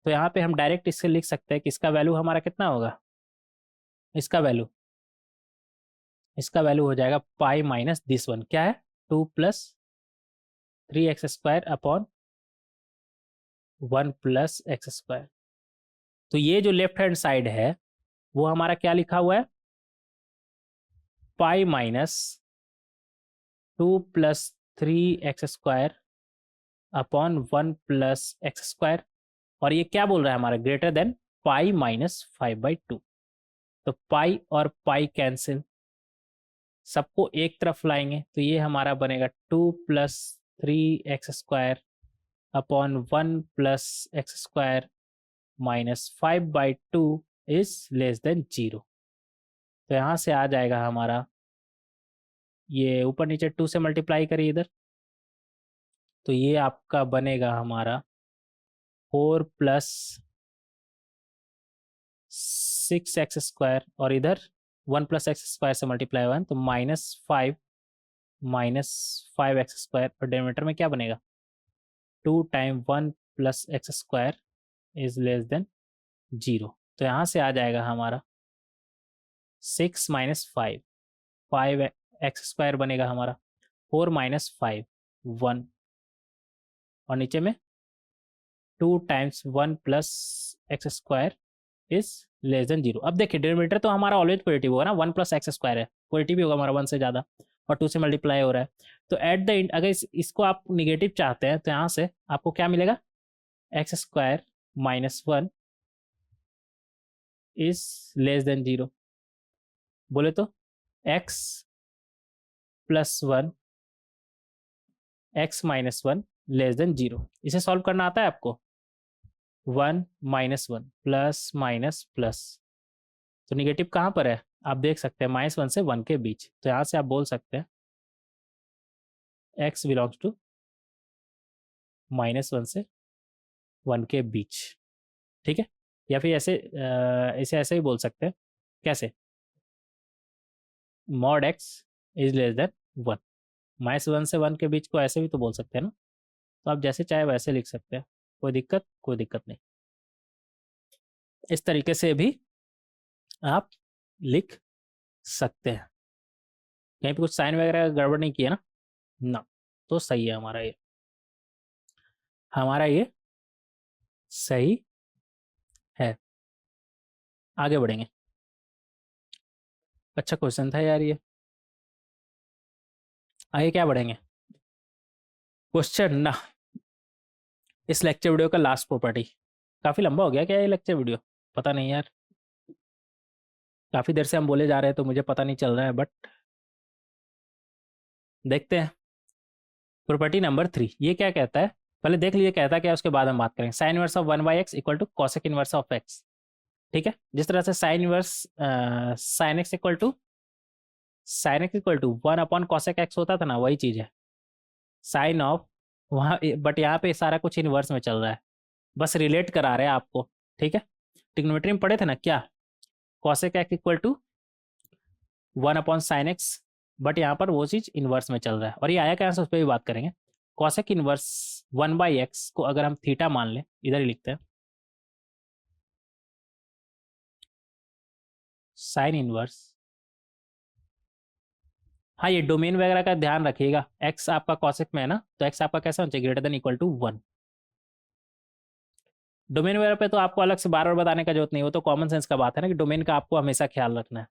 तो यहाँ पे हम डायरेक्ट इससे लिख सकते हैं कि इसका वैल्यू हमारा कितना होगा, इसका वैल्यू हो जाएगा पाई माइनस दिस वन, क्या है 2 + 3x² अपॉन 1 + x²। तो ये जो लेफ्ट हैंड साइड है वो हमारा क्या लिखा हुआ है, pi minus 2 + 3x² upon 1 + x², और ये क्या बोल रहा है हमारा ग्रेटर देन पाई माइनस 5/2। तो पाई और पाई कैंसिल, सबको एक तरफ लाएंगे तो ये हमारा बनेगा 2 + 3x² upon 1 + x² minus 5/2 is less than 0। तो यहाँ से आ जाएगा हमारा, ये ऊपर नीचे 2 से मल्टीप्लाई करिए इधर, तो ये आपका बनेगा हमारा 4 + 6x², और इधर 1 + x² से मल्टीप्लाई 1 तो -5 - 5x², और डिनोमिनेटर में क्या बनेगा 2 time 1 plus x square is less than 0। तो यहाँ से आ जाएगा हमारा 6 माइनस 5, 5 एक्स स्क्वायर बनेगा हमारा, 4 माइनस 5 1, और नीचे में 2 times 1 plus x square is less than 0। अब देखिए डिनोमिनेटर तो हमारा ऑलवेज पॉजिटिव होगा ना, 1 प्लस एक्स स्क्वायर है, पॉजिटिव ही होगा हमारा 1 से ज़्यादा, और 2 से मल्टीप्लाई हो रहा है। तो एट द एंड अगर इसको आप निगेटिव चाहते हैं तो यहाँ से आपको क्या मिलेगा, x square minus 1 is less than 0। बोले तो x plus 1 x minus 1 less than 0। इसे सॉल्व करना आता है आपको, 1 माइनस 1 प्लस माइनस प्लस, तो निगेटिव कहाँ पर है आप देख सकते हैं, -1 से 1 के बीच। तो यहाँ से आप बोल सकते हैं x बिलोंग्स टू -1 से 1 के बीच, ठीक है। या फिर ऐसे इसे ऐसे ही बोल सकते हैं, कैसे, mod x is less then 1, -1 से 1 के बीच को ऐसे भी तो बोल सकते हैं ना। तो आप जैसे चाहे वैसे लिख सकते हैं, कोई दिक्कत नहीं। इस तरीके से भी आप लिख सकते हैं। कहीं पे कुछ साइन वगैरह गड़बड़ नहीं किया ना, तो सही है हमारा ये सही है। आगे बढ़ेंगे। अच्छा क्वेश्चन था यार ये। आगे क्या बढ़ेंगे, क्वेश्चन ना, इस लेक्चर वीडियो का लास्ट प्रॉपर्टी। काफ़ी लंबा हो गया क्या ये लेक्चर वीडियो, पता नहीं यार, काफ़ी देर से हम बोले जा रहे हैं तो मुझे पता नहीं चल रहा है, बट देखते हैं। प्रॉपर्टी नंबर 3 ये क्या कहता है, पहले देख लीजिए कहता क्या है, उसके बाद हम बात करेंगे। Sine inverse of 1/x equal to cosec inverse of x, ठीक है। जिस तरह से sine inverse sine x equal to 1 upon cosec x होता था ना, वही चीज़ है साइन ऑफ वहाँ, बट यहाँ पे सारा कुछ इनवर्स में चल रहा है, बस रिलेट करा रहे हैं आपको, ठीक है। ट्रिग्नोमेट्री में पढ़े थे ना क्या, cosec x equal to 1 upon sine x, but यहाँ पर वो चीज़ इनवर्स में चल रहा है। और ये आया क्या से उस पर भी बात करेंगे। कॉसेक इनवर्स 1/x को अगर हम थीटा मान लें, इधर ही लिखते हैं, साइन इनवर्स, हाँ ये डोमेन वगैरह का ध्यान रखिएगा, x आपका कॉसेक में है ना, तो x आपका कैसा होना चाहिए, greater than equal to 1। Domain वगैरह पे तो आपको अलग से बार बार बताने का जरूरत नहीं, वो तो कॉमन सेंस का बात है ना कि डोमेन का आपको हमेशा ख्याल रखना है।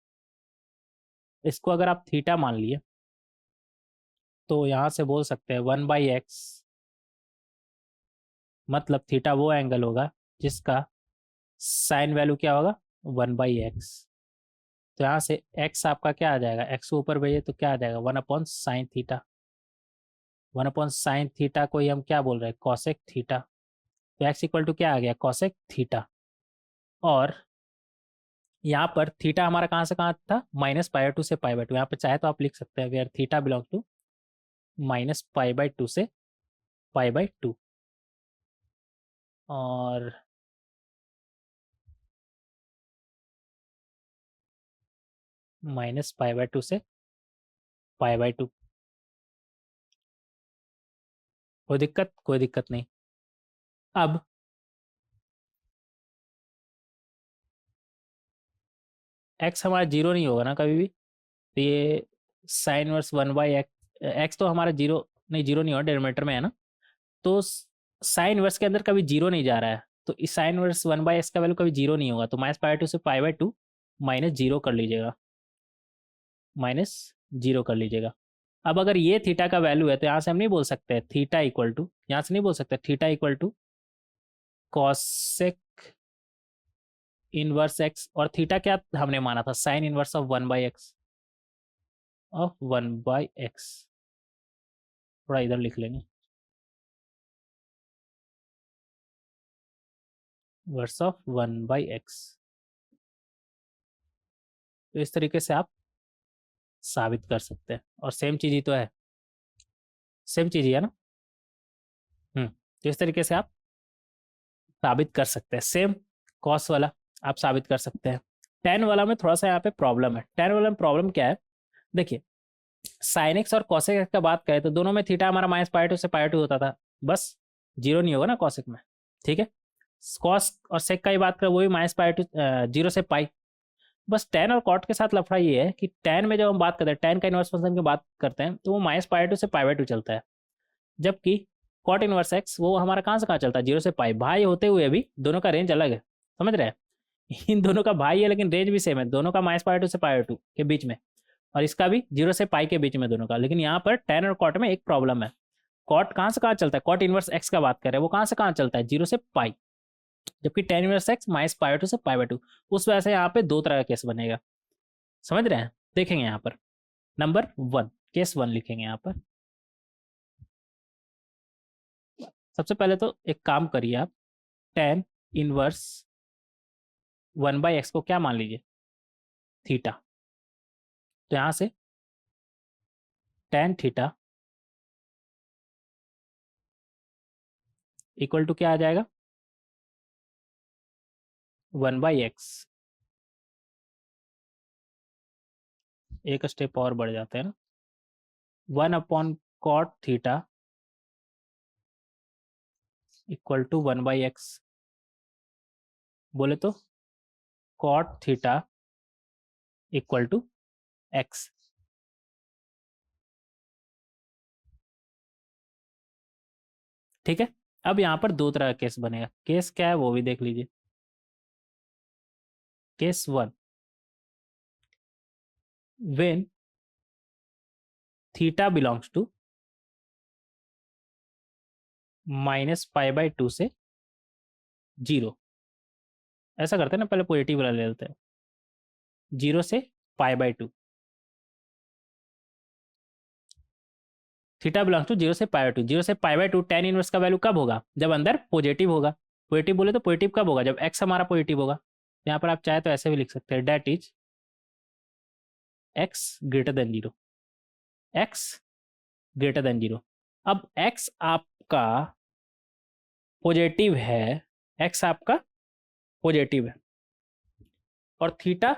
इसको अगर आप थीटा मान लिए तो यहाँ से बोल सकते हैं 1/x, मतलब थीटा वो एंगल होगा जिसका साइन वैल्यू क्या होगा 1/x। तो यहाँ से x आपका क्या आ जाएगा, x को ऊपर भेजिए तो क्या आ जाएगा 1 upon sine theta, 1 upon sine theta को ही हम क्या बोल रहे हैं, कॉसेक थीटा। तो x इक्वल टू क्या आ गया, कॉसेक थीटा। और यहाँ पर थीटा हमारा कहाँ से कहाँ था, -π/2 से π/2। यहाँ पर चाहे तो आप लिख सकते हैं वेयर थीटा बिलोंग टू -π/2 से π/2, और -π/2 से π/2। कोई दिक्कत नहीं। अब x हमारा जीरो नहीं होगा ना कभी भी, तो ये साइन वर्स 1/x, x तो हमारा जीरो नहीं होगा, डिनोमिनेटर में है ना, तो साइन वर्स के अंदर कभी जीरो नहीं जा रहा है, तो इस साइन वर्स 1/x का वैल्यू कभी जीरो नहीं होगा। तो -π/2 से π/2 -0 कर लीजिएगा, -0 कर लीजिएगा। अब अगर ये थीटा का वैल्यू है तो यहाँ से हम नहीं बोल सकते थीटा इक्वल टू, यहाँ से नहीं बोल सकते theta equal to cosec inverse x, और थीटा क्या हमने माना था, साइन इनवर्स ऑफ 1/x, थोड़ा इधर लिख लेंगे, इनवर्स ऑफ 1/x। तो इस तरीके से आप साबित कर सकते हैं, और सेम चीज़ ही तो है, सेम चीज़ ही है ना। तो इस तरीके से आप साबित कर सकते हैं, सेम कॉस वाला आप साबित कर सकते हैं। टेन वाला में थोड़ा सा यहाँ पे प्रॉब्लम है। टेन वाला में प्रॉब्लम क्या है, देखिए साइन एक्स और कॉसेक एक्स का बात करें तो दोनों में थीटा हमारा -π/2 से π/2 होता था, बस जीरो नहीं होगा ना कॉसेक में, ठीक है। कॉस और सेक का ही बात करें, वो भी माइनस पाई टू जीरो से पाई। बस टेन और कॉट के साथ लफड़ा ये है कि टेन में जब हम बात करते हैं, टेन का इनवर्स फंक्शन की बात करते हैं, तो वो माइनस पाई टू से पाई बाई टू चलता है, जबकि कॉट इनवर्स एक्स वो हमारा कहाँ से कहाँ चलता है, जीरो से पाई। भाई होते हुए भी दोनों का रेंज अलग है, समझ रहे हैं। इन दोनों का भाई है लेकिन रेंज भी सेम है, दोनों का माइनस पाई टू से पाई टू के बीच में, और इसका भी जीरो से पाई के बीच में दोनों का। लेकिन यहाँ पर टेन और कॉट में एक प्रॉब्लम है, कॉट कहाँ से कहाँ चलता है, कॉट इनवर्स एक्स का बात कर रहे हैं, वो कहाँ से कहाँ चलता है, जीरो से पाई, जबकि tan inverse x minus pi two से पाई बाई टू। उस वजह से यहाँ पे दो तरह का केस बनेगा, समझ रहे हैं। देखेंगे यहाँ पर नंबर 1, केस 1 लिखेंगे यहाँ पर। सबसे पहले तो एक काम करिए आप, टेन इनवर्स 1/x को क्या मान लीजिए, थीटा। तो यहां से टेन थीटा इक्वल टू क्या आ जाएगा, 1/x। एक स्टेप और बढ़ जाते हैं ना, 1/cot theta equal to 1/x। बोले तो cot theta equal to x। ठीक है। अब यहां पर दो तरह का केस बनेगा, केस क्या है वो भी देख लीजिए। Case 1, when theta belongs to minus pi by two से जीरो। ऐसा करते हैं ना, पहले पॉजिटिव वाला ले लेते हैं, जीरो से pi by two, theta belongs to zero से पाई बाई टू। जीरो से pi by two tan inverse का वैल्यू कब होगा, जब अंदर पॉजिटिव होगा। पॉजिटिव बोले तो पॉजिटिव कब होगा, जब एक्स हमारा पॉजिटिव होगा। यहाँ पर आप चाहे तो ऐसे भी लिख सकते हैं, that is x greater than zero, x greater than zero. अब एक्स आपका पॉजिटिव है, एक्स आपका पॉजिटिव है, और थीटा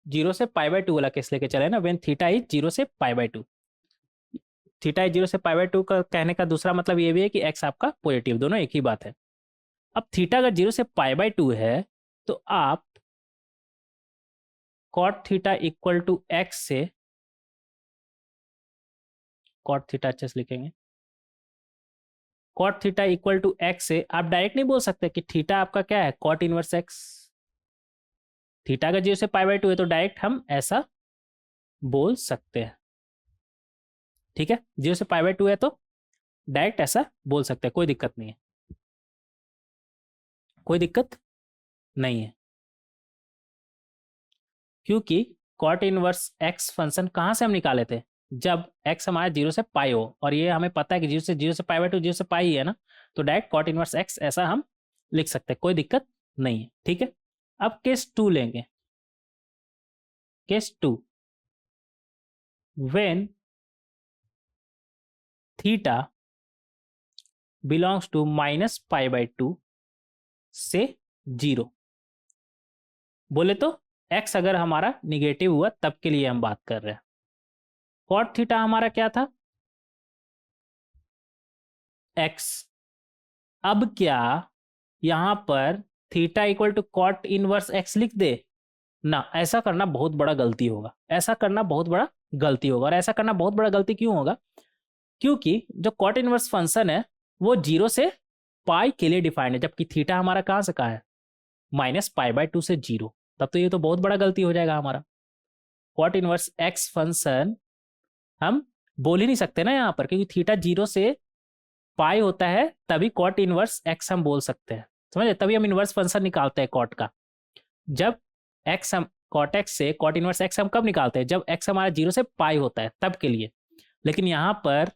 जीरो से पाई बाई टू वाला केस लेके चले ना, व्हेन थीटा इज जीरो से pi by two. Theta zero से पाई बाई टू का कहने का दूसरा मतलब ये भी है कि एक्स आपका पॉजिटिव, दोनों एक ही बात है। अब थीटा अगर जीरो से पाई बाई टू है, तो आप cot theta equal to x से, कॉट थीटा अच्छे से लिखेंगे, cot theta equal to x से आप डायरेक्ट नहीं बोल सकते कि थीटा आपका क्या है, कॉट इनवर्स एक्स। थीटा अगर जीरो से पाई बाई टू है तो डायरेक्ट हम ऐसा बोल सकते हैं, ठीक है। जीरो से पाई बाई टू है तो डायरेक्ट ऐसा बोल सकते हैं, कोई दिक्कत नहीं है, कोई दिक्कत नहीं है। क्योंकि कॉट इनवर्स एक्स फंक्शन कहाँ से हम निकाले थे, जब एक्स हमारा जीरो से पाई हो, और ये हमें पता है कि जीरो से पाई बाई टू जीरो से पाई है ना, तो डायरेक्ट कॉट इनवर्स एक्स ऐसा हम लिख सकते हैं, कोई दिक्कत नहीं है, ठीक है। अब केस 2 लेंगे, case 2, when theta belongs to minus pi by two से जीरो। बोले तो एक्स अगर हमारा निगेटिव हुआ तब के लिए हम बात कर रहे हैं। कॉट थीटा हमारा क्या था, एक्स। अब क्या यहां पर theta equal to cot inverse x लिख दे ना, ऐसा करना बहुत बड़ा गलती होगा, ऐसा करना बहुत बड़ा गलती होगा। और ऐसा करना बहुत बड़ा गलती क्यों होगा, क्योंकि जो कॉट इनवर्स फंक्शन है वो जीरो से पाई के लिए डिफाइंड है, जबकि थीटा हमारा कहां से कहां है, माइनस पाई बाई टू से जीरो। तब तो ये तो बहुत बड़ा गलती हो जाएगा हमारा। कॉट इनवर्स एक्स फंक्शन हम बोल ही नहीं सकते ना यहाँ पर, क्योंकि थीटा जीरो से पाई होता है तभी कॉट इनवर्स एक्स हम बोल सकते हैं, समझे। तभी हम इनवर्स फंक्शन निकालते हैं कॉट का, जब एक्स हम कॉट एक्स से कॉट इनवर्स एक्स हम कब निकालते हैं, जब एक्स हमारा जीरो से पाई होता है तब के लिए। लेकिन यहाँ पर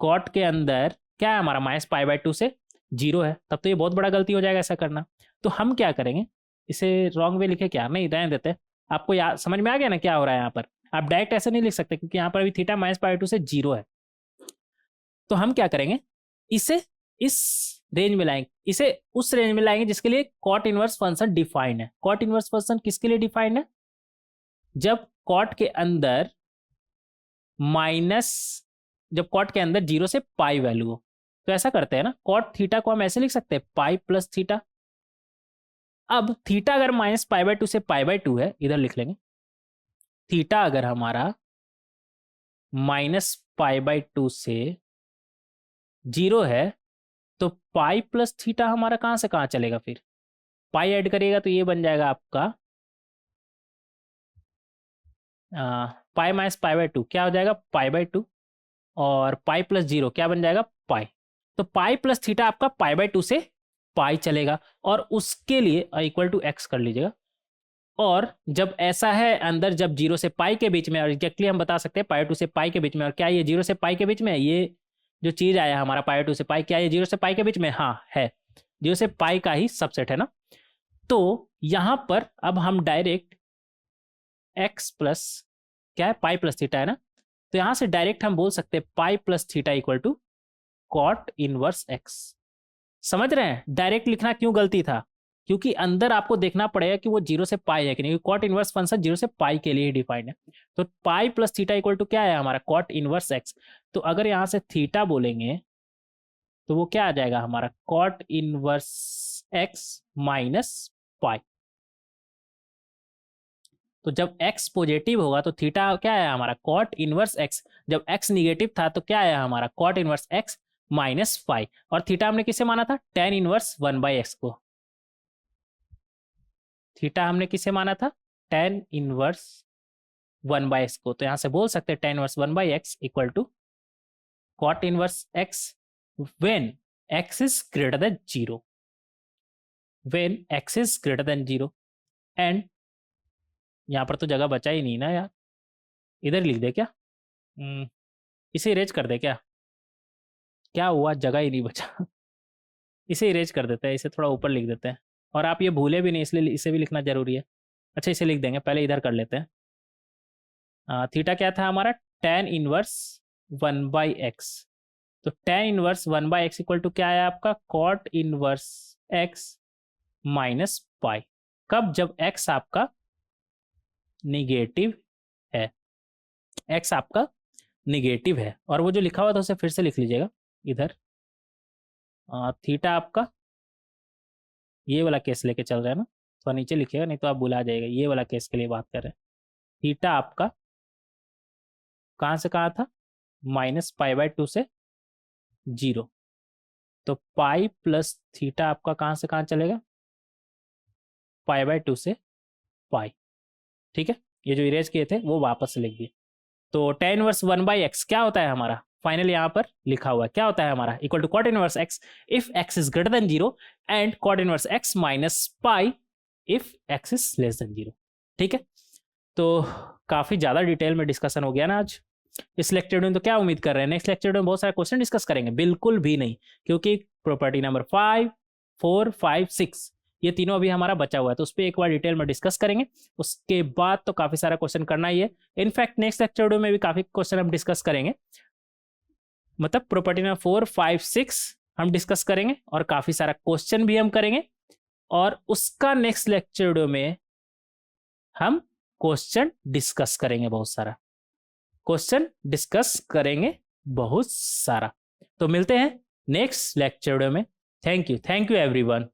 कॉट के अंदर क्या है हमारा, माइनस पाई बाई टू से जीरो है, तब तो ये बहुत बड़ा गलती हो जाएगा ऐसा करना। तो हम क्या करेंगे, इसे रॉन्ग वे लिखे क्या, नहीं रहने देते। आपको याद समझ में आ गया ना क्या हो रहा है यहाँ पर। आप डायरेक्ट ऐसे नहीं लिख सकते क्योंकि यहाँ पर अभी theta minus pi by two से जीरो है। तो हम क्या करेंगे, इसे इस रेंज में लाएंगे, इसे उस रेंज में लाएंगे जिसके लिए कॉट इनवर्स फंक्शन डिफाइंड है। कॉट इनवर्स फंक्शन किसके लिए डिफाइंड है, जब कॉट के अंदर माइनस, जब कॉट के अंदर जीरो से पाई वैल्यू हो, तो ऐसा करते हैं ना, कॉट थीटा को हम ऐसे लिख सकते हैं पाई प्लस थीटा। अब थीटा अगर माइनस पाई बाय 2 से पाई बाय 2 है, इधर लिख लेंगे, थीटा अगर हमारा माइनस पाई बाय 2 से 0 है तो पाई प्लस थीटा हमारा कहां से कहां चलेगा, फिर पाई ऐड करिएगा तो ये बन जाएगा आपका पाई माइनस पाई बाय 2 क्या हो जाएगा, पाई बाय 2, और पाई प्लस 0 क्या बन जाएगा, पाई। तो पाई प्लस थीटा आपका पाई बाय 2 से पाई चलेगा, और उसके लिए इक्वल टू एक्स कर लीजिएगा। और जब ऐसा है अंदर, जब 0 से पाई के बीच में, और एग्जैक्टली हम बता सकते हैं पाई 2 से पाई के बीच में, और क्या ये 0 से पाई के बीच में है, ये जो चीज आया हमारा पाई 2 से पाई, क्या ये 0 से पाई के बीच में, हाँ है, 0 से पाई का ही सबसेट है ना। तो यहां पर अब हम डायरेक्ट एक्स प्लस क्या है, पाई प्लस थीटा है ना, तो यहां से डायरेक्ट हम बोल सकते हैं pi plus theta equal to cot inverse x. समझ रहे हैं डायरेक्ट लिखना क्यों गलती था, क्योंकि अंदर आपको देखना पड़ेगा कि वो 0 से पाई है कि नहीं, कॉट इनवर्स फंक्शन 0 से पाई के लिए ही डिफाइंड है। तो pi plus theta equal to क्या है हमारा, कॉट इनवर्स एक्स। तो अगर यहां से थीटा बोलेंगे तो वो क्या आ जाएगा हमारा, cot inverse x minus pi. तो जब x पॉजिटिव होगा तो थीटा क्या है हमारा, कॉट इनवर्स x। जब x निगेटिव था तो क्या है हमारा, cot inverse x minus pi. और थीटा हमने किसे माना था, टेन इनवर्स 1/x को। थीटा हमने किसे माना था, टेन इनवर्स 1/x को। तो यहां से बोल सकते हैं tan inverse 1/x equal to cot inverse x when x is greater than 0, when x is greater than 0। And यहाँ पर तो जगह बचा ही नहीं ना यार, इधर लिख दे क्या, इसे इरेज कर दे क्या, क्या हुआ जगह ही नहीं बचा इसे इरेज कर देते हैं, इसे थोड़ा ऊपर लिख देते हैं, और आप ये भूले भी नहीं इसलिए इसे भी लिखना जरूरी है। अच्छा इसे लिख देंगे, पहले इधर कर लेते हैं। थीटा क्या था हमारा, टेन इनवर्स 1/x। तो ten inverse 1/x equal to क्या है आपका, cot inverse x minus pi. कब, जब x आपका निगेटिव है, x आपका निगेटिव है। और वो जो लिखा हुआ था उसे फिर से लिख लीजिएगा इधर, थीटा आपका ये वाला केस लेके चल रहा है ना, तो नीचे लिखिएगा नहीं तो आप भुला जाएगा, ये वाला केस के लिए बात कर रहे हैं। थीटा आपका कहाँ से कहाँ था, माइनस पाई बाय 2 से 0। तो पाई प्लस थीटा आपका कहाँ से कहाँ चलेगा, पाई बाय 2 से पाई। ठीक है, ये जो इरेज किए थे वो वापस से लिख दिए। तो टेन इनवर्स 1/x क्या होता है हमारा, फाइनल यहाँ पर लिखा हुआ है क्या होता है हमारा, equal to cot inverse x if x is greater than 0 and cot inverse x minus pi if x is less than 0। ठीक है, तो काफी ज्यादा डिटेल में डिस्कशन हो गया ना आज इस लेक्चर में। तो क्या उम्मीद कर रहे हैं नेक्स्ट लेक्चर में बहुत सारे क्वेश्चन डिस्कस करेंगे, बिल्कुल भी नहीं, क्योंकि प्रॉपर्टी नंबर 5, 4, 5, 6 ये तीनों अभी हमारा बचा हुआ है, तो उस पर एक बार डिटेल में डिस्कस करेंगे। उसके बाद तो काफी सारा क्वेश्चन करना ही है। इनफैक्ट नेक्स्ट लेक्चर में भी काफी क्वेश्चन हम डिस्कस करेंगे, मतलब प्रॉपर्टी नंबर 4, 5, 6 हम डिस्कस करेंगे, और काफी सारा क्वेश्चन भी हम करेंगे। और उसका नेक्स्ट लेक्चर में हम क्वेश्चन डिस्कस करेंगे, बहुत सारा क्वेश्चन डिस्कस करेंगे, बहुत सारा। तो मिलते हैं नेक्स्ट लेक्चर में। Thank you everyone.